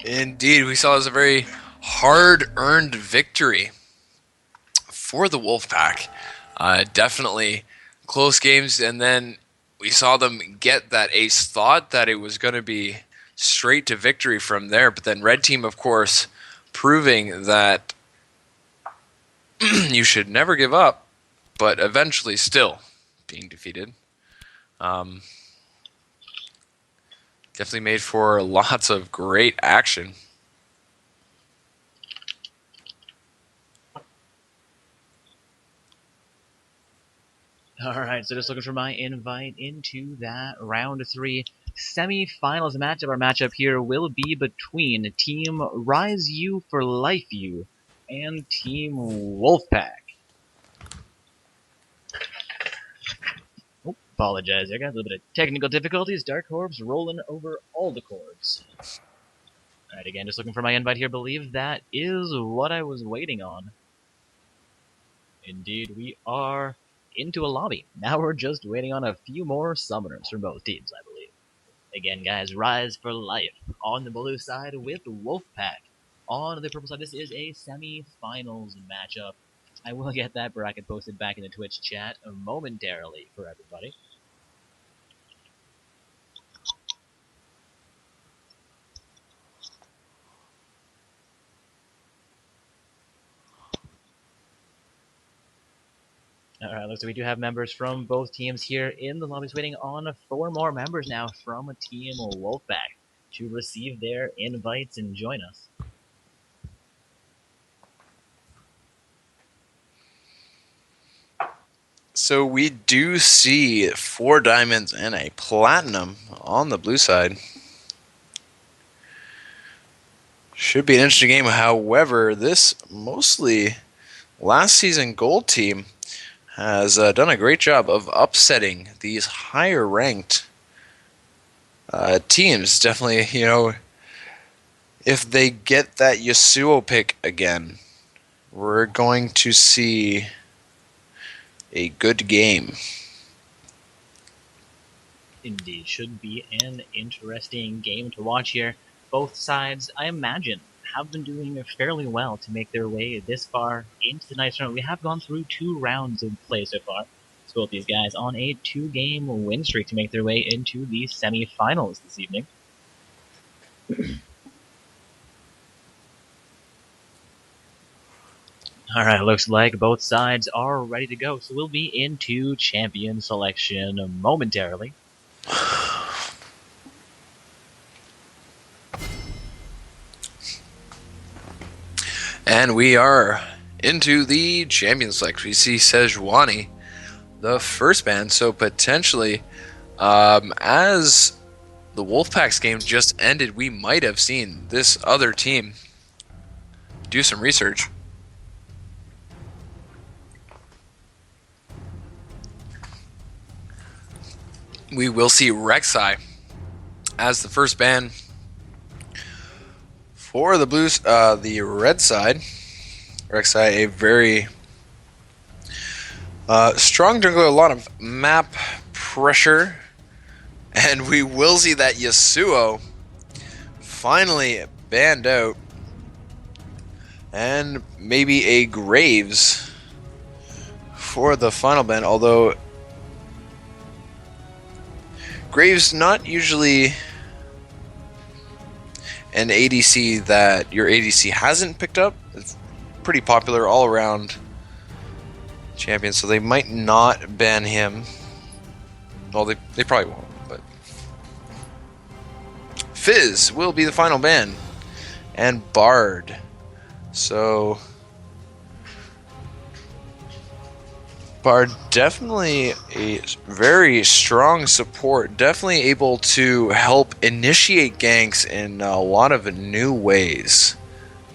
Indeed, we saw this as a very hard-earned victory for the Wolfpack. Definitely close games, and then we saw them get that ace. Thought that it was going to be straight to victory from there, but then Red Team, of course, proving that you should never give up, but eventually still being defeated. Definitely made for lots of great action. Alright, so just looking for my invite into that round 3 semi-finals matchup. Our matchup here will be between Team Rise U for Life U and Team Wolfpack. Oh, apologize there, guys. A little bit of technical difficulties. Dark Orbs rolling over all the chords. Alright, again, just looking for my invite here. Believe that is what I was waiting on. Indeed, we are into a lobby. Now we're just waiting on a few more summoners from both teams, I believe. Again, guys, Rise for Life on the blue side with Wolfpack on the purple side. This is a semi-finals matchup. I will get that bracket posted back in the Twitch chat momentarily for everybody. Alright, looks like we do have members from both teams here in the lobbies, waiting on 4 more members now from Team Wolfpack to receive their invites and join us. So we do see 4 diamonds and a platinum on the blue side. Should be an interesting game. However, this mostly last season gold team has done a great job of upsetting these higher ranked teams. Definitely, you know, if they get that Yasuo pick again, we're going to see a good game. Indeed, should be an interesting game to watch here. Both sides, I imagine, have been doing fairly well to make their way this far into the night tournament. We have gone through 2 rounds of play so far. So both these guys on a 2-game win streak to make their way into the semi-finals this evening. Alright, looks like both sides are ready to go, so we'll be into champion selection momentarily. And we are into the champion select. We see Sejuani, the first ban, so potentially, as the Wolfpack's game just ended, we might have seen this other team do some research. We will see Rek'Sai as the first ban for the blues, the red side. Rek'Sai, a very Strong jungler, a lot of map pressure, and we will see that Yasuo finally banned out, and maybe a Graves for the final ban, although Graves not usually an ADC that your ADC hasn't picked up. It's pretty popular all around champion, so they might not ban him. Well, they probably won't, but Fizz will be the final ban, and Bard. So Bard definitely a very strong support, definitely able to help initiate ganks in a lot of new ways.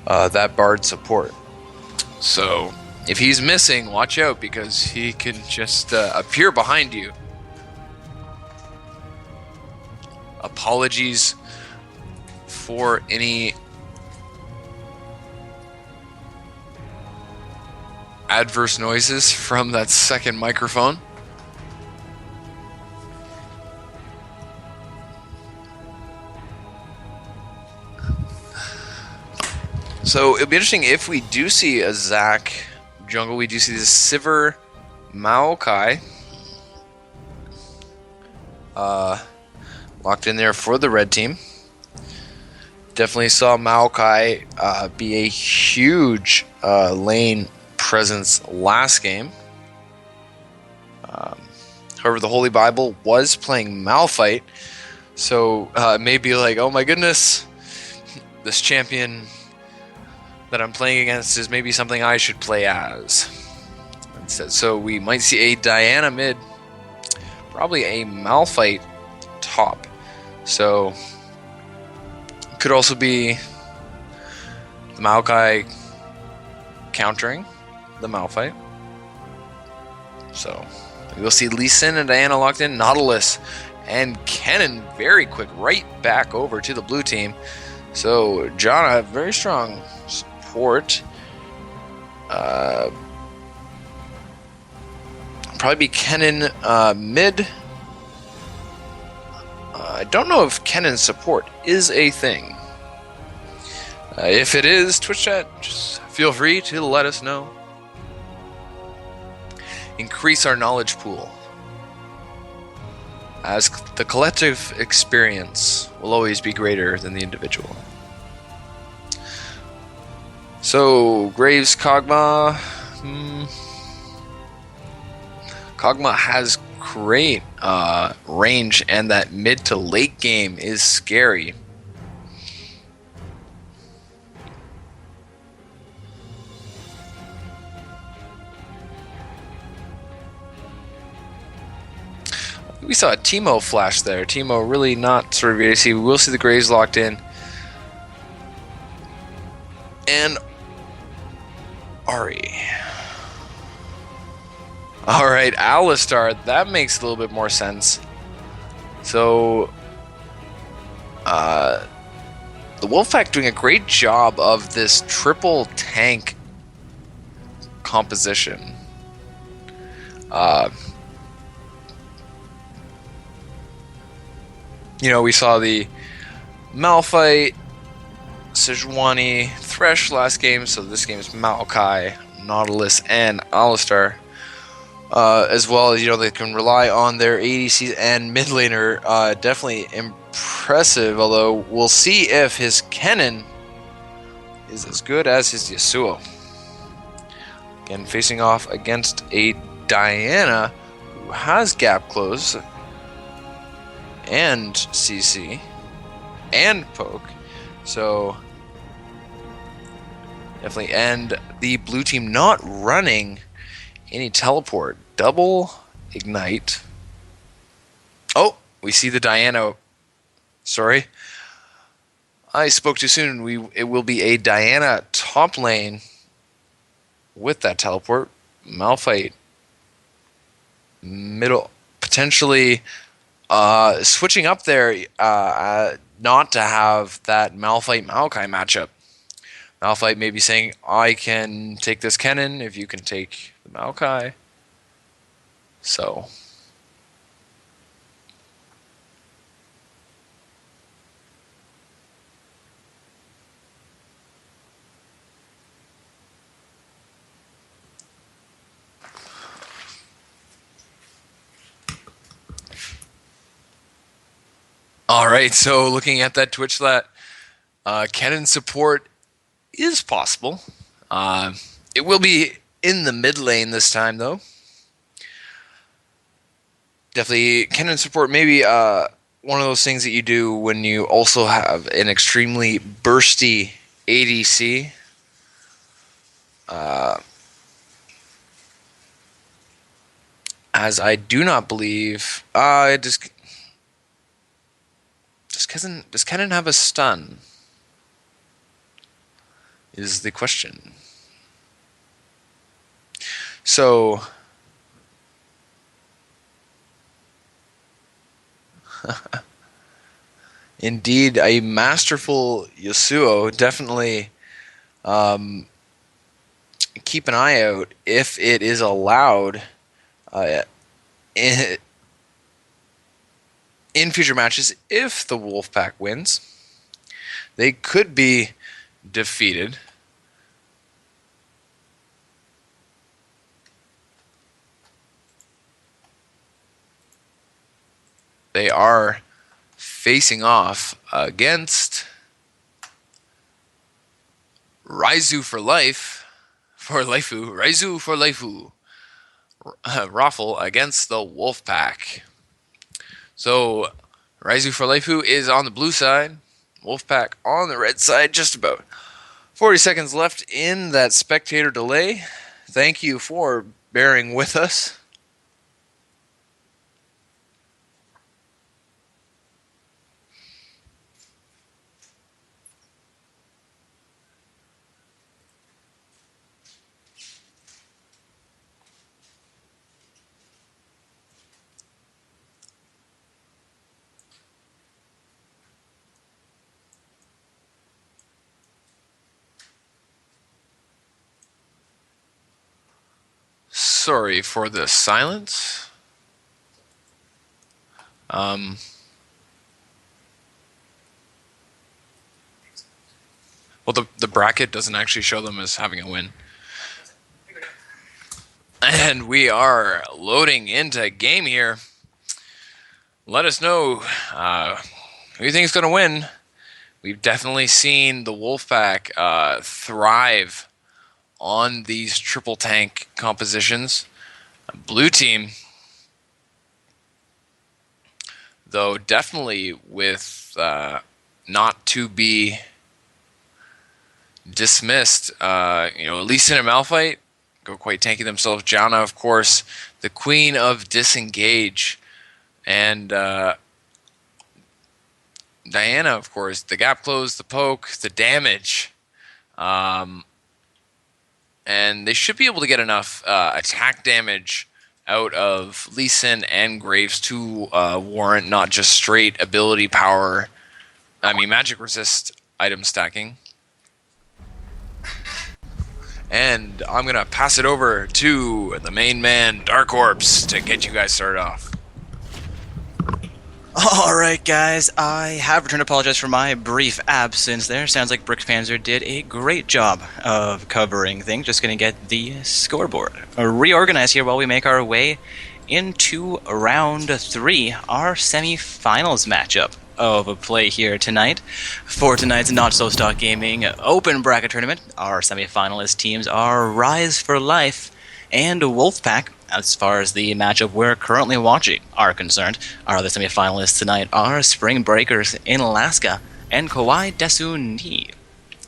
That Bard support. So if he's missing, watch out, because he can just appear behind you. Apologies for any adverse noises from that second microphone. So it'll be interesting if we do see a Zac jungle. We do see the Sivir Maokai locked in there for the red team. Definitely saw Maokai be a huge lane presence last game. However, the Holy Bible was playing Malphite, so it may be like, oh my goodness, this champion that I'm playing against is maybe something I should play as. Instead, so we might see a Diana mid, probably a Malphite top. So could also be the Maokai countering the Malphite. So we'll see Lee Sin and Diana locked in. Nautilus and Kennen very quick right back over to the blue team. So Janna, very strong support. Probably be Kennen mid. I don't know if Kennen support is a thing. If it is, Twitch chat, just feel free to let us know. Increase our knowledge pool, as the collective experience will always be greater than the individual. So, Graves Kog'Maw. Kog'Maw has great range, and that mid to late game is scary. We saw a Teemo flash there. Teemo really not sort of ADC. We will see the Graves locked in. And Ahri. Alright, Alistar. That makes a little bit more sense. So, the Wolfpack doing a great job of this triple tank composition. You know, we saw the Malphite, Sejuani, Thresh last game, so this game is Maokai, Nautilus, and Alistar. As well as, you know, they can rely on their ADCs and mid laner. Definitely impressive, although we'll see if his Kennen is as good as his Yasuo. Again, facing off against a Diana who has gap close and CC and poke, so definitely. And the blue team not running any teleport. Double ignite. Oh, we see the Diana. Sorry, I spoke too soon. It will be a Diana top lane with that teleport. Malphite middle, potentially switching up there, not to have that Malphite Maokai matchup. Malphite may be saying, I can take this Kennen if you can take the Maokai. So, all right. So, looking at that Twitch lat, cannon support is possible. It will be in the mid lane this time, though. Definitely, cannon support maybe one of those things that you do when you also have an extremely bursty ADC. As I do not believe, does cannon have a stun? Is the question. So, indeed, a masterful Yasuo. Definitely keep an eye out if it is allowed in future matches. If the Wolfpack wins, they could be defeated. They are facing off against Raizu for life. Raizu for Laifu. Raffle against the Wolfpack. So, Raizu for Laifu is on the blue side. Wolfpack on the red side. Just about 40 seconds left in that spectator delay. Thank you for bearing with us. Sorry for the silence. Well, the bracket doesn't actually show them as having a win. And we are loading into game here. Let us know who you think is going to win. We've definitely seen the Wolfpack thrive on these triple tank compositions. Blue team, though, definitely with not to be dismissed. At least in a Malphite, go quite tanky themselves. Janna, of course, the queen of disengage. And Diana, of course, the gap close, the poke, the damage. And they should be able to get enough attack damage out of Lee Sin and Graves to warrant not just straight ability power. Magic resist item stacking. And I'm going to pass it over to the main man, Dark Orbs, to get you guys started off. Alright guys, I have returned to apologize for my brief absence there. Sounds like Brickpanzer did a great job of covering things. Just gonna get the scoreboard reorganized here while we make our way into round 3, our semi-finals matchup of play here tonight. For tonight's Not So Stock Gaming Open Bracket Tournament, our semi-finalist teams are Rise for Life and Wolfpack. As far as the matchup we're currently watching are concerned, our other semi-finalists tonight are Spring Breakers in Alaska and Kawaii Desu Ni.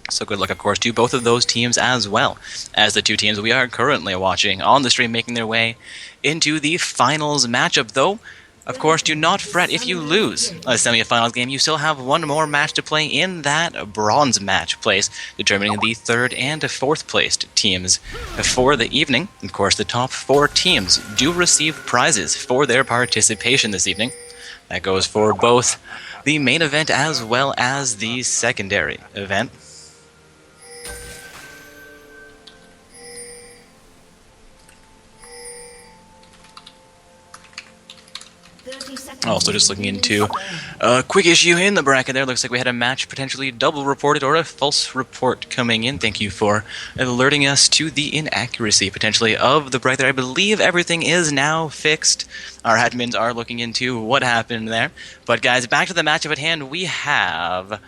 So good luck, of course, to both of those teams as well as the two teams we are currently watching on the stream making their way into the finals matchup, though. Of course, do not fret if you lose a semi-finals game. You still have one more match to play in that bronze match place, determining the 3rd and 4th placed teams for the evening. Of course, the top 4 teams do receive prizes for their participation this evening. That goes for both the main event as well as the secondary event. Also, just looking into a quick issue in the bracket there. Looks like we had a match potentially double reported or a false report coming in. Thank you for alerting us to the inaccuracy, potentially, of the bracket. I believe everything is now fixed. Our admins are looking into what happened there. But, guys, back to the matchup at hand. We have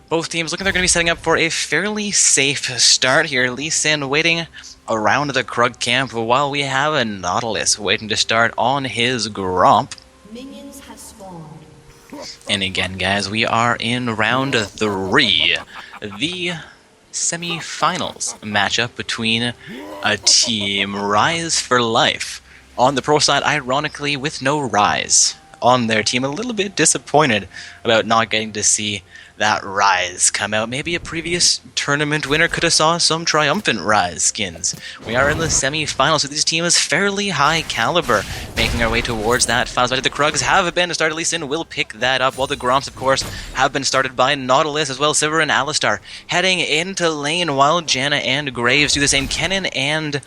both teams looking they're going to be setting up for a fairly safe start here. Lee Sin waiting around the Krug camp while we have a Nautilus waiting to start on his Gromp. Minions have spawned. And again, guys, we are in round 3, the semi-finals matchup between a team Rise for Life. On the pro side, ironically, with no Rise on their team. A little bit disappointed about not getting to see that Rise come out. Maybe a previous tournament winner could have saw some triumphant Rise skins. We are in the semi-finals, so this team is fairly high caliber, making our way towards that finals. But the Krugs have been started, at least in will pick that up, while the Gromps, of course, have been started by Nautilus, as well as Sivir and Alistar, heading into lane, while Janna and Graves do the same. Kennen and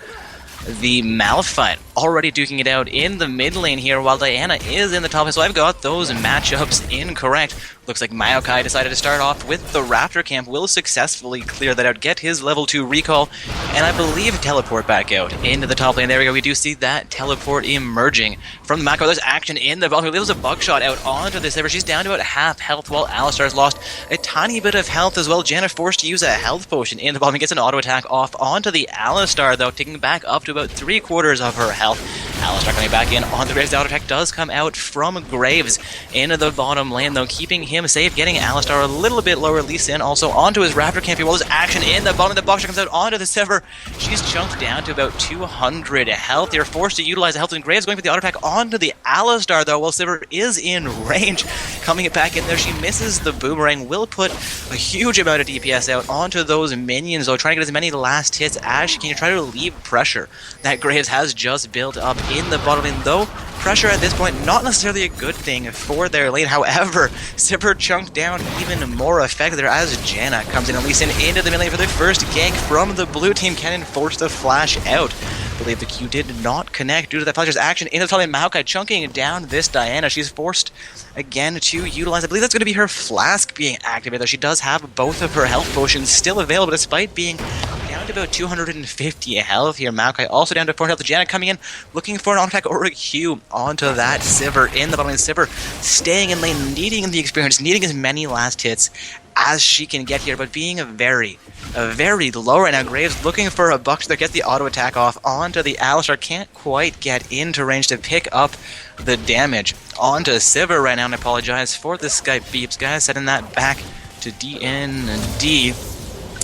the Malphite already duking it out in the mid lane here, while Diana is in the top. So I've got those matchups incorrect. Looks like Maokai decided to start off with the Raptor camp, will successfully clear that out, get his level 2 recall, and I believe teleport back out into the top lane. There we go, we do see that teleport emerging from the Maokai. There's action in the bottom. He leaves a buckshot out onto the Sivir. She's down to about half health, while Alistar's lost a tiny bit of health as well. Janna forced to use a health potion in the bottom. He gets an auto attack off onto the Alistar, though, taking back up to about 3/4 of her health. Alistar coming back in on the Graves. The auto attack does come out from Graves into the bottom lane, though, keeping him safe, getting Alistar a little bit lower. Lee Sin also onto his Raptor camp. Well, there's action in the bottom. The boxer comes out onto the Sivir. She's chunked down to about 200 health. They're forced to utilize the health, and Graves going for the auto attack onto the Alistar, though, while Sivir is in range. Coming it back in there, she misses the boomerang. Will put a huge amount of DPS out onto those minions, though, trying to get as many last hits as she can. Try to relieve pressure that Graves has just built up in the bottom lane, though pressure at this point not necessarily a good thing for their lane. However, Sivir chunked down even more effective there as Janna comes in, at least into the mid lane for the first gank from the blue team. Kennen forced to flash out. I believe the Q did not connect due to that flasher's action into the top lane. Maokai chunking down this Diana. She's forced again to utilize, I believe that's going to be her flask being activated, though she does have both of her health potions still available despite being down to about 250 health here. Maokai also down to 4 health. Janna coming in, looking for an auto attack or a Q onto that Sivir in the bottom lane. Sivir staying in lane, needing the experience, needing as many last hits as she can get here, but being a very low right now. Graves looking for a buck that gets the auto attack off onto the Alistar. Can't quite get into range to pick up the damage onto Sivir right now, and I apologize for the Skype beeps, guys. Setting that back to DND.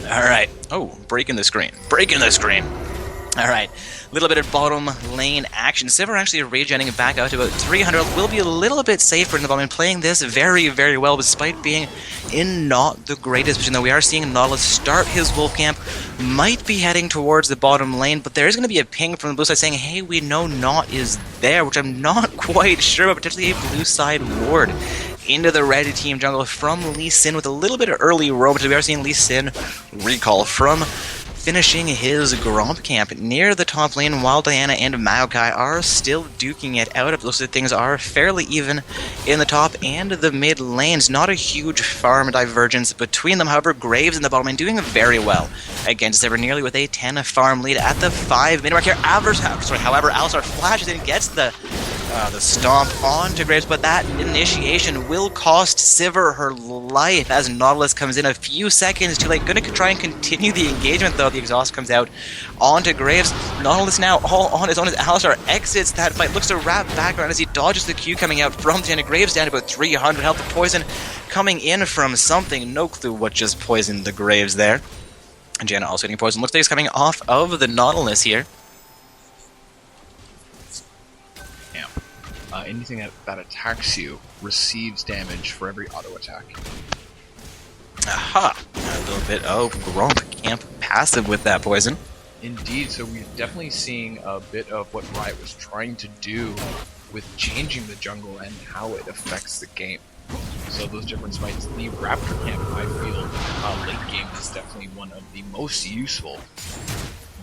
Alright. Oh, breaking the screen. Alright, a little bit of bottom lane action. Sivir actually regenerating back out to about 300. Will be a little bit safer in the bottom lane, playing this very, very well, despite being in not the greatest position. Though we are seeing Nautilus start his wolf camp, might be heading towards the bottom lane, but there is going to be a ping from the blue side saying, hey, we know Naut is there, which I'm not quite sure, but potentially a blue side ward into the red team jungle from Lee Sin with a little bit of early roam, but we are seeing Lee Sin recall from finishing his Gromp camp near the top lane, while Diana and Maokai are still duking it out. It looks like things are fairly even in the top and the mid lanes. Not a huge farm divergence between them. However, Graves in the bottom lane doing very well against Sivir, nearly with a 10 farm lead at the 5 minute mark here. However, Alistar flashes in, gets the stomp onto Graves, but that initiation will cost Sivir her life as Nautilus comes in a few seconds too late. Gonna try and continue the engagement, though. The exhaust comes out onto Graves. Nautilus now all on his own as Alistar exits that fight, looks to wrap back around as he dodges the Q coming out from Janna. Graves down to about 300 health. The poison coming in from something. No clue what just poisoned the Graves there. And Janna also getting poison. Looks like he's coming off of the Nautilus here. Anything that attacks you receives damage for every auto attack. Aha! A little bit of Gromp camp passive with that poison. Indeed, so we're definitely seeing a bit of what Riot was trying to do with changing the jungle and how it affects the game. So those different fights, the Raptor camp, I feel, late game is definitely one of the most useful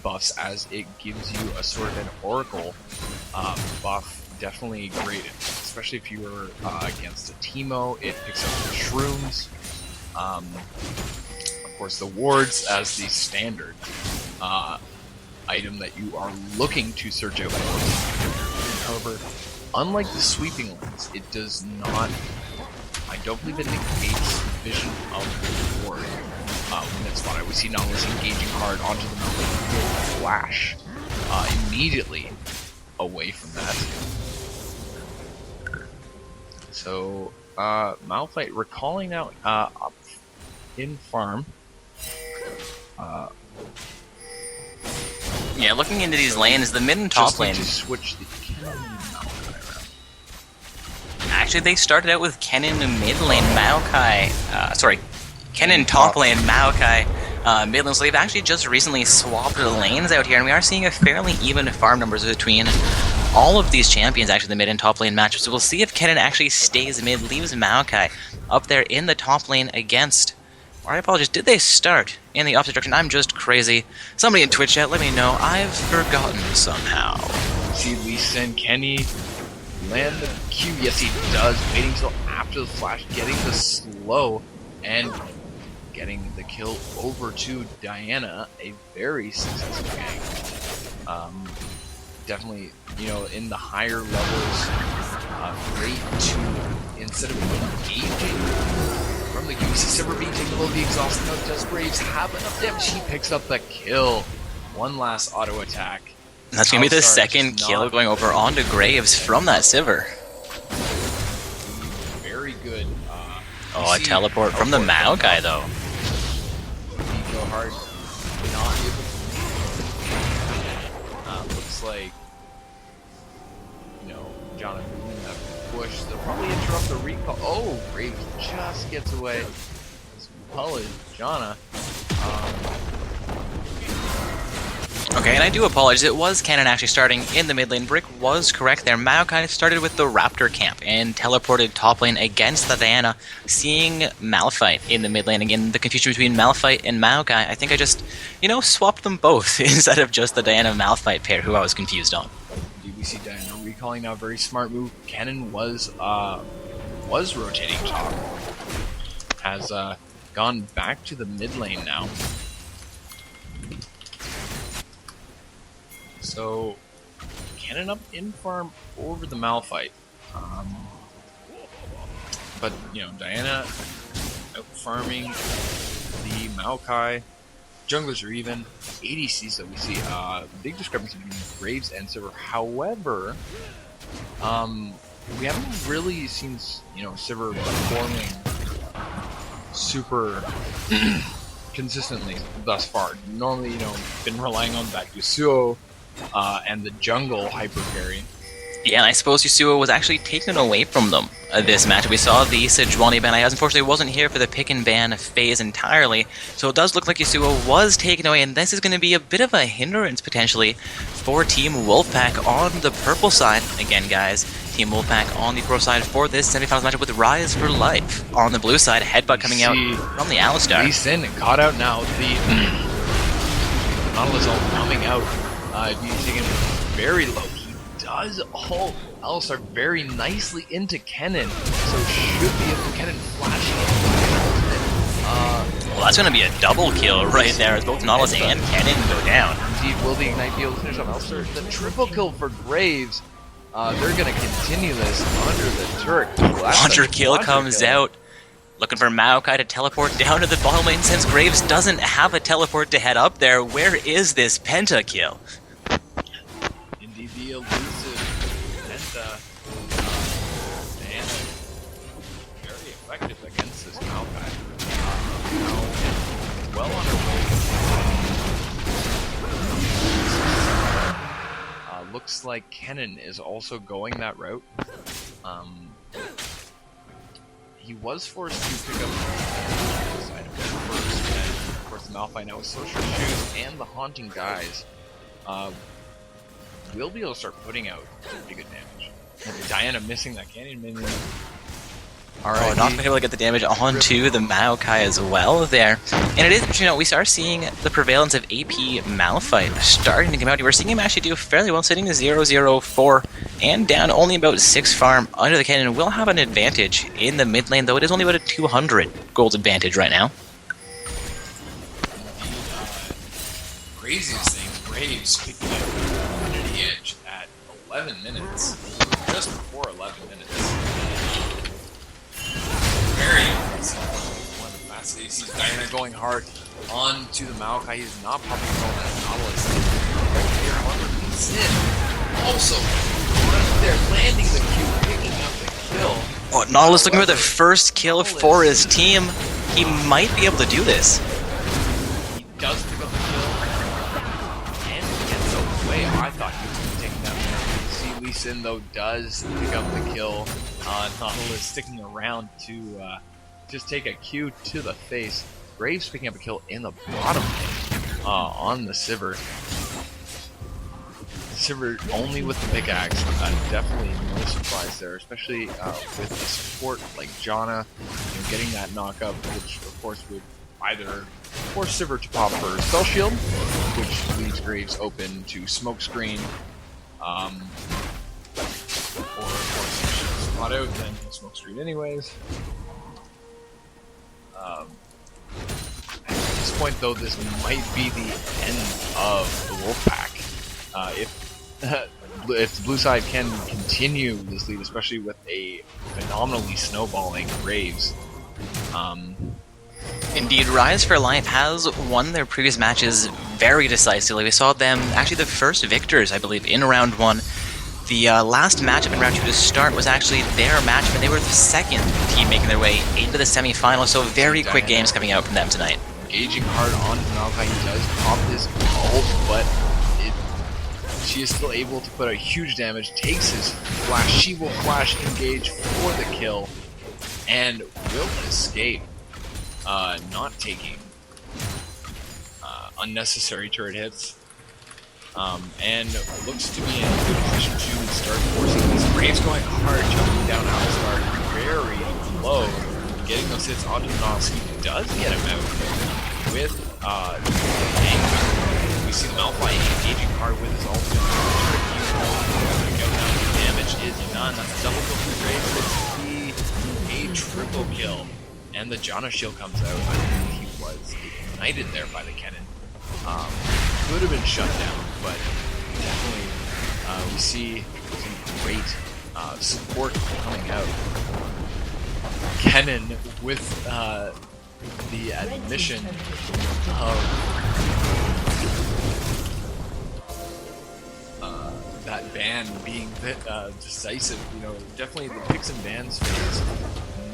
buffs, as it gives you a sort of an oracle buff. Definitely great especially if you are against a Teemo. It picks up the shrooms. Of course, the wards as the standard item that you are looking to search out for. However, unlike the sweeping lens, it does not. I don't believe it negates vision of the ward when it's spotted. We see Nautilus engaging hard onto the mountain with a flash immediately away from that. So, Malphite recalling now up in farm. Yeah, looking into these lanes, the mid and top lane. Just switch the Kennen and Maokai around. Actually, they started out with Kennen mid lane, Maokai. Kennen top lane, Maokai mid lane. So they've actually just recently swapped the lanes out here, and we are seeing a fairly even farm numbers between all of these champions, actually, the mid and top lane matchup. So we'll see if Kennen actually stays mid, leaves Maokai up there in the top lane against. Or I apologize, did they start in the opposite direction? I'm just crazy. Somebody in Twitch chat, let me know. I've forgotten somehow. See Lee Sin, Kenny land the Q? Yes, he does. Waiting until after the flash, getting the slow, and getting the kill over to Diana. A very successful gang. Definitely, in the higher levels, great to, instead of engaging from the QC Silver being taken below the exhaust note, does Graves have enough damage? He picks up the kill. One last auto attack. And that's going to be the second kill going over onto Graves from that Sivir. Very good. A teleport from the Maokai, though. He go hard. Not able to. Looks like, Jonathan in that push. They'll probably interrupt the recall. Oh, Graves just gets away. As well as Jana. Okay, and I do apologize. It was Kennen actually starting in the mid lane. Brick was correct there. Maokai started with the Raptor camp and teleported top lane against the Diana, seeing Malphite in the mid lane. Again, the confusion between Malphite and Maokai. I think I just, swapped them both instead of just the Diana-Malphite pair, who I was confused on. We see Diana recalling now, very smart move. Kennen was rotating top. Has gone back to the mid lane now. So, Kennen up in farm over the Malphite. But, Diana out farming the Maokai. Junglers are even. ADCs that we see, big discrepancy between Graves and Sivir. However, we haven't really seen, Sivir performing super consistently thus far. Normally, been relying on that Yasuo and the jungle hyper carry. Yeah, and I suppose Yasuo was actually taken away from them this match. We saw the Sejuani ban. I unfortunately wasn't here for the pick and ban phase entirely, so it does look like Yasuo was taken away, and this is going to be a bit of a hindrance potentially for Team Wolfpack on the purple side. Again, guys, Team Wolfpack on the pro side for this semifinals matchup with Rise for Life. On the blue side, headbutt coming out from the Alistar. Lee Sin caught out now. The Nautilus all coming out. Being taken very low. Does hold Alistar very nicely into Kennen, so should be able to Kennen flashing it. Well, that's going to be a double kill right there as both Nautilus and Kennen go down. Indeed, will the Ignite be able to finish off Alistar? The triple kill for Graves. They're going to continue this under the turret. Launcher kill comes out. Looking for Maokai to teleport down to the bottom lane since Graves doesn't have a teleport to head up there. Where is this pentakill? Indeed, the elusive penta. And very effective against this Maokai. Now, well on her way. Looks like Kennen is also going that route. He was forced to pick up this item first, and of course the Malphite now with Social Shoes and the Haunting Guys will be able to start putting out pretty good damage. And Diana missing that Canyon minion. Oh, not being able to get the damage onto the Maokai as well there. And it is, we start seeing the prevalence of AP Malphite starting to come out. We're seeing him actually do fairly well, sitting at 0-0-4 and down only about 6 farm under the cannon. Will have an advantage in the mid lane, though it is only about a 200 gold advantage right now. Craziest thing, Graves picking up the edge at 11 minutes, just before 11 minutes. Very impressive. One of the fastest. You see Diana going hard onto the Maokai. He's not popping on that Nautilus. Right here, however, he's in. Also, right there, landing the Q, picking up the kill. Oh, Nautilus looking for the first kill for his team. He might be able to do this. He does pick up the kill. And gets away. I thought he was going to take that one. You see, Lee Sin, though, does pick up the kill. Nautilus sticking around to just take a Q to the face. Graves picking up a kill in the bottom lane on the Sivir. Sivir only with the pickaxe. Definitely no surprise there, especially with the support like Janna and getting that knock-up, which of course would either force Sivir to pop her spell shield, which leaves Graves open to smoke screen, or of course if she's spot out, then he'll smoke screen anyways. At this point, though, this might be the end of the Wolfpack. If the blue side can continue this lead, especially with a phenomenally snowballing Graves. Indeed, Rise for Life has won their previous matches very decisively. We saw them, actually the first victors, I believe, in round 1. The last matchup in round 2 to start was actually their matchup, and they were the second team making their way into the semifinals, so very quick games coming out from them tonight. Engaging hard on Maokai, he does pop this ult, but she is still able to put a huge damage, takes his flash, she will flash engage for the kill, and will escape, not taking unnecessary turret hits. And looks to be in a good position to start forcing these Graves going hard, jumping down Alistar very low, getting those hits onto the Nautilus. He does get him out with anger. We see Malphite engaging hard with his ultimate. Damage is done. That's a double kill for Graves. It's a triple kill. And the Janna shield comes out. I think he was ignited there by the cannon. Could have been shut down, but definitely we see some great support coming out. Kennen with the admission of that ban being decisive. Definitely the picks and bans phase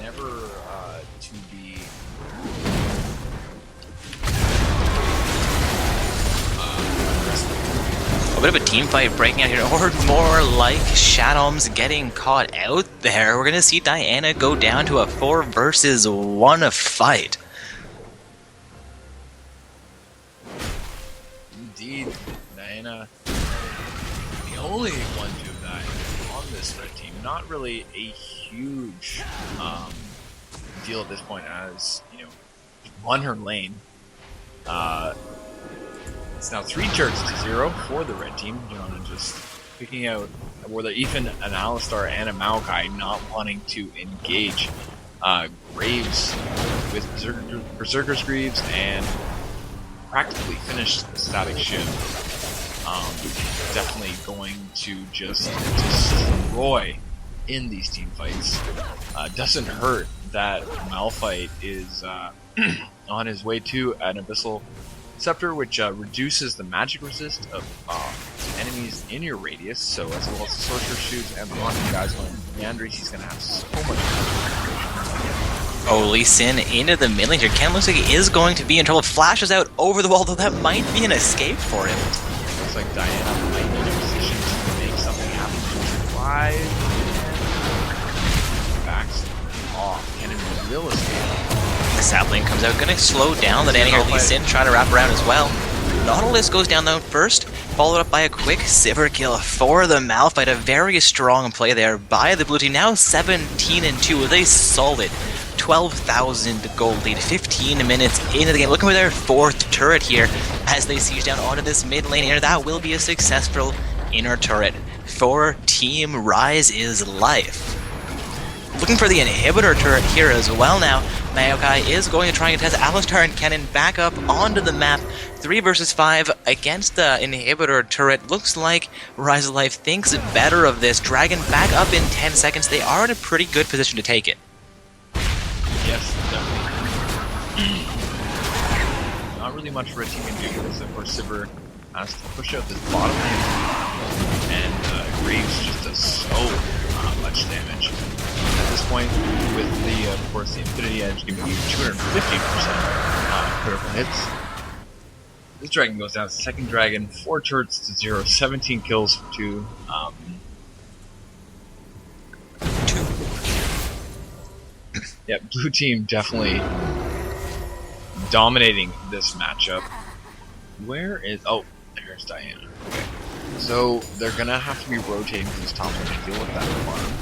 never to be a bit of a team fight breaking out here, or more like Shadowms getting caught out there. We're going to see Diana go down to a 4 versus 1 fight. Indeed, Diana, the only one to have died on this red team. Not really a huge deal at this point, as won her lane. It's now 3 turrets to 0 for the red team. Just picking out whether even an Alistar and a Maokai not wanting to engage Graves with Berserker's Greaves and practically finished the static shift. Definitely going to just destroy in these team fights. Doesn't hurt that Malphite is on his way to an Abyssal Scepter, which reduces the magic resist of enemies in your radius, so as well as the Sorcerer Shoots and the Haunted guys going Meandries, he's going to have so much Oh, Lee Sin into the mid lane here. Ken looks like he is going to be in trouble. Flashes out over the wall, though that might be an escape for him. Looks like Diana might be in a position to make something happen. Five backs off. Kennen will escape. The sapling comes out, gonna slow down the Danny here. Lee Sin trying to wrap around as well. Nautilus goes down though first. followed up by a quick Sivir kill for the Malphite. A very strong play there by the blue team. Now 17-2 with a solid 12,000 gold lead. 15 minutes into the game. Looking for their 4th turret here as they siege down onto this mid lane here. That will be a successful inner turret for Team Rise is Life. Looking for the inhibitor turret here as well now. Maokai is going to try and test Alistar and Kennen back up onto the map. 3 versus 5 against the inhibitor turret. Looks like Rise of Life thinks better of this. Dragon back up in 10 seconds. They are in a pretty good position to take it. Yes, definitely. Not really much red team can do because of course Sivir has to push out this bottom lane, and Graves just does so much damage. At this point, with the of course the Infinity Edge giving you 250% critical hits, this dragon goes down. Second dragon, 4 turrets to 0, 17 kills for 2. Yeah, blue team definitely dominating this matchup. Where is... oh, there's Diana. Okay. So, they're gonna have to be rotating to this top lane to deal with that farm.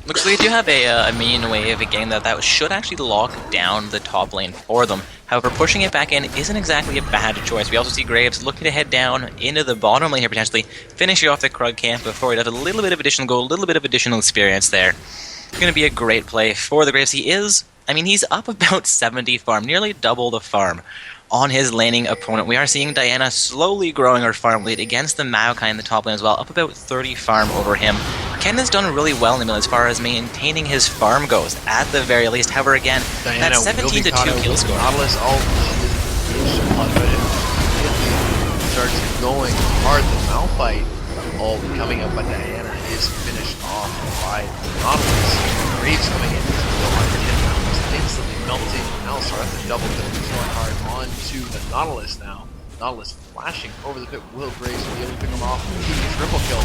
Looks like they do have a minion wave again that should actually lock down the top lane for them. However, pushing it back in isn't exactly a bad choice. We also see Graves looking to head down into the bottom lane here, potentially finishing off the Krug camp before he does a little bit of additional gold, a little bit of additional experience there. It's going to be a great play for the Graves. He's up about 70 farm, nearly double the farm on his laning opponent. We are seeing Diana slowly growing her farm lead against the Maokai in the top lane as well, up about 30 farm over him. Ken has done really well in the middle as far as maintaining his farm goes, at the very least. However, again, Diana that 17-2 kill score. Nautilus ult is but it starts going hard. The Malphite ult coming up, but Diana is finished off by Nautilus. Graves coming in to go under him. Instantly melting. Alistar at the double kill. He's going hard onto the Nautilus now. Nautilus flashing over the pit. Will Graves be able to pick him off? Triple kill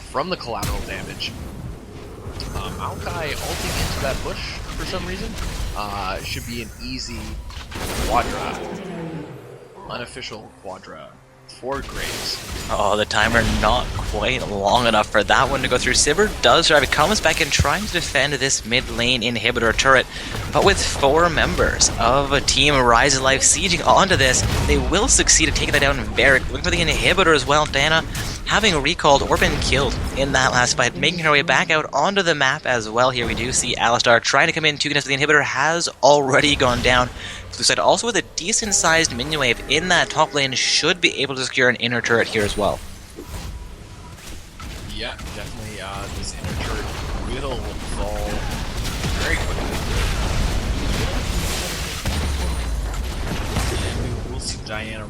from the collateral damage. Maokai ulting into that bush for some reason. Should be an easy quadra. Unofficial quadra for Graves. Oh, the timer not quite long enough for that one to go through. Sivir does drive. It comes back and trying to defend this mid lane inhibitor turret, but with 4 members of a Team Rise of Life sieging onto this, they will succeed at taking that down very quick. Looking for the inhibitor as well. Diana having recalled or been killed in that last fight, making her way back out onto the map as well. Here we do see Alistar trying to come in to contest, the inhibitor has already gone down. Blue side also with a decent sized minion wave in that top lane should be able to secure an inner turret here as well. Yeah, definitely this inner turret will fall very quickly. And we will see Diana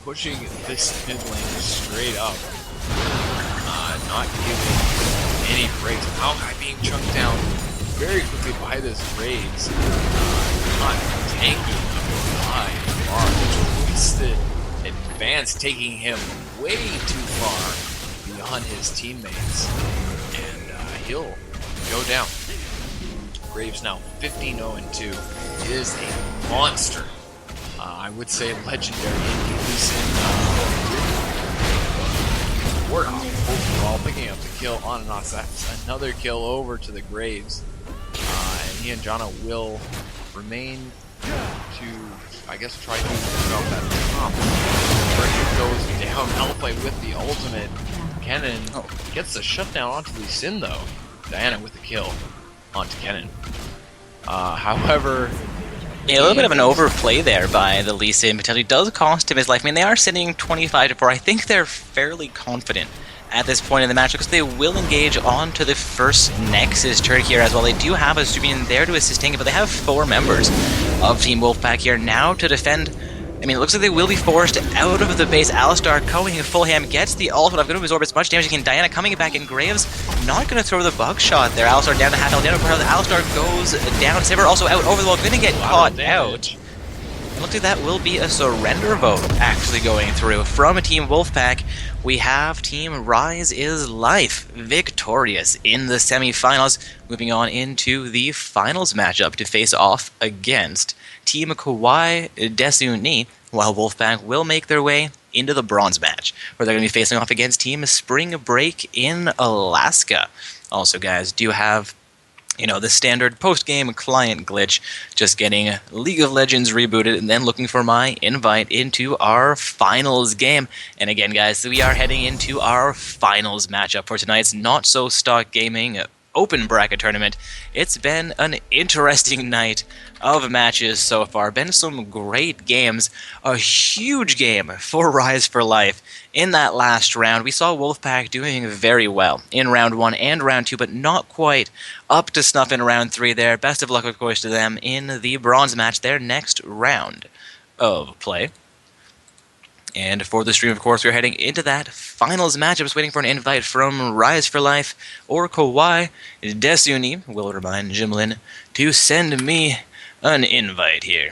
pushing this mid lane straight up. Not giving any breaks. Maokai being chunked down very quickly by this Graves. Not tanking by far. Twisted advance, taking him way too far beyond his teammates. And he'll go down. Graves now 15-0-2 is a monster. I would say legendary work overall, picking up the kill on and off. That's another kill over to the Graves. And he and Jana will remain to, I guess, try to pick off that top. First goes down, Malphite with the ultimate. Kennen gets the shutdown onto Lee Sin though. Diana with the kill onto Kennen. However, yeah, a little bit of an overplay there by the Lee Sin potentially does cost him his life. I mean, they are sitting 25-4. I think they're fairly confident at this point in the match because they will engage on to the first Nexus turret here as well. They do have a Subian there to assist Tank, but they have 4 members of Team Wolfpack here now to defend. I mean, it looks like they will be forced out of the base. Alistar going full ham, gets the ult, but I'm going to absorb as much damage as he can. Diana coming back in. Graves not going to throw the bug shot there. Alistar down to half health. Alistar goes down. Sivir also out over the wall, going to get caught out. Looks like that will be a surrender vote actually going through from Team Wolfpack. We have Team Rise is Life victorious in the semifinals, moving on into the finals matchup to face off against Team Kawaii Desu Ni, while Wolfpack will make their way into the bronze match, where they're going to be facing off against Team Spring Break in Alaska. Also, guys, do have the standard post-game client glitch, just getting League of Legends rebooted and then looking for my invite into our finals game. And again, guys, we are heading into our finals matchup for tonight's Not So Stock Gaming Open Bracket Tournament. It's been an interesting night of matches so far. Been some great games. A huge game for Rise for Life. In that last round, we saw Wolfpack doing very well in round 1 and round 2, but not quite up to snuff in round 3 there. Best of luck, of course, to them in the bronze match, their next round of play. And for the stream, of course, we're heading into that finals matchup. Just waiting for an invite from Rise for Life or Kawaii Desu Ni. Will remind Jimlin to send me an invite here.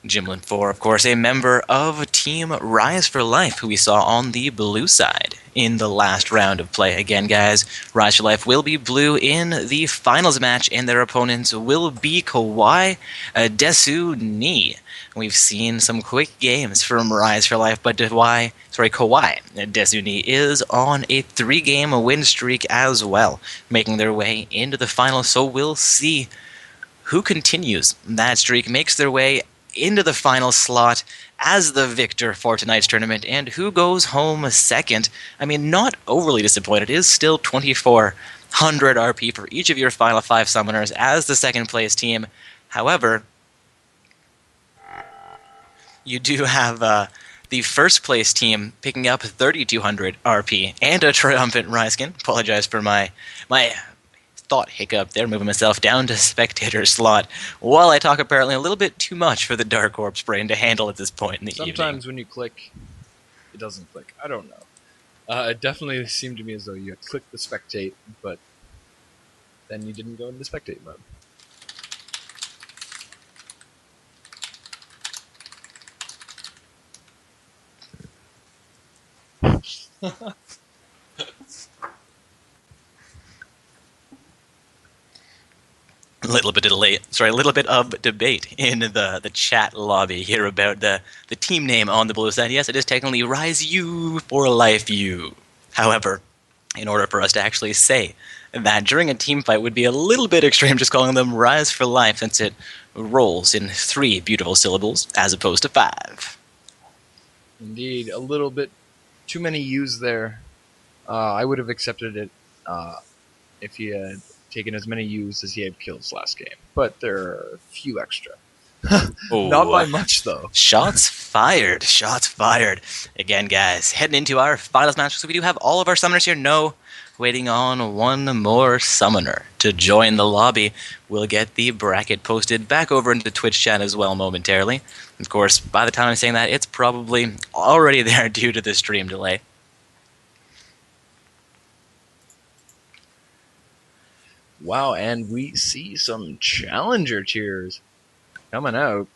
Jimlin 4, of course, a member of Team Rise for Life, who we saw on the blue side in the last round of play. Again, guys, Rise for Life will be blue in the finals match, and their opponents will be Kawaii Desu Ni. We've seen some quick games from Rise for Life, but Kawaii Desu Ni is on a 3-game win streak as well, making their way into the finals, so we'll see who continues that streak, makes their way into the final slot as the victor for tonight's tournament, and who goes home second. I mean, not overly disappointed. It is still 2,400 RP for each of your final 5 summoners as the second place team. However, you do have the first place team picking up 3,200 RP and a triumphant Rise skin. Apologize for my thought hiccup there, moving myself down to spectator slot while I talk apparently a little bit too much for the Dark Orb's brain to handle at this point in the evening. Sometimes when you click, it doesn't click. I don't know. It definitely seemed to me as though you had clicked the spectate, but then you didn't go into the spectate mode. A little bit of debate in the chat lobby here about the team name on the blue side. Yes, it is technically Rise U for Life U. However, in order for us to actually say that during a team fight would be a little bit extreme just calling them Rise for Life, since it rolls in 3 beautiful syllables as opposed to 5. Indeed, a little bit too many U's there. I would have accepted it if he had taken as many U's as he had kills last game, but there are a few extra. Not by much, though. Shots fired. Shots fired. Again, guys, heading into our finals match. So we do have all of our summoners here. No, waiting on one more summoner to join the lobby. We'll get the bracket posted back over into the Twitch chat as well momentarily. Of course, by the time I'm saying that, it's probably already there due to the stream delay. Wow, and we see some challenger tiers coming out.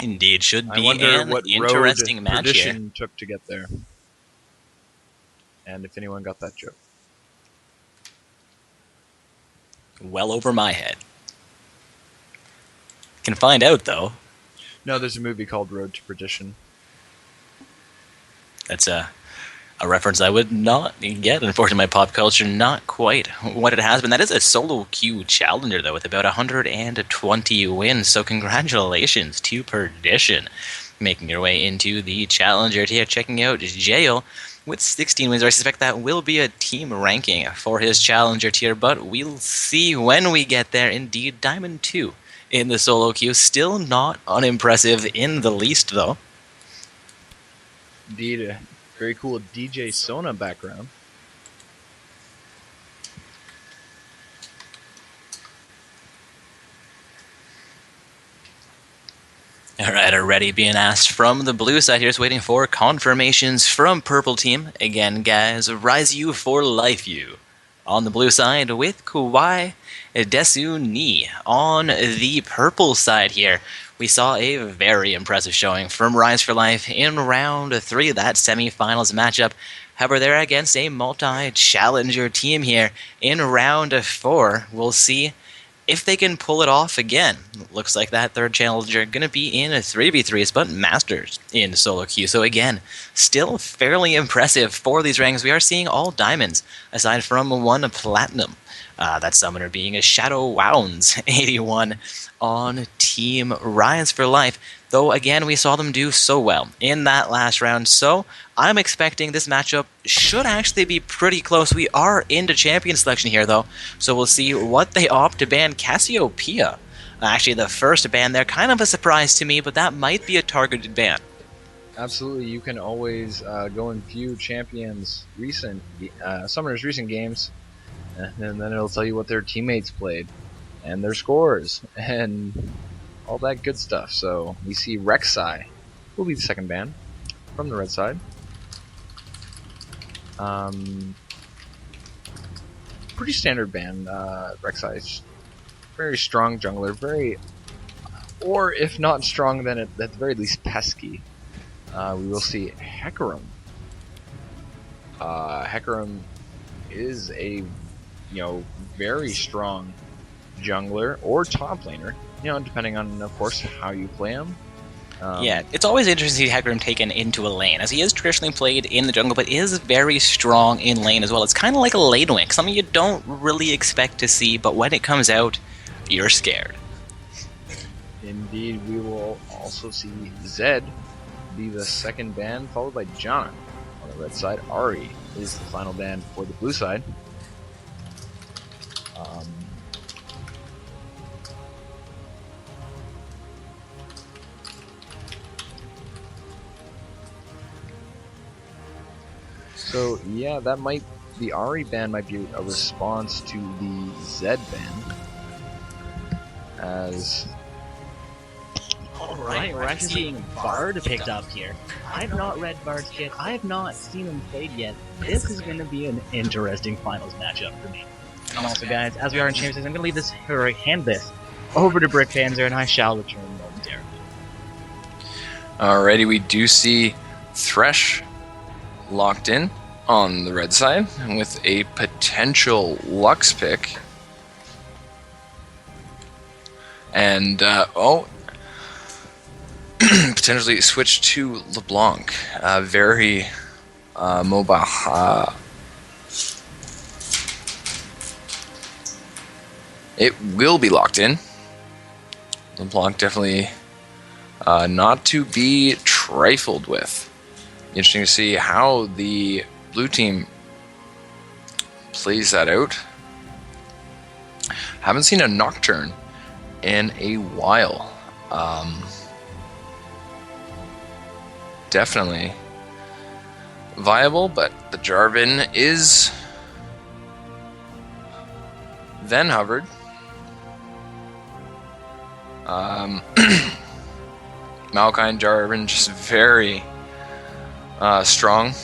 Indeed, should be I wonder an what interesting road match here. Perdition took to get there, and if anyone got that joke. Well over my head. Can find out, though. No, there's a movie called Road to Perdition. That's a reference I would not get. Unfortunately, my pop culture not quite what it has been. That is a solo queue challenger, though, with about 120 wins. So congratulations to Perdition, making your way into the challenger tier. Checking out Jail with 16 wins. I suspect that will be a team ranking for his challenger tier, but we'll see when we get there. Indeed, Diamond 2 in the solo queue. Still not unimpressive in the least, though. Indeed, a very cool DJ Sona background. Alright, already being asked from the blue side here. Just waiting for confirmations from purple team. Again, guys, Rise U for Life U. on the blue side with Kawhi Desu Ni. On the purple side here, we saw a very impressive showing from Rise for Life in round 3 of that semifinals matchup. However, they're against a multi-challenger team here in round 4. We'll see if they can pull it off again. Looks like that third challenger going to be in a 3v3s, but Masters in solo queue. So again, still fairly impressive for these ranks. We are seeing all diamonds, aside from one platinum. That summoner being a Shadow Wounds 81 on Team Rise for Life. Though again, we saw them do so well in that last round. So I'm expecting this matchup should actually be pretty close. We are into champion selection here though, so we'll see what they opt to ban. Cassiopeia, actually the first ban there, kind of a surprise to me, but that might be a targeted ban. Absolutely, you can always go and view champions' recent summoners' recent games, and then it'll tell you what their teammates played and their scores and all that good stuff. So we see Rek'Sai will be the second ban from the red side. Pretty standard ban. Rek'Sai is very strong jungler, very, or if not strong, then at the very least pesky. We will see Hecarim. Hecarim is a very strong jungler or top laner, depending on, of course, how you play him. Yeah, it's always interesting to see Hecarim taken into a lane, as he is traditionally played in the jungle, but is very strong in lane as well. It's kind of like a lane wink, something you don't really expect to see, but when it comes out, you're scared. Indeed, we will also see Zed be the second ban, followed by John on the red side. Ari is the final ban for the blue side. So yeah, the Ari ban might be a response to the Zed ban, as Alright, we're actually seeing Bard picked up here. I've not read Bard's kit, I have not seen him played yet. This is going to be an interesting finals matchup for me. And also guys, as we are in Champions, I'm going to leave this, or hand this, over to Brick Panzer, and I shall return momentarily. Alrighty, we do see Thresh locked in on the red side with a potential Lux pick. And, potentially switch to LeBlanc. Very mobile. It will be locked in. LeBlanc definitely not to be trifled with. Interesting to see how the blue team plays that out. Haven't seen a Nocturne in a while. Definitely viable, but the Jarvan is then hovered. Maokai and Jarvan just very strong,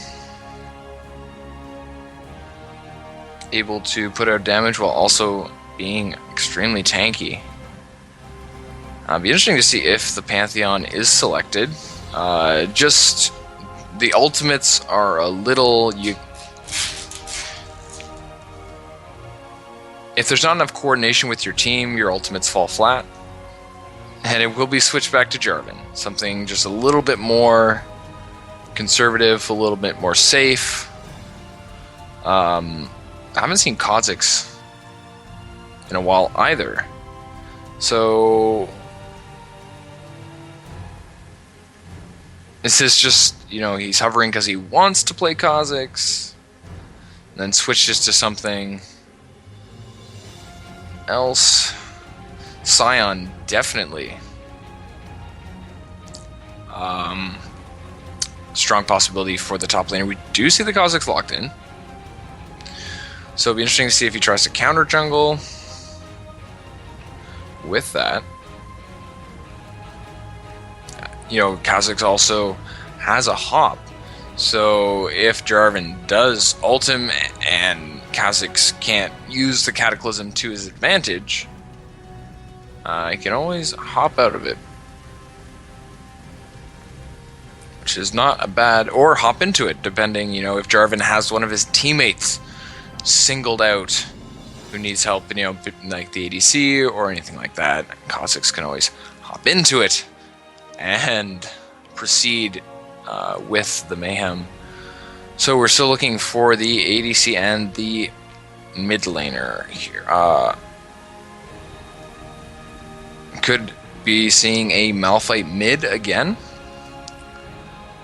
able to put out damage while also being extremely tanky. Be interesting to see if the Pantheon is selected. Just the ultimates are a little if there's not enough coordination with your team, your ultimates fall flat, and it will be switched back to Jarvan. Something just a little bit more conservative, a little bit more safe. I haven't seen Kha'Zix in a while either, so this is just, he's hovering because he wants to play Kha'Zix, then switches to something else. Scion, definitely. Strong possibility for the top laner. We do see the Kha'Zix locked in, so it'll be interesting to see if he tries to counter jungle with that. Kha'Zix also has a hop, so if Jarvan does ult him and Kha'Zix can't use the Cataclysm to his advantage, he can always hop out of it. Which is not a bad, or hop into it, depending, if Jarvan has one of his teammates singled out who needs help, like the ADC or anything like that. Kha'Zix can always hop into it and proceed with the mayhem. So we're still looking for the ADC and the mid laner here. Could be seeing a Malphite mid again.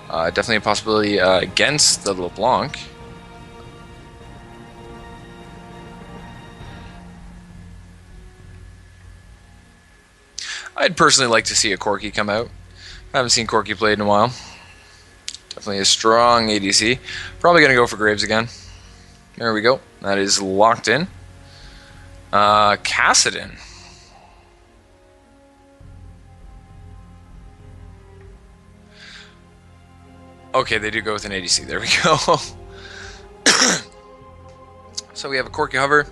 Definitely a possibility against the LeBlanc. I'd personally like to see a Corki come out. I haven't seen Corki played in a while. Definitely a strong ADC. Probably going to go for Graves again. There we go. That is locked in. Kassadin. Okay, they do go with an ADC. There we go. So we have a Corki hover.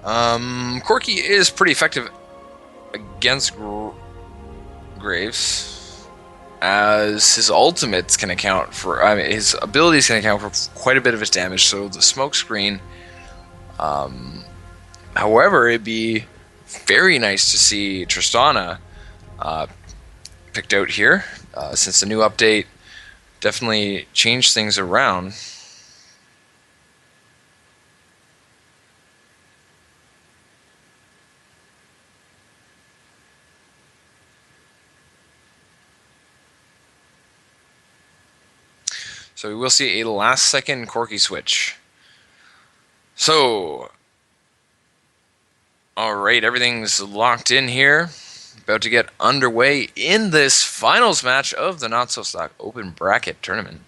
Corki is pretty effective against Graves, as his ultimates can account for, his abilities can account for quite a bit of his damage, so the smoke screen. However, it'd be very nice to see Tristana picked out here, since the new update definitely changed things around. So we will see a last second Corki switch. So, alright, everything's locked in here. About to get underway in this finals match of the Not So Stock Open Bracket Tournament.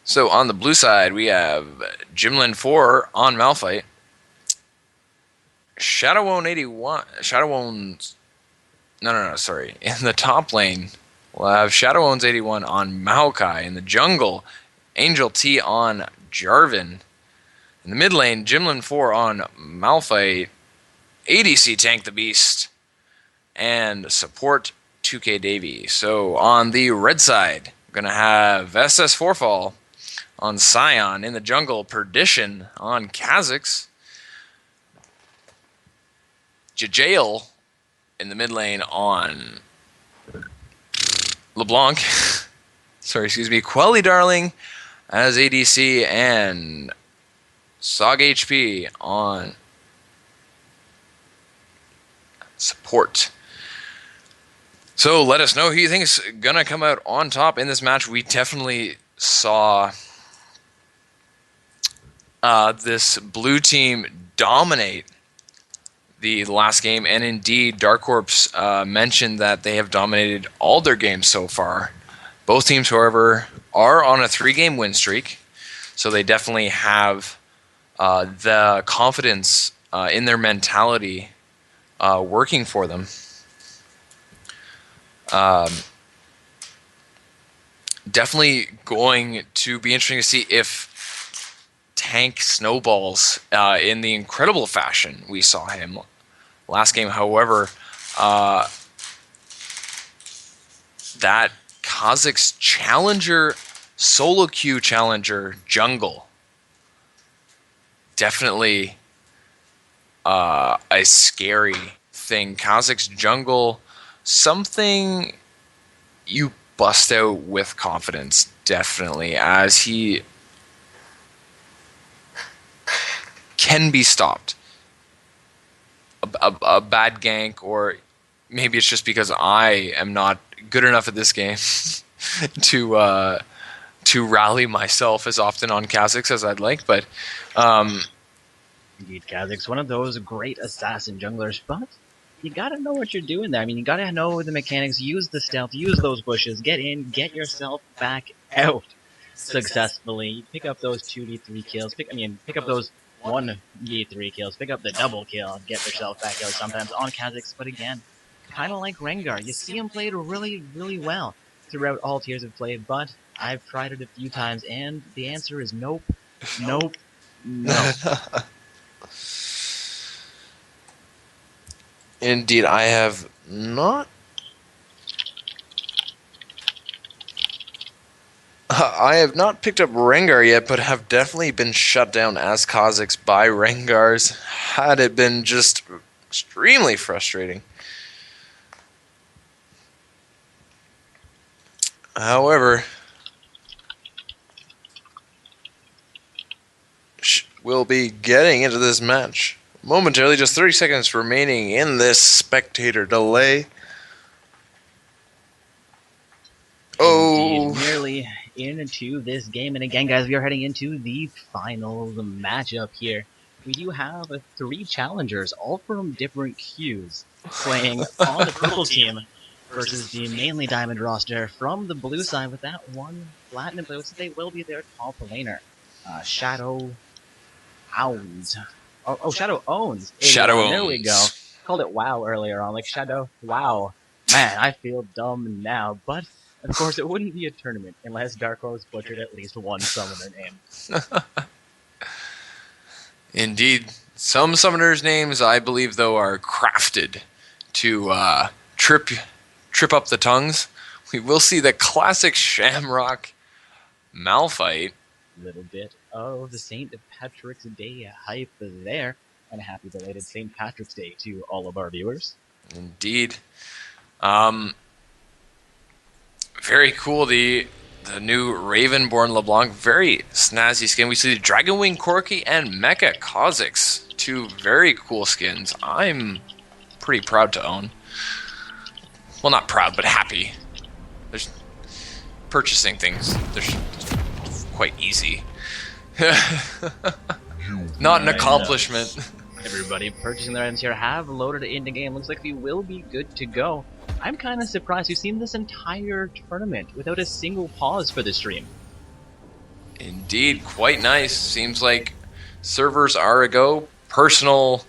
So on the blue side, we have Jimlin 4 on Malphite. Sorry. In the top lane, we'll have Shadowwounds 81 on Maokai. In the jungle, Angel T on Jarvan. In the mid lane, Jimlin 4 on Malphite. ADC Tank the Beast. And support 2K Davy. So on the red side, we're going to have SS Forefall on Scion. In the jungle, Perdition on Kha'Zix. Jajail in the mid lane on LeBlanc. Sorry, excuse me. Quelly Darling as ADC, and Sog HP on support. So let us know who you think is going to come out on top in this match. We definitely saw this blue team dominate the last game, and indeed Dark Corps mentioned that they have dominated all their games so far. Both teams, however, are on a 3-game win streak, so they definitely have the confidence in their mentality working for them. Definitely going to be interesting to see if Tank snowballs in the incredible fashion we saw him last game. However, that Kha'Zix challenger, solo queue challenger jungle, definitely a scary thing. Kha'Zix jungle, something you bust out with confidence, definitely, as he can be stopped. A bad gank, or maybe it's just because I am not good enough at this game to rally myself as often on Kha'Zix as I'd like, but Indeed, Kha'Zix, one of those great assassin junglers, but you gotta know what you're doing there. I mean, you gotta know the mechanics, use the stealth, use those bushes, get in, get yourself back out successfully. Pick up those 2v3 kills, pick up those 1v3 kills, pick up the double kill, get yourself back out sometimes on Kha'Zix, but again, kinda like Rengar, you see him played really, really well throughout all tiers of play, but I've tried it a few times, and the answer is nope. Nope. No. Indeed, I have not. I have not picked up Rengar yet, but have definitely been shut down as Kha'Zix by Rengars. Had it been just extremely frustrating. However, we'll be getting into this match momentarily. Just 30 seconds remaining in this spectator delay. Oh, Indeed, nearly into this game. And again, guys, we are heading into the finals matchup here. We do have 3 challengers, all from different queues, playing on the purple team versus the mainly diamond roster from the blue side with that one platinum player. So they will be their top laner. Shadow Owns. Shadow Owns. Shadow Owns. There we go. Called it WoW earlier on, like Shadow WoW. Man, I feel dumb now, but of course it wouldn't be a tournament unless Dark Horse butchered at least one summoner name. Indeed. Some summoners' names, I believe, though, are crafted to trip up the tongues. We will see the classic Shamrock Malphite. Little bit of the St. Patrick's Day hype there, and a happy belated St. Patrick's Day to all of our viewers. Indeed. Very cool. The new Ravenborn LeBlanc, very snazzy skin. We see the Dragonwing Corki and Mecha Kha'Zix, 2 very cool skins. I'm pretty proud to own. Well, not proud, but happy. There's purchasing things. They're quite easy. Not an accomplishment. Everybody purchasing their items here have loaded it into game. Looks like we will be good to go. I'm kind of surprised we've seen this entire tournament without a single pause for the stream. Indeed, quite nice. Seems like servers are a go. Personal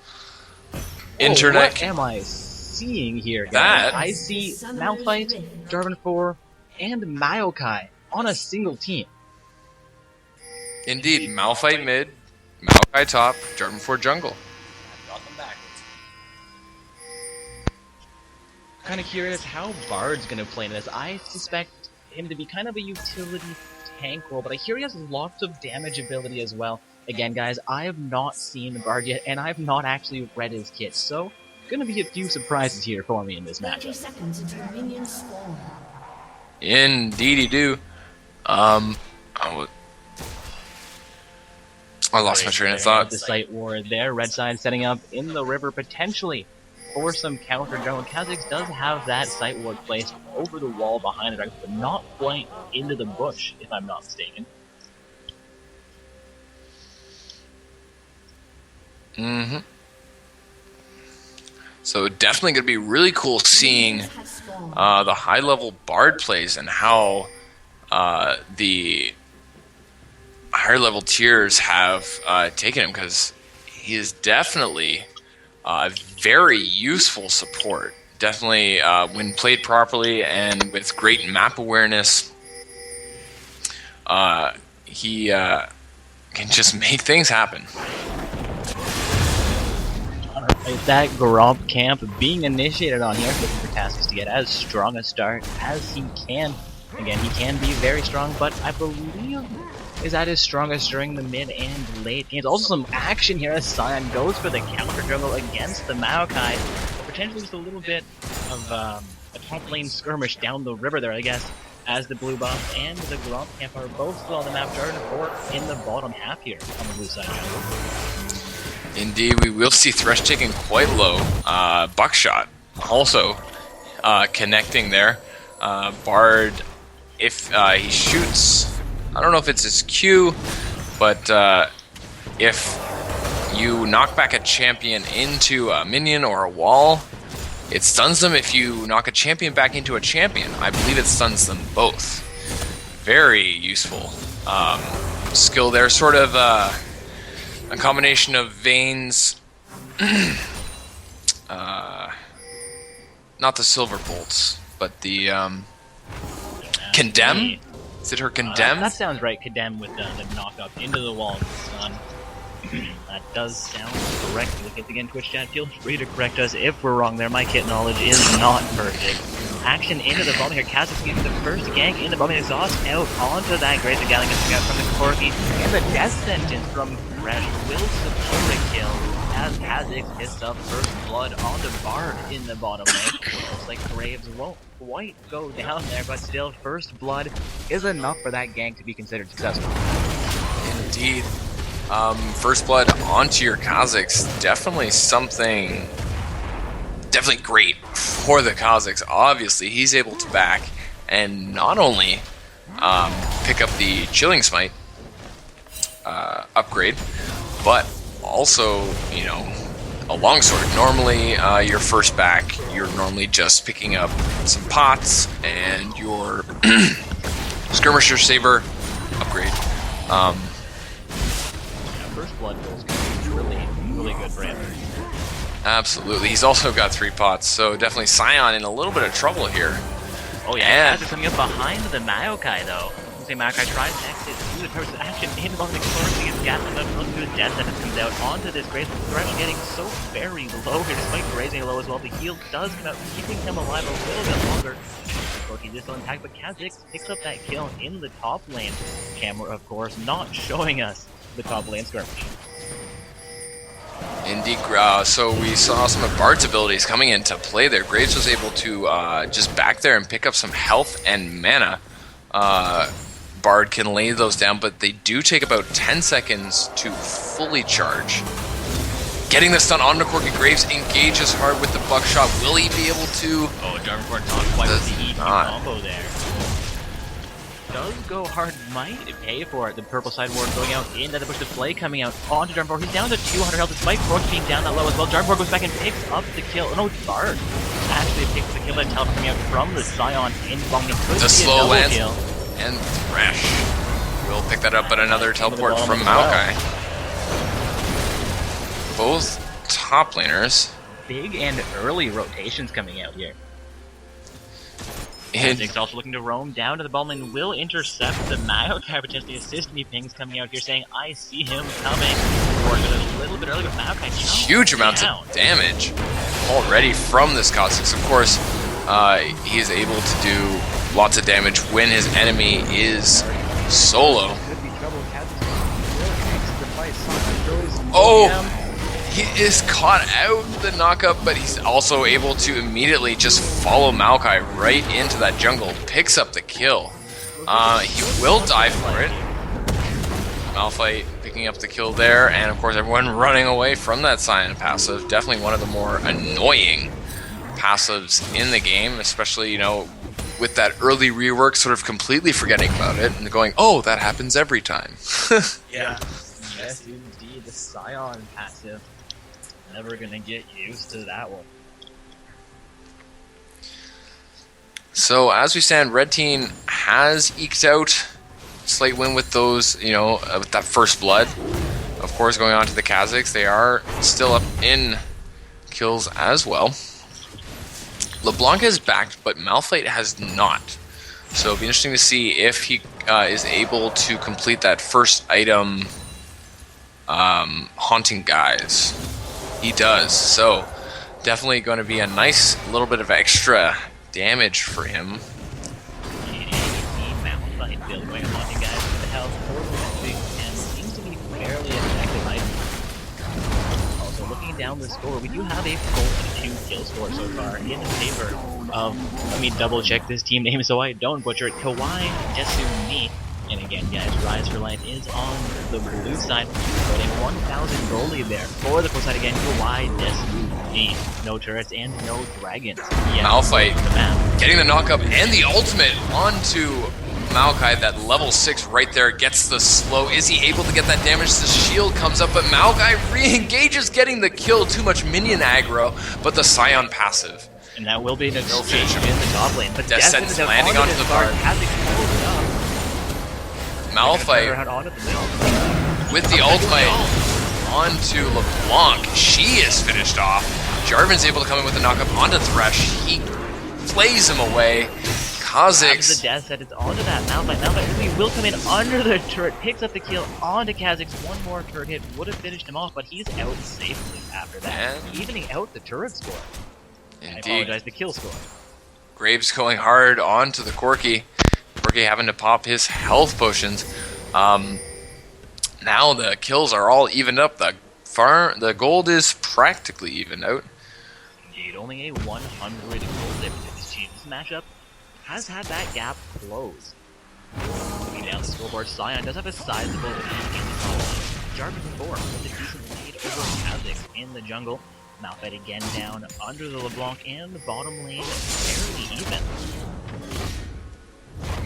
internet. What am I seeing here, guys? That- I see Malphite, Jarvan 4, and Maokai on a single team. Indeed, Malphite mid, Maokai top, Jarvan 4 jungle. Kind of curious how Bard's going to play in this. I suspect him to be kind of a utility tank role, but I hear he has lots of damage ability as well. Again, guys, I have not seen Bard yet, and I have not actually read his kit, so gonna be a few surprises here for me in this matchup. Indeedy do. I lost my train of thought. The site war there. Red side setting up in the river potentially for some counter jungle. Kha'Zix does have that site ward placed over the wall behind it, but not quite into the bush, if I'm not mistaken. Mm-hmm. So definitely going to be really cool seeing the high-level Bard plays and how the higher-level tiers have taken him, because he is definitely a very useful support. Definitely, when played properly and with great map awareness, he can just make things happen. That Gromp camp being initiated on here, looking for Kha'Zix to get as strong a start as he can. Again, he can be very strong, but I believe is at his strongest during the mid and late games. Also some action here as Sion goes for the counter jungle against the Maokai. Potentially just a little bit of a top lane skirmish down the river there, I guess, as the blue buff and the Gromp camp are both still on the map. Jarvan 4 in the bottom half here on the blue side jungle. Indeed, we will see Thresh taking quite low. Buckshot also connecting there. Bard, if he shoots, I don't know if it's his Q, but if you knock back a champion into a minion or a wall, it stuns them. If you knock a champion back into a champion, I believe it stuns them both. Very useful skill there. Sort of a combination of Vayne's, not the silver bolts, but the condemn. Is it her condemn? That sounds right. Condemn with the knock up into the wall of the sun. That does sound correct. Look at again, Twitch chat. Feel free to correct us if we're wrong there. My kit knowledge is not perfect. Action into the bottom here. Kazakhs gets the first gank in the bottom exhaust out onto that Grace of Gallon gets out from the Corky. And the death sentence from Fresh will secure a kill as Kazakhs gets up first blood on the Bard in the bottom lane. Looks like Graves won't quite go down there, but still, first blood is enough for that gank to be considered successful. Indeed. First blood onto your Kazakhs, definitely something, definitely great for the Kazakhs. Obviously, he's able to back and not only pick up the Chilling Smite upgrade, but also, you know, a longsword. Normally, your first back, you're normally just picking up some pots and your skirmisher saber upgrade. First blood is really good for him. Absolutely. He's also got 3 pots, so definitely Scion in a little bit of trouble here. Oh yeah, Kaz is coming up behind the Maokai though. Say Maokai tries to exit through the purpose action in on the corner to get Gatling up through the death that comes out onto this Grace. Thresh getting so very low here, despite grazing low as well. The heal does come out, keeping him alive a little bit longer. Corky just on attack, but Kazakhs picks up that kill in the top lane. Camera, of course, not showing us the top lane skirmish. Indeed, so we saw some of Bard's abilities coming into play there. Graves was able to just back there and pick up some health and mana. Bard can lay those down, but they do take about 10 seconds to fully charge. Getting the stun onto Corky. Graves engages hard with the buckshot. Will he be able to? Oh, Darmford not quite with the EP combo there. Does go hard, might pay for it. The purple side ward going out into the bush, the play coming out onto Darmford. He's down to 200 health despite Corky being down that low as well. Darmford goes back and picks up the kill. Oh no, Bard actually picks the kill. That health coming out from the Scion in bombing. The slow lance and Thresh will pick that up, but another teleport from Maokai. Both top laners. Big and early rotations coming out here. Kazakhs also looking to roam down to the bottom lane, will intercept the Maokai, potentially assist me. Pings coming out here saying, I see him coming. Or a little bit early, but Maokai huge amounts of damage already from this Kazakhs. Of course, he is able to do lots of damage when his enemy is solo. Oh! He is caught out the knockup, but he's also able to immediately just follow Maokai right into that jungle. Picks up the kill. He will die for it. Malphite picking up the kill there, and of course everyone running away from that Scion passive. Definitely one of the more annoying passives in the game, especially, you know, with that early rework, sort of completely forgetting about it and going, oh, that happens every time. Yeah. Yes, indeed, the Scion passive. Never gonna get used to that one. So as we stand, Red Team has eked out a slight win with those, you know, with that first blood. Of course, going on to the Kazakhs, they are still up in kills as well. LeBlanc is backed, but Malphite has not. So it'll be interesting to see if he is able to complete that first item, Haunting Guise. He does, so definitely going to be a nice little bit of extra damage for him. Malphite build going Haunting Guise with the health and seems to be fairly effective. Also, looking down the score, we do have a 42 kill score so far in favor of, let me double check this team name so I don't butcher it, Kawaii Desumi. And again, guys, Rise for Life is on the blue side, putting 1,000 gold lead there. For the pro side again, Kawaii Desumi. No turrets and no dragons. Yeah, Malphite getting the knockup and the ultimate onto Maokai. That level 6 right there gets the slow. Is he able to get that damage? The shield comes up, but Maokai re-engages, getting the kill. Too much minion aggro, but the Scion passive. And that will be an exchange in the top lane. But Death Sentence landing onto the Bard. Malphite with the ultimate onto LeBlanc. She is finished off. Jarvan's able to come in with a knockup onto Thresh. He plays him away. Kha'Zix. Grabs the death sentence onto that Malphite. Malphite really will come in under the turret, picks up the kill onto Kha'Zix. One more turret hit would have finished him off, but he's out safely after that, And- evening out the turret score. I Indeed. apologize, the kill score. Graves going hard onto the Corki. Corki having to pop his health potions. Now the kills are all evened up. The gold is practically evened out. Indeed, only a 100 gold difference. This matchup has had that gap close. Looking down the scoreboard, Scion does have a sizable lead in the top lane. Jarvan 4 with a decent lead over Kha'Zix in the jungle. Malphite again down under the LeBlanc, and the bottom lane fairly even.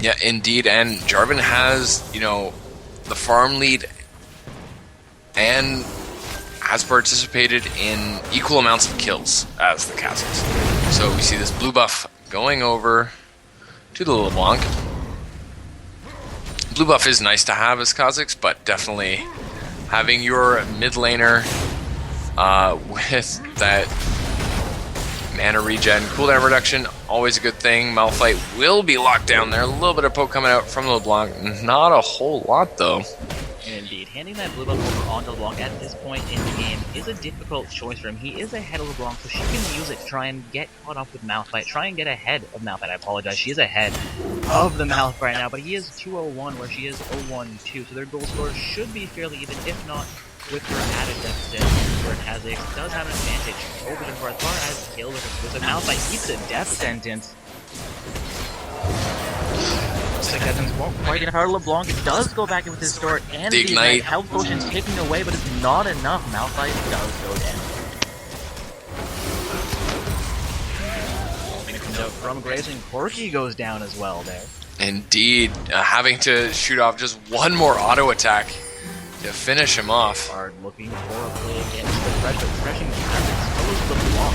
Yeah, indeed. And Jarvan has, the farm lead and has participated in equal amounts of kills as the Kha'Zix. So we see this blue buff going over to the LeBlanc. Blue buff is nice to have as Kha'Zix, but definitely having your mid laner with that mana regen, cooldown reduction, always a good thing. Malphite will be locked down there. A little bit of poke coming out from the LeBlanc. Not a whole lot, though. Indeed, handing that blue buff over onto LeBlanc at this point in the game is a difficult choice for him. He is ahead of LeBlanc, so she can use it to try and get caught up with Malphite. Try and get ahead of Malphite. I apologize. She is ahead of the Malphite right now, but he is 201 where she is 012, so their goal score should be fairly even, if not with her added deficit, where Kha'Zix does have an advantage over them for as far as kills are concerned. Malphite keeps a death sentence. Looks like Evans won't quite get out of LeBlanc. It does go back in with his sword, and The the Ignite. health potion's taking away, but it's not enough. Malphite does go down. It comes out from Graves, and Corki goes down as well there. Indeed, having to shoot off just one more auto attack to finish him off. Bard looking for a play against the Thresh, but Threshing exposed the block.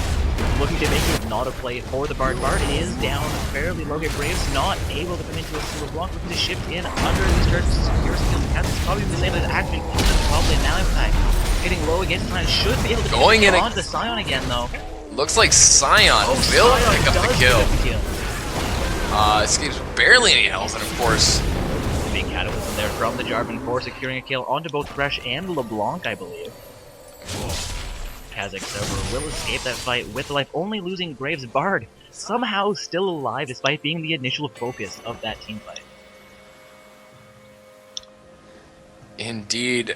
Looking to make it not a play for the Bard. Bard is down fairly low here. Graves not able to come into a single block. Looking to shift in under these turrets. Secure skills. It's probably the same as action. Probably now impact. Hitting low against time. Should be able to Going in onto Scion again though. Looks like Scion will Scion pick up the does kill. pick up the kill. Escapes barely any health, and of course, Big catalyst there from the Jarvan 4, securing a kill onto both Thresh and LeBlanc, I believe. Kha'Zix, however, will escape that fight with life, only losing Graves. Bard somehow still alive despite being the initial focus of that team fight. indeed,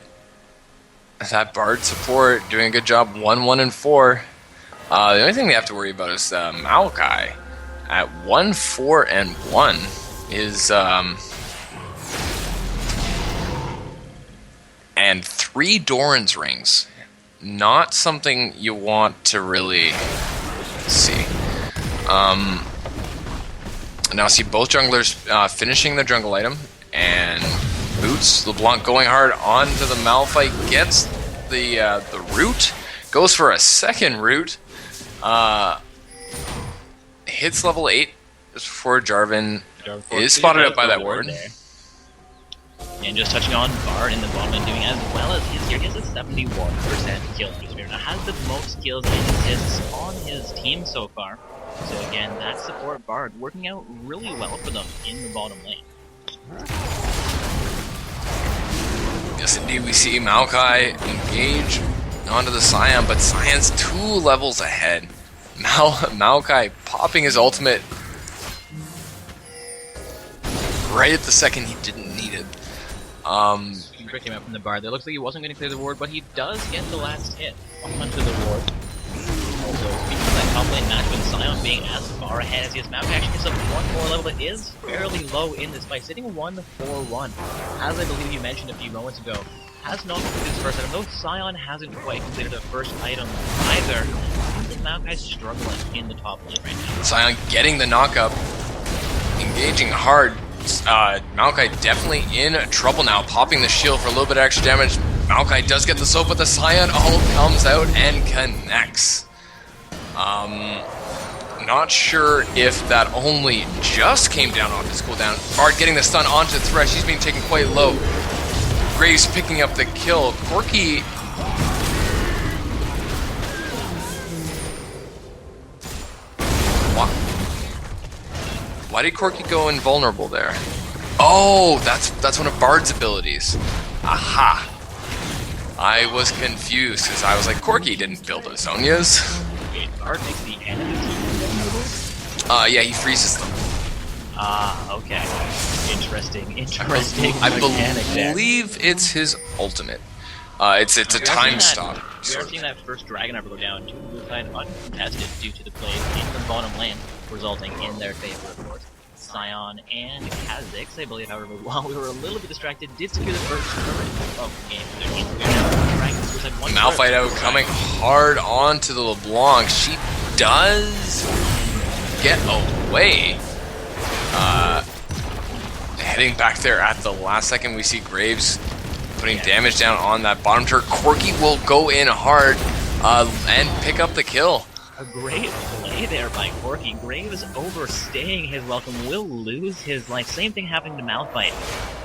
that Bard support doing a good job. 1-1 and 4. The only thing we have to worry about is Maokai at 1-4 and 1 is and 3 Doran's rings. Not something you want to really see. Now see both junglers finishing the jungle item, and Boots, LeBlanc going hard onto the Malphite, gets the root, goes for a second root, hits level 8 just before Jarvan is spotted up by that ward. There. And just touching on Bard in the bottom and doing as well as his here, he has a 71% kill streak. Now has the most kills and assists on his team so far. So again, that support Bard working out really well for them in the bottom lane. Yes, indeed, we see Maokai engage onto the Scion, but Scion's 2 levels ahead. Maokai popping his ultimate right at the second he didn't need it. Trick came out from the Bard. There looks like he wasn't going to clear the ward, but he does get the last hit onto the ward. Also, speaking of that top lane match with Scion being as far ahead as he is, Maokai actually gets up one more level that is fairly low in this fight, sitting 1-4-1. As I believe you mentioned a few moments ago, has not completed his first item, though Scion hasn't quite completed the first item either. Maokai's struggling in the top lane right now. Scion getting the knockup, engaging hard. Maokai definitely in trouble now, popping the shield for a little bit of extra damage. Maokai does get the soap, but the Scion ult comes out and connects. Not sure if that only just came down off his cooldown. Bard getting the stun onto Thresh, he's being taken quite low. Graves picking up the kill. Corki Why did Corky go invulnerable there? Oh, that's one of Bard's abilities. Aha. I was confused because I was like, Corky didn't build Azonias. Wait, Bard makes the enemy team. Yeah, he freezes them. Ah, okay. Interesting I mechanic there. believe it's his ultimate. It's a time stop. We are seeing that first Dragon Arbor go down to the blue side uncontested due to the plays in the bottom lane, resulting in their favor, of course. Scion and Kha'Zix, I believe, however, while we were a little bit distracted, did secure the first turret of the game. Their team cleared out Dragons, who had one Malphite turret. out coming hard onto the LeBlanc. She does get away. Heading back there at the last second, we see Graves putting damage down on that bottom turret. Corky will go in hard and pick up the kill. A great play there by Corky. Graves overstaying his welcome, will lose his life. Same thing happening to Malphite.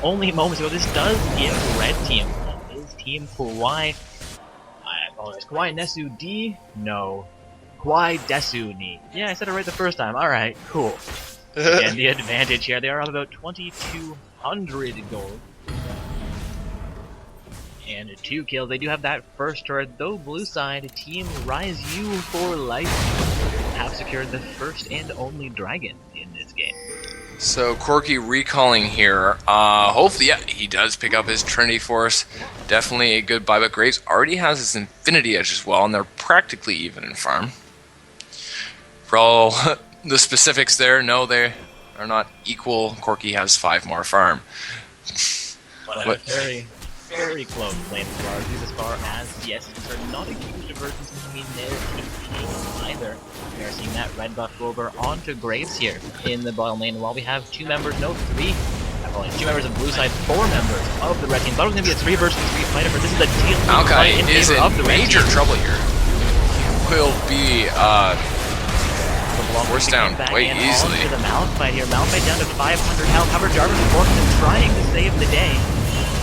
Only moments ago, this does give Red Team, his team, Kawhi, I apologize, Kawhi Nesu D? No. Kawhi Desu Ni. Yeah, I said it right the first time. Alright, cool. Again, the advantage here, they are up about 2,200 gold. And 2 kills. They do have that first turret, though blue side, Team Rise You for Life have secured the first and only dragon in this game. So Corky recalling here. Hopefully, yeah, he does pick up his Trinity Force. Definitely a good buy, but Graves already has his Infinity Edge as well, and they're practically even in farm. For all the specifics there, no, they are not equal. Corky has 5 more farm. But very close lane for Argus as far as, yes, these are not a huge divergence between their teams either. We are seeing that red buff go over onto Graves here in the bottom lane, while we have 2 members, no, 3, apologies, 2 members of blue side, 4 members of the red team. Thought it was going to be a 3 versus 3 fight, but this is a deal Maokai in is favor in of the red major team. trouble here. He will be forced down quite easily. To the Malphite here. Malphite down to 500 health. However, Jarvis is working and trying to save the day.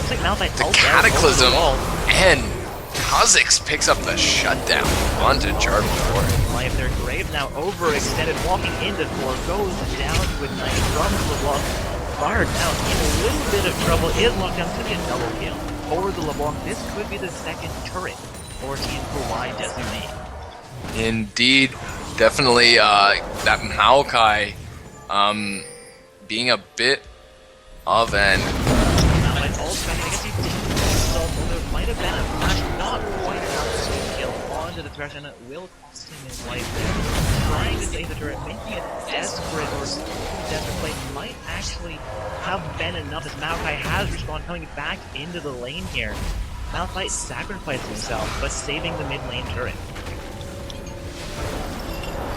Looks like Malphite The ults out over Cataclysm the wall. and Kha'Zix picks up the shutdown onto Jarvan. Life there. Graves now overextended, walking into 4, goes down with Knight from LeBlanc. Bard now in a little bit of trouble, is locked down to be a double kill for the LeBlanc. This could be the second turret for Team Kawhi Designate. Indeed, definitely that Maokai being a bit of an Malphite ults back, I guess he didn't result, although there might have been a flash, not quite enough to kill onto the thresh, and it will cost him his life there. Trying to save the turret, making it desperate or desperate play might actually have been enough, as Maokai has respawned, coming back into the lane here. Malphite sacrificing himself, but saving the mid lane turret.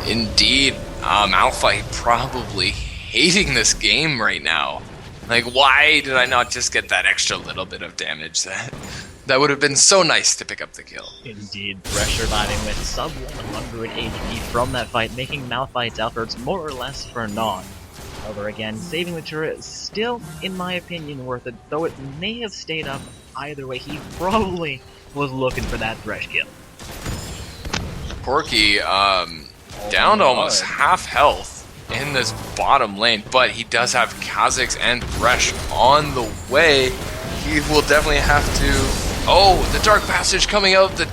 Indeed, Malphite probably hating this game right now. Like, why did I not just get that extra little bit of damage? That would have been so nice to pick up the kill. Indeed, Thresh surviving with sub 100 HP from that fight, making Malphite's efforts more or less for naught. However, again, saving the turret still, in my opinion, worth it, though it may have stayed up either way. He probably was looking for that Thresh kill. Corky, down to almost half health in this bottom lane, but he does have Kha'Zix and Thresh on the way. He will definitely have to... Oh, the Dark Passage coming out, but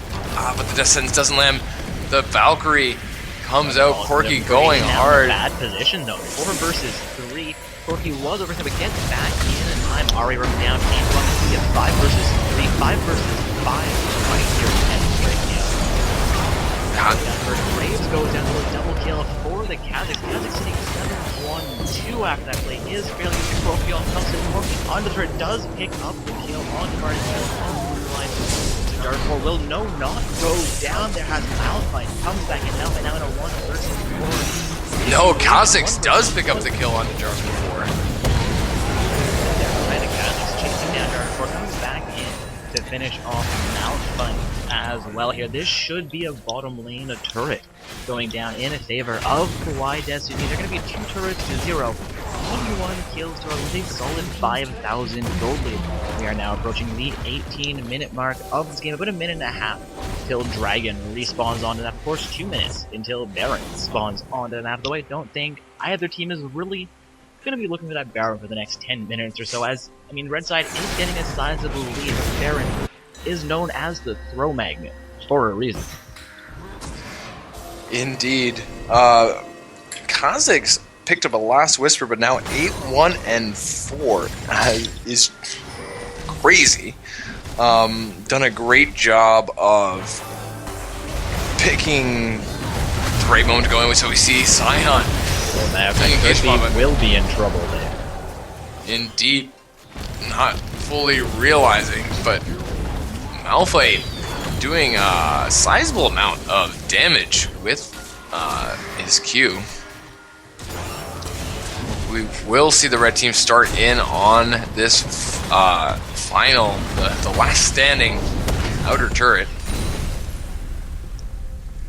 the Descendants doesn't land. The Valkyrie comes out, Corky going hard. Bad position though, 4 versus 3. Corky was over here, but gets back in time. Ari running down, and we get 5 versus 3, 5 versus 5 right here, and straight kill. Graves goes down to a double kill for the Kha'Zix. Kha'Zix sitting 7-1-2 after that play is fairly good. Corky comes in, Corky onto the turret, does pick up the kill on Card on the line. So Dark 4 will not go down. There has Malphite, comes back in, Malphite now in a 1 versus 4. No, Kha'Zix does pick up the kill on the Jarvan 4. Right, the Kha'Zix chasing down Dark 4, comes back in to finish off Malphite as well here. This should be a bottom lane, a turret going down in favor of Kawhi Destiny. They're going to be 2 turrets to 0. 21 kills to a solid 5,000 gold lead. We are now approaching the 18-minute mark of this game, about a minute and a half till Dragon respawns onto that. Of course, 2 minutes until Baron spawns onto that. Out of the way, don't think either team is really going to be looking for that Baron for the next 10 minutes or so, as, I mean, Red side is getting a sizable lead, but Baron is known as the throw magnet, for a reason. Indeed. Kazakhs picked up a last whisper, but now 8-1-4 is crazy. Done a great job of picking the right moment to go in with, so we see Sion. Well, will be in trouble there. Indeed. Not fully realizing, but Malphite doing a sizable amount of damage with his Q. We will see the red team start in on this final, the last standing outer turret.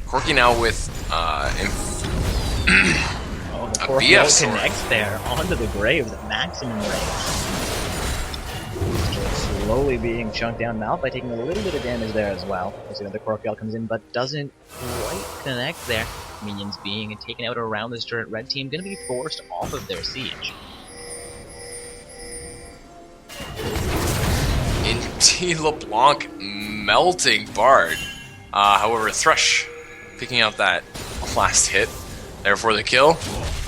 Corki now with The BF sword. connects there onto the graves at maximum range. Just slowly being chunked down. Malphite taking a little bit of damage there as well. We'll see another Corkiel comes in, but doesn't quite connect there. Minions being taken out around this turret. Red team going to be forced off of their siege. Indeed, LeBlanc melting Bard. However, Thresh picking out that last hit there for the kill.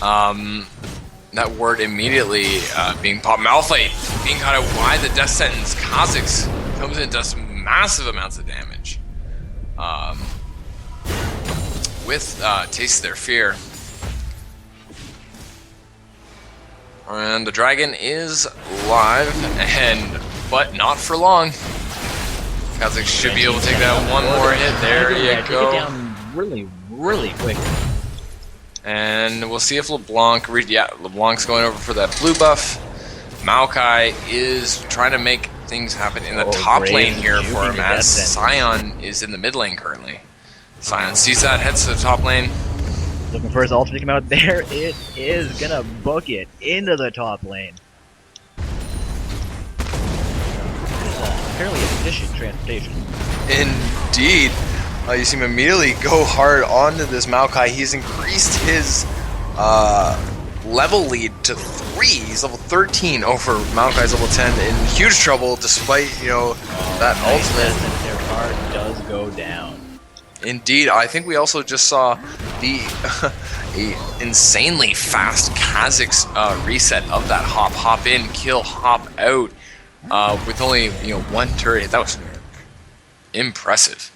That word immediately being popped. Malphite being caught out wide the death sentence. Kazakhs comes in and does massive amounts of damage. With Taste Their Fear. And the dragon is live, but not for long. Kazakhs should be able to take that one more hit. There you go. Take it down really, really quick. And we'll see if LeBlanc... LeBlanc's going over for that blue buff. Maokai is trying to make things happen in the top lane here for him, as Sion is in the mid lane currently. Sion sees that, heads to the top lane. Looking for his ultimate to come out. There it is. Gonna book it into the top lane. Fairly efficient transportation. Indeed. You see him immediately go hard onto this Maokai. He's increased his level lead to 3. He's level 13 over Maokai's level 10. In huge trouble, despite that ultimate. Their card does go down. Indeed, I think we also just saw the Insanely fast Kazakhs reset of that hop in, kill, hop out with only one turret. That was impressive.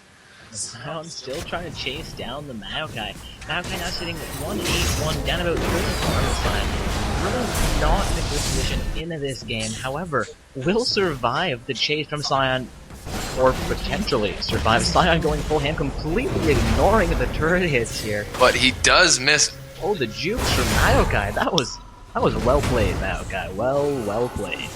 Sion still trying to chase down the Maokai. Maokai now sitting 1-8-1, down about 30 points time. Really not in a good position in this game. However, will survive the chase from Sion, or potentially survive. Sion going full hand, completely ignoring the turret hits here. But he does miss. Oh, the jukes from Maokai. That was well played, Maokai. Well played.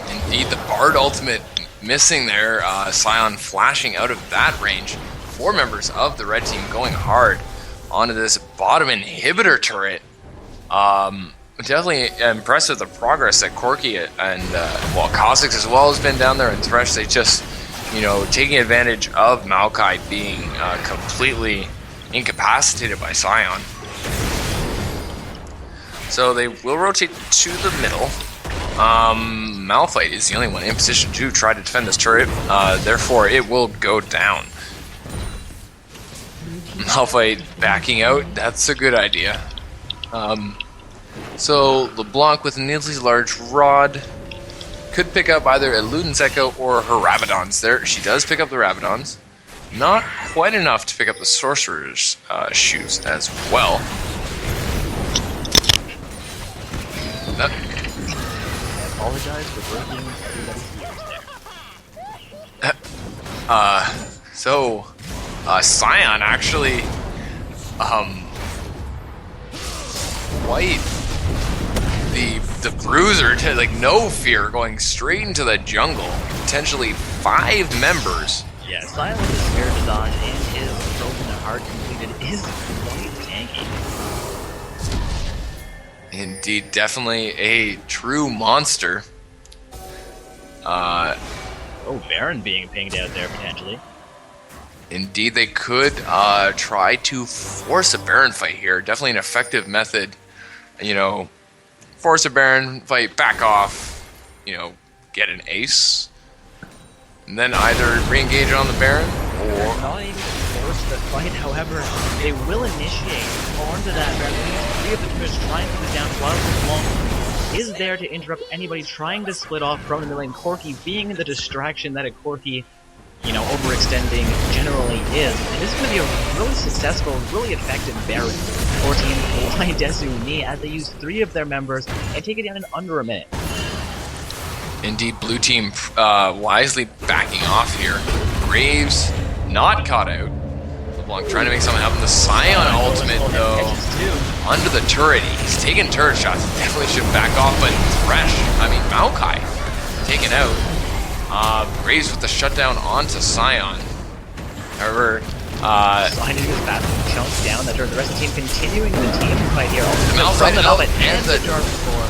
Indeed, the Bard ultimate missing there. Sion flashing out of that range. 4 members of the red team going hard onto this bottom inhibitor turret. Definitely impressive the progress that Corki and Kazakhs as well has been down there, and Thresh. They just taking advantage of Maokai being completely incapacitated by Sion. So they will rotate to the middle. Malphite is the only one in position to try to defend this turret, therefore it will go down. Malphite backing out, that's a good idea. So LeBlanc with Nidlee's large rod could pick up either a Luden's Echo or her Rabadons. There, she does pick up the Rabadons. Not quite enough to pick up the Sorcerer's shoes as well. I apologize for breaking everybody's ears there. Sion actually quite the bruiser to no fear, going straight into the jungle. Potentially 5 members. Yeah, Sion with his air dodge and his broken heart completed is quite tanky. Indeed, definitely a true monster. Baron being pinged out there potentially. Indeed, they could try to force a Baron fight here. Definitely an effective method. you know, force a Baron fight, back off, you know, get an ace, and then either re-engage on the Baron or Not even force the fight, however, they will initiate onto that Baron. Three of the teamers trying to put it down while LeBlanc is there to interrupt anybody trying to split off from the middle lane. Corki being the distraction that a Corki, you know, overextending generally is. And this is going to be a really successful, really effective Baron for Team Fly Desu Ni as they use 3 of their members and take it down in under a minute. indeed blue team wisely backing off here. Graves not caught out. LeBlanc trying to make something happen. The Scion ultimate though under the turret. He's taking turret shots. Definitely should back off, but Maokai taken out. Graves with the shutdown onto Scion. However, Scion is fast and chunks down that turret. The rest of the team continuing the team fight here. Also Malphite from the Velvet and the the Jarvis core.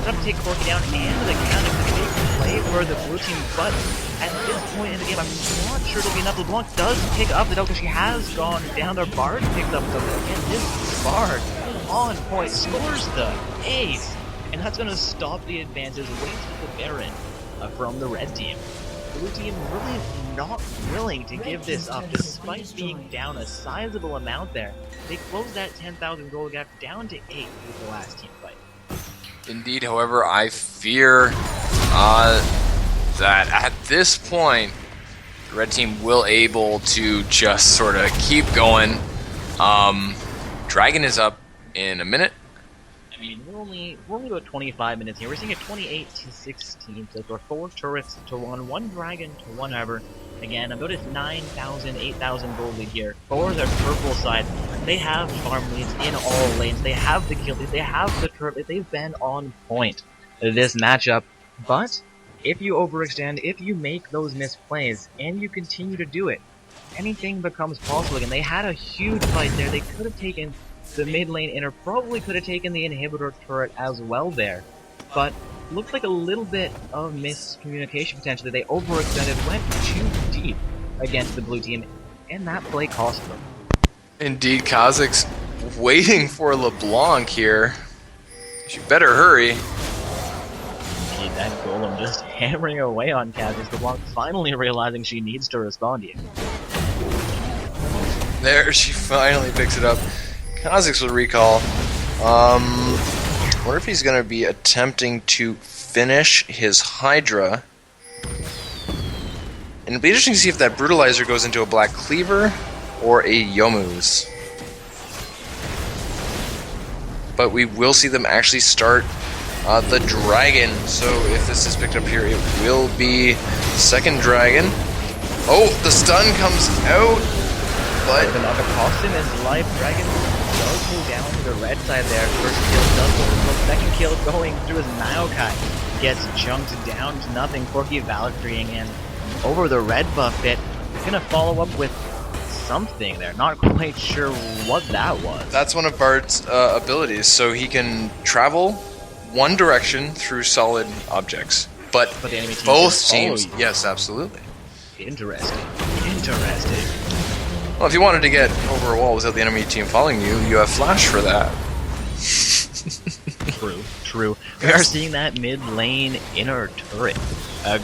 Up to take Corki down and the counter. Big play for the blue team, but at this point in the game, I'm not sure it'll be enough. LeBlanc does pick up the double because she has gone down there. Bard picked up the double, and this Bard on point scores the ace, and that's going to stop the advances. Wait for the Baron from the red team. Blue team really not willing to give this up, despite being down a sizable amount there. They closed that 10,000 gold gap down to 8 with the last team fight. indeed, however, I fear that at this point, the red team will able to just sort of keep going. Dragon is up in a minute. I mean, we're only about 25 minutes here. We're seeing a 28 to 16, so for 4 turrets to 1 dragon to 1 arbor. Again, about a 9,000, 8,000 gold lead here. For their purple side, they have farm leads in all lanes. They have the kill lead. They have the turret. They've been on point this matchup. But if you overextend, if you make those misplays, and you continue to do it, anything becomes possible again. They had a huge fight there. They could have taken the mid lane inner, probably could have taken the inhibitor turret as well there. But looked like a little bit of miscommunication potentially. They overextended, went too deep against the blue team, and that play cost them. Indeed, Kazakh's waiting for LeBlanc here. She better hurry. Indeed, that golem just hammering away on Kazakh. LeBlanc finally realizing she needs to respond here. There, she finally picks it up. Kazakh's will recall. Wonder if he's going to be attempting to finish his Hydra. And it'll be interesting to see if that Brutalizer goes into a Black Cleaver or a Yomu's. But we will see them actually start the Dragon. So if this is picked up here, it will be second Dragon. Oh, the stun comes out, but Another cost him his life. Dragon does go down to the red side there. First kill does go to the second kill going through his Maokai. Gets junked down to nothing. Corki Valkyrieing in over the red buff bit. He's gonna follow up with something there. Not quite sure what that was. that's one of Bard's abilities. So he can travel one direction through solid objects. But But the enemy team both just follow teams, you. yes, absolutely. Interesting. Interesting. Well, if you wanted to get over a wall without the enemy team following you, you have Flash for that. True. We are seeing that mid lane inner turret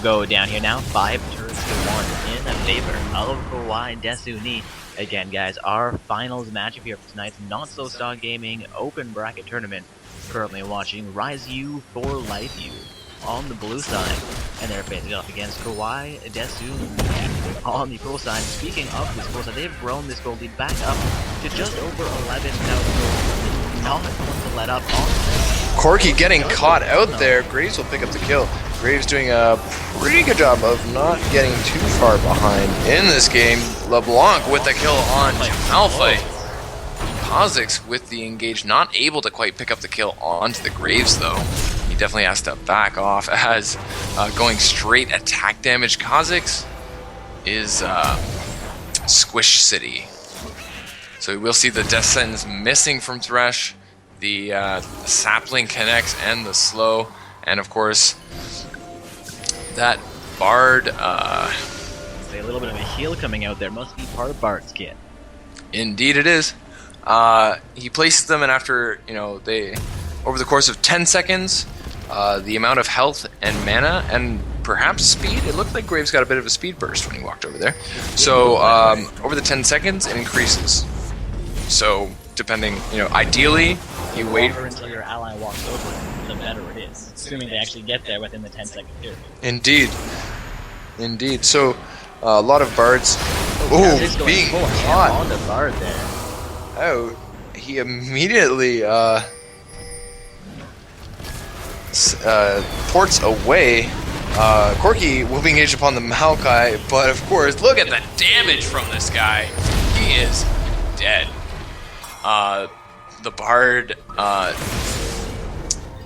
go down here now. 5 turrets to 1 in favor of Kawaii Desu Ni. Again, guys, our finals matchup here for tonight's Not So Stock Gaming Open Bracket Tournament. Currently watching Rise U for Life U on the blue side, and they're facing off against Kawaii Desu Ni on the pro side. Speaking of this pro side, they've grown this gold lead back up to just over 11,000 gold. Not going to let up on Corki getting caught out there. Graves will pick up the kill. Graves doing a pretty good job of not getting too far behind in this game. LeBlanc with the kill on Malphite. Kazakh's with the engage, not able to quite pick up the kill onto the Graves though. He definitely has to back off as going straight attack damage. Kazakh's is Squish City. So we'll see the death sentence missing from Thresh, the sapling connects and the slow, and of course that Bard. a little bit of a heal coming out there. Must be part of Bard's kit. Indeed it is. He places them, and after they, over the course of 10 seconds, the amount of health and mana and perhaps speed. It looked like Graves got a bit of a speed burst when he walked over there. So over the 10 seconds, it increases. So depending, ideally, you wait Until your ally walks over, the better it is. Assuming they actually get there within the 10-second period. Indeed. So a lot of bards. Oh, being caught on the Bard there. Oh, he immediately ports away. Corki will be engaged upon the Maokai, but of course, Look at the damage from this guy. He is dead. The Bard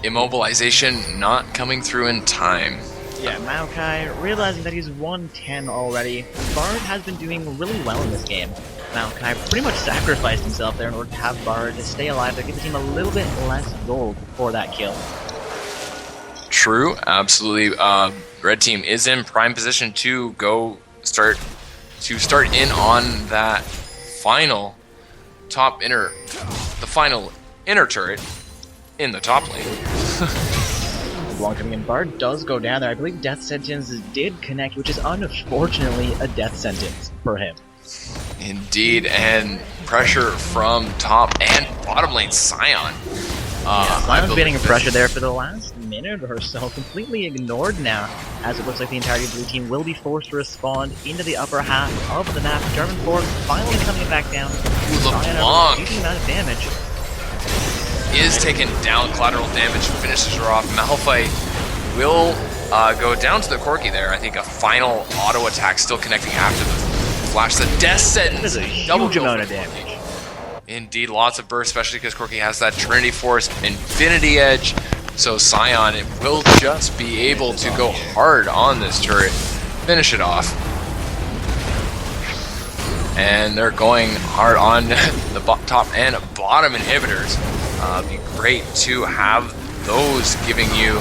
immobilization not coming through in time. Yeah, Maokai, realizing that he's 110 already, Bard has been doing really well in this game. Maokai pretty much sacrificed himself there in order to have Bard to stay alive, to give the team a little bit less gold for that kill. True, absolutely. Red team is in prime position to start in on that final inner turret in the top lane. LeBlanc coming in, Bard does go down there. I believe Death Sentence did connect, which is unfortunately a death sentence for him. Indeed, and pressure from top and bottom lane Scion. Sion's getting pressure there for the last minute or so, completely ignored now, as it looks like the entirety of the blue team will be forced to respond into the upper half of the map. German Force finally coming back down. LeBlanc decent amount of damage. Is taking down collateral damage, finishes her off. Malphite will go down to the Corki there. I think a final auto attack still connecting after the flash. The death sentence. That is a double huge kill amount for of Corki. damage. Indeed, lots of burst, especially because Corki has that Trinity Force Infinity Edge. So Scion will just be able to go hard on this turret, finish it off. And they're going hard on the top and bottom inhibitors. It'd be great to have those giving you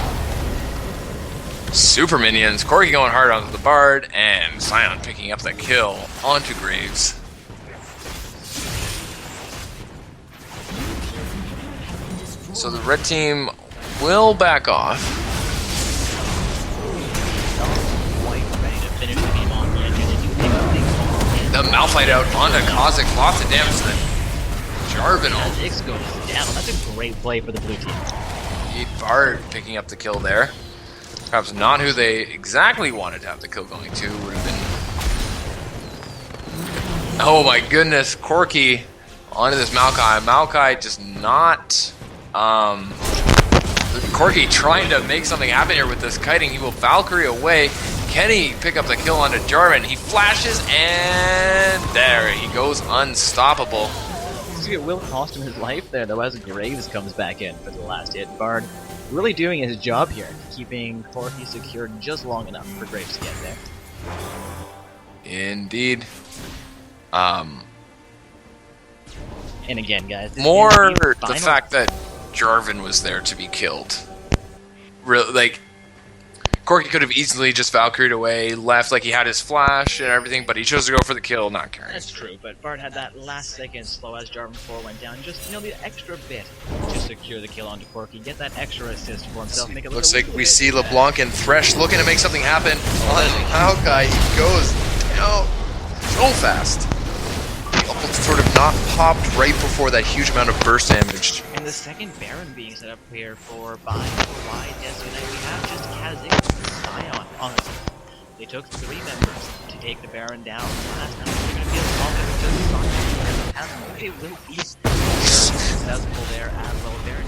super minions. Corki going hard onto the Bard, and Scion picking up the kill onto Graves. So the red team will back off. The Malphite out onto Kha'Zix, lots of damage to the Jarvan. Kha'Zix goes down. That's a great play for the blue team. Indeed, Bard picking up the kill there. Perhaps not who they exactly wanted to have the kill going to. Would have been. Oh my goodness, Corki onto this Maokai. Maokai just not. Corki trying to make something happen here with this kiting. He will Valkyrie away. Can he pick up the kill onto Jarvan? He flashes, and there he goes, unstoppable. It will cost him his life there, though, as Graves comes back in for the last hit. Bard really doing his job here, keeping Corki secured just long enough for Graves to get there. Indeed. And again, guys, More the fact that Jarvan was there to be killed. Corki could have easily just Valkyried away, left like he had his flash and everything, but he chose to go for the kill, not caring. That's true, but Bard had that last second slow as Jarvan 4 went down, just, the extra bit to secure the kill onto Corki, get that extra assist for himself, make it looks like we see LeBlanc and Thresh looking to make something happen on Maokai. He goes, so fast. Sort of not popped right before that huge amount of burst damage. And the second Baron being set up here for by Destiny, we have just Kha'Zix and Scion on the team. They took 3 members to take the Baron down. Last time they're going to be as long as just Scion. They will be successful there as well. Baron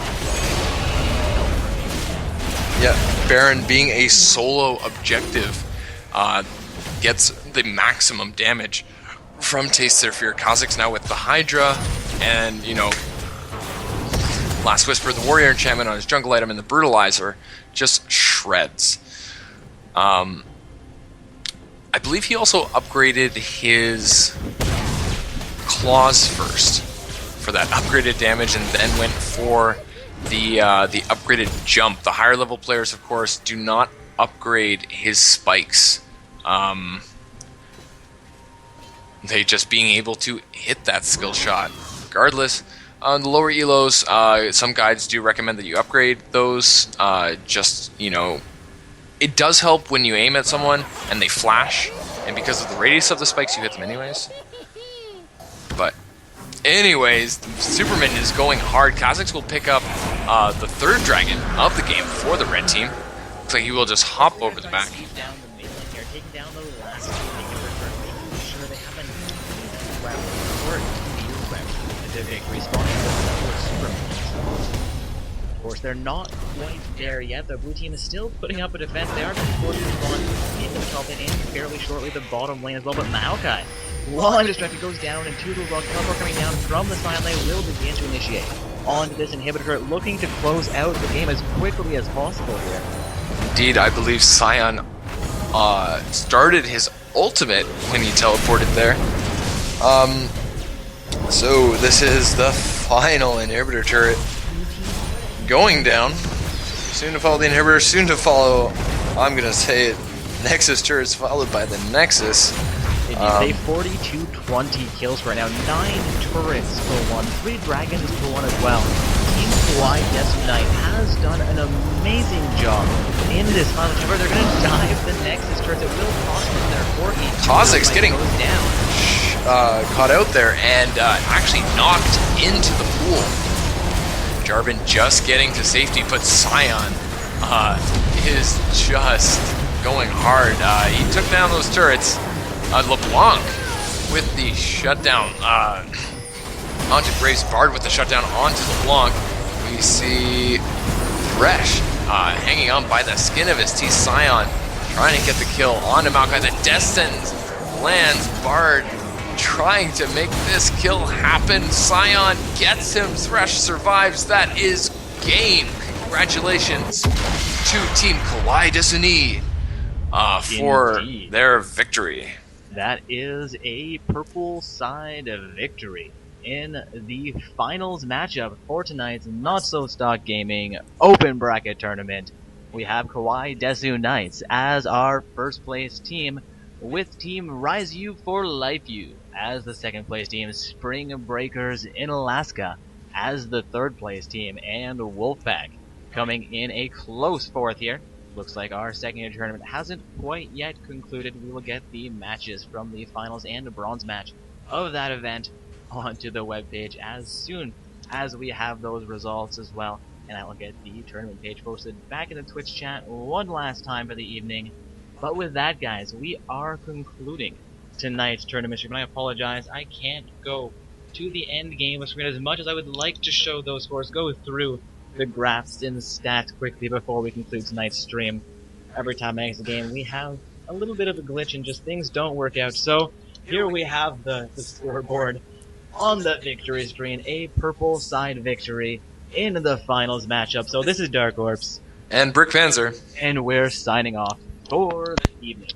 Yeah, Baron being a solo objective gets the maximum damage from Taste Their Fear. Kha'Zix now with the Hydra, and Last Whisper, the Warrior enchantment on his jungle item, and the Brutalizer just shreds. I believe he also upgraded his Claws first for that upgraded damage, and then went for the upgraded Jump. The higher level players, of course, do not upgrade his spikes. They just being able to hit that skill shot regardless. On the lower elos, some guides do recommend that you upgrade those. Just, you know, it does help when you aim at someone and they flash, and because of the radius of the spikes, you hit them anyways. But anyways, Superman is going hard. Kha'Zix will pick up the third dragon of the game for the red team. Looks like he will just hop over the back. Down the mid lane here, taking down the last two, making sure they haven't the victory spawning Of course, they're not quite there yet. The blue team is still putting up a defense. They are going to force on in the top and fairly shortly the bottom lane as well. But Maokai, long distracted, goes down, and two of the Teleport coming down from the side lane will begin to initiate onto this inhibitor, looking to close out the game as quickly as possible here. Indeed, I believe Scion started his ultimate when he teleported there. So this is the final inhibitor turret going down. Soon to follow the inhibitor, soon to follow, I'm gonna say it, Nexus turrets followed by the Nexus. It is a 42-20 kills right now. 9 turrets for 1, 3 dragons for 1 as well. Team Kawaii Desunite has done an amazing job in this final chamber. They're going to dive the Nexus turrets. It will cost them their 4E. Kha'Zix getting down. caught out there and actually knocked into the pool. Jarvan just getting to safety, but Scion is just going hard. He took down those turrets. LeBlanc with the shutdown onto Braves. Bard with the shutdown onto LeBlanc. We see Fresh hanging on by the skin of his teeth. Scion trying to get the kill onto Maokai. The Descends lands. Bard trying to make this kill happen. Scion gets him. Thresh survives. That is game. Congratulations to Team Kawaii Desuni for Indeed. their victory. That is a purple side victory in the finals matchup for tonight's Not So Stock Gaming Open Bracket Tournament. We have Kawaii Desu Knights as our first place team, with Team Rise You for Life You as the second place team, Spring Breakers in Alaska as the third place team, and Wolfpack coming in a close fourth here. Looks like our second tournament hasn't quite yet concluded. We will get the matches from the finals and the bronze match of that event onto the webpage as soon as we have those results as well. And I will get the tournament page posted back in the Twitch chat one last time for the evening. But with that, guys, we are concluding tonight's tournament stream. And I apologize, I can't go to the end game of screen as much as I would like to show those scores, go through the graphs and stats quickly before we conclude tonight's stream. Every time I exit the game, we have a little bit of a glitch and just things don't work out. So here we have the scoreboard on the victory screen, a purple side victory in the finals matchup. So this is Dark Orbs, And Brick Panzer. and we're signing off for the evening.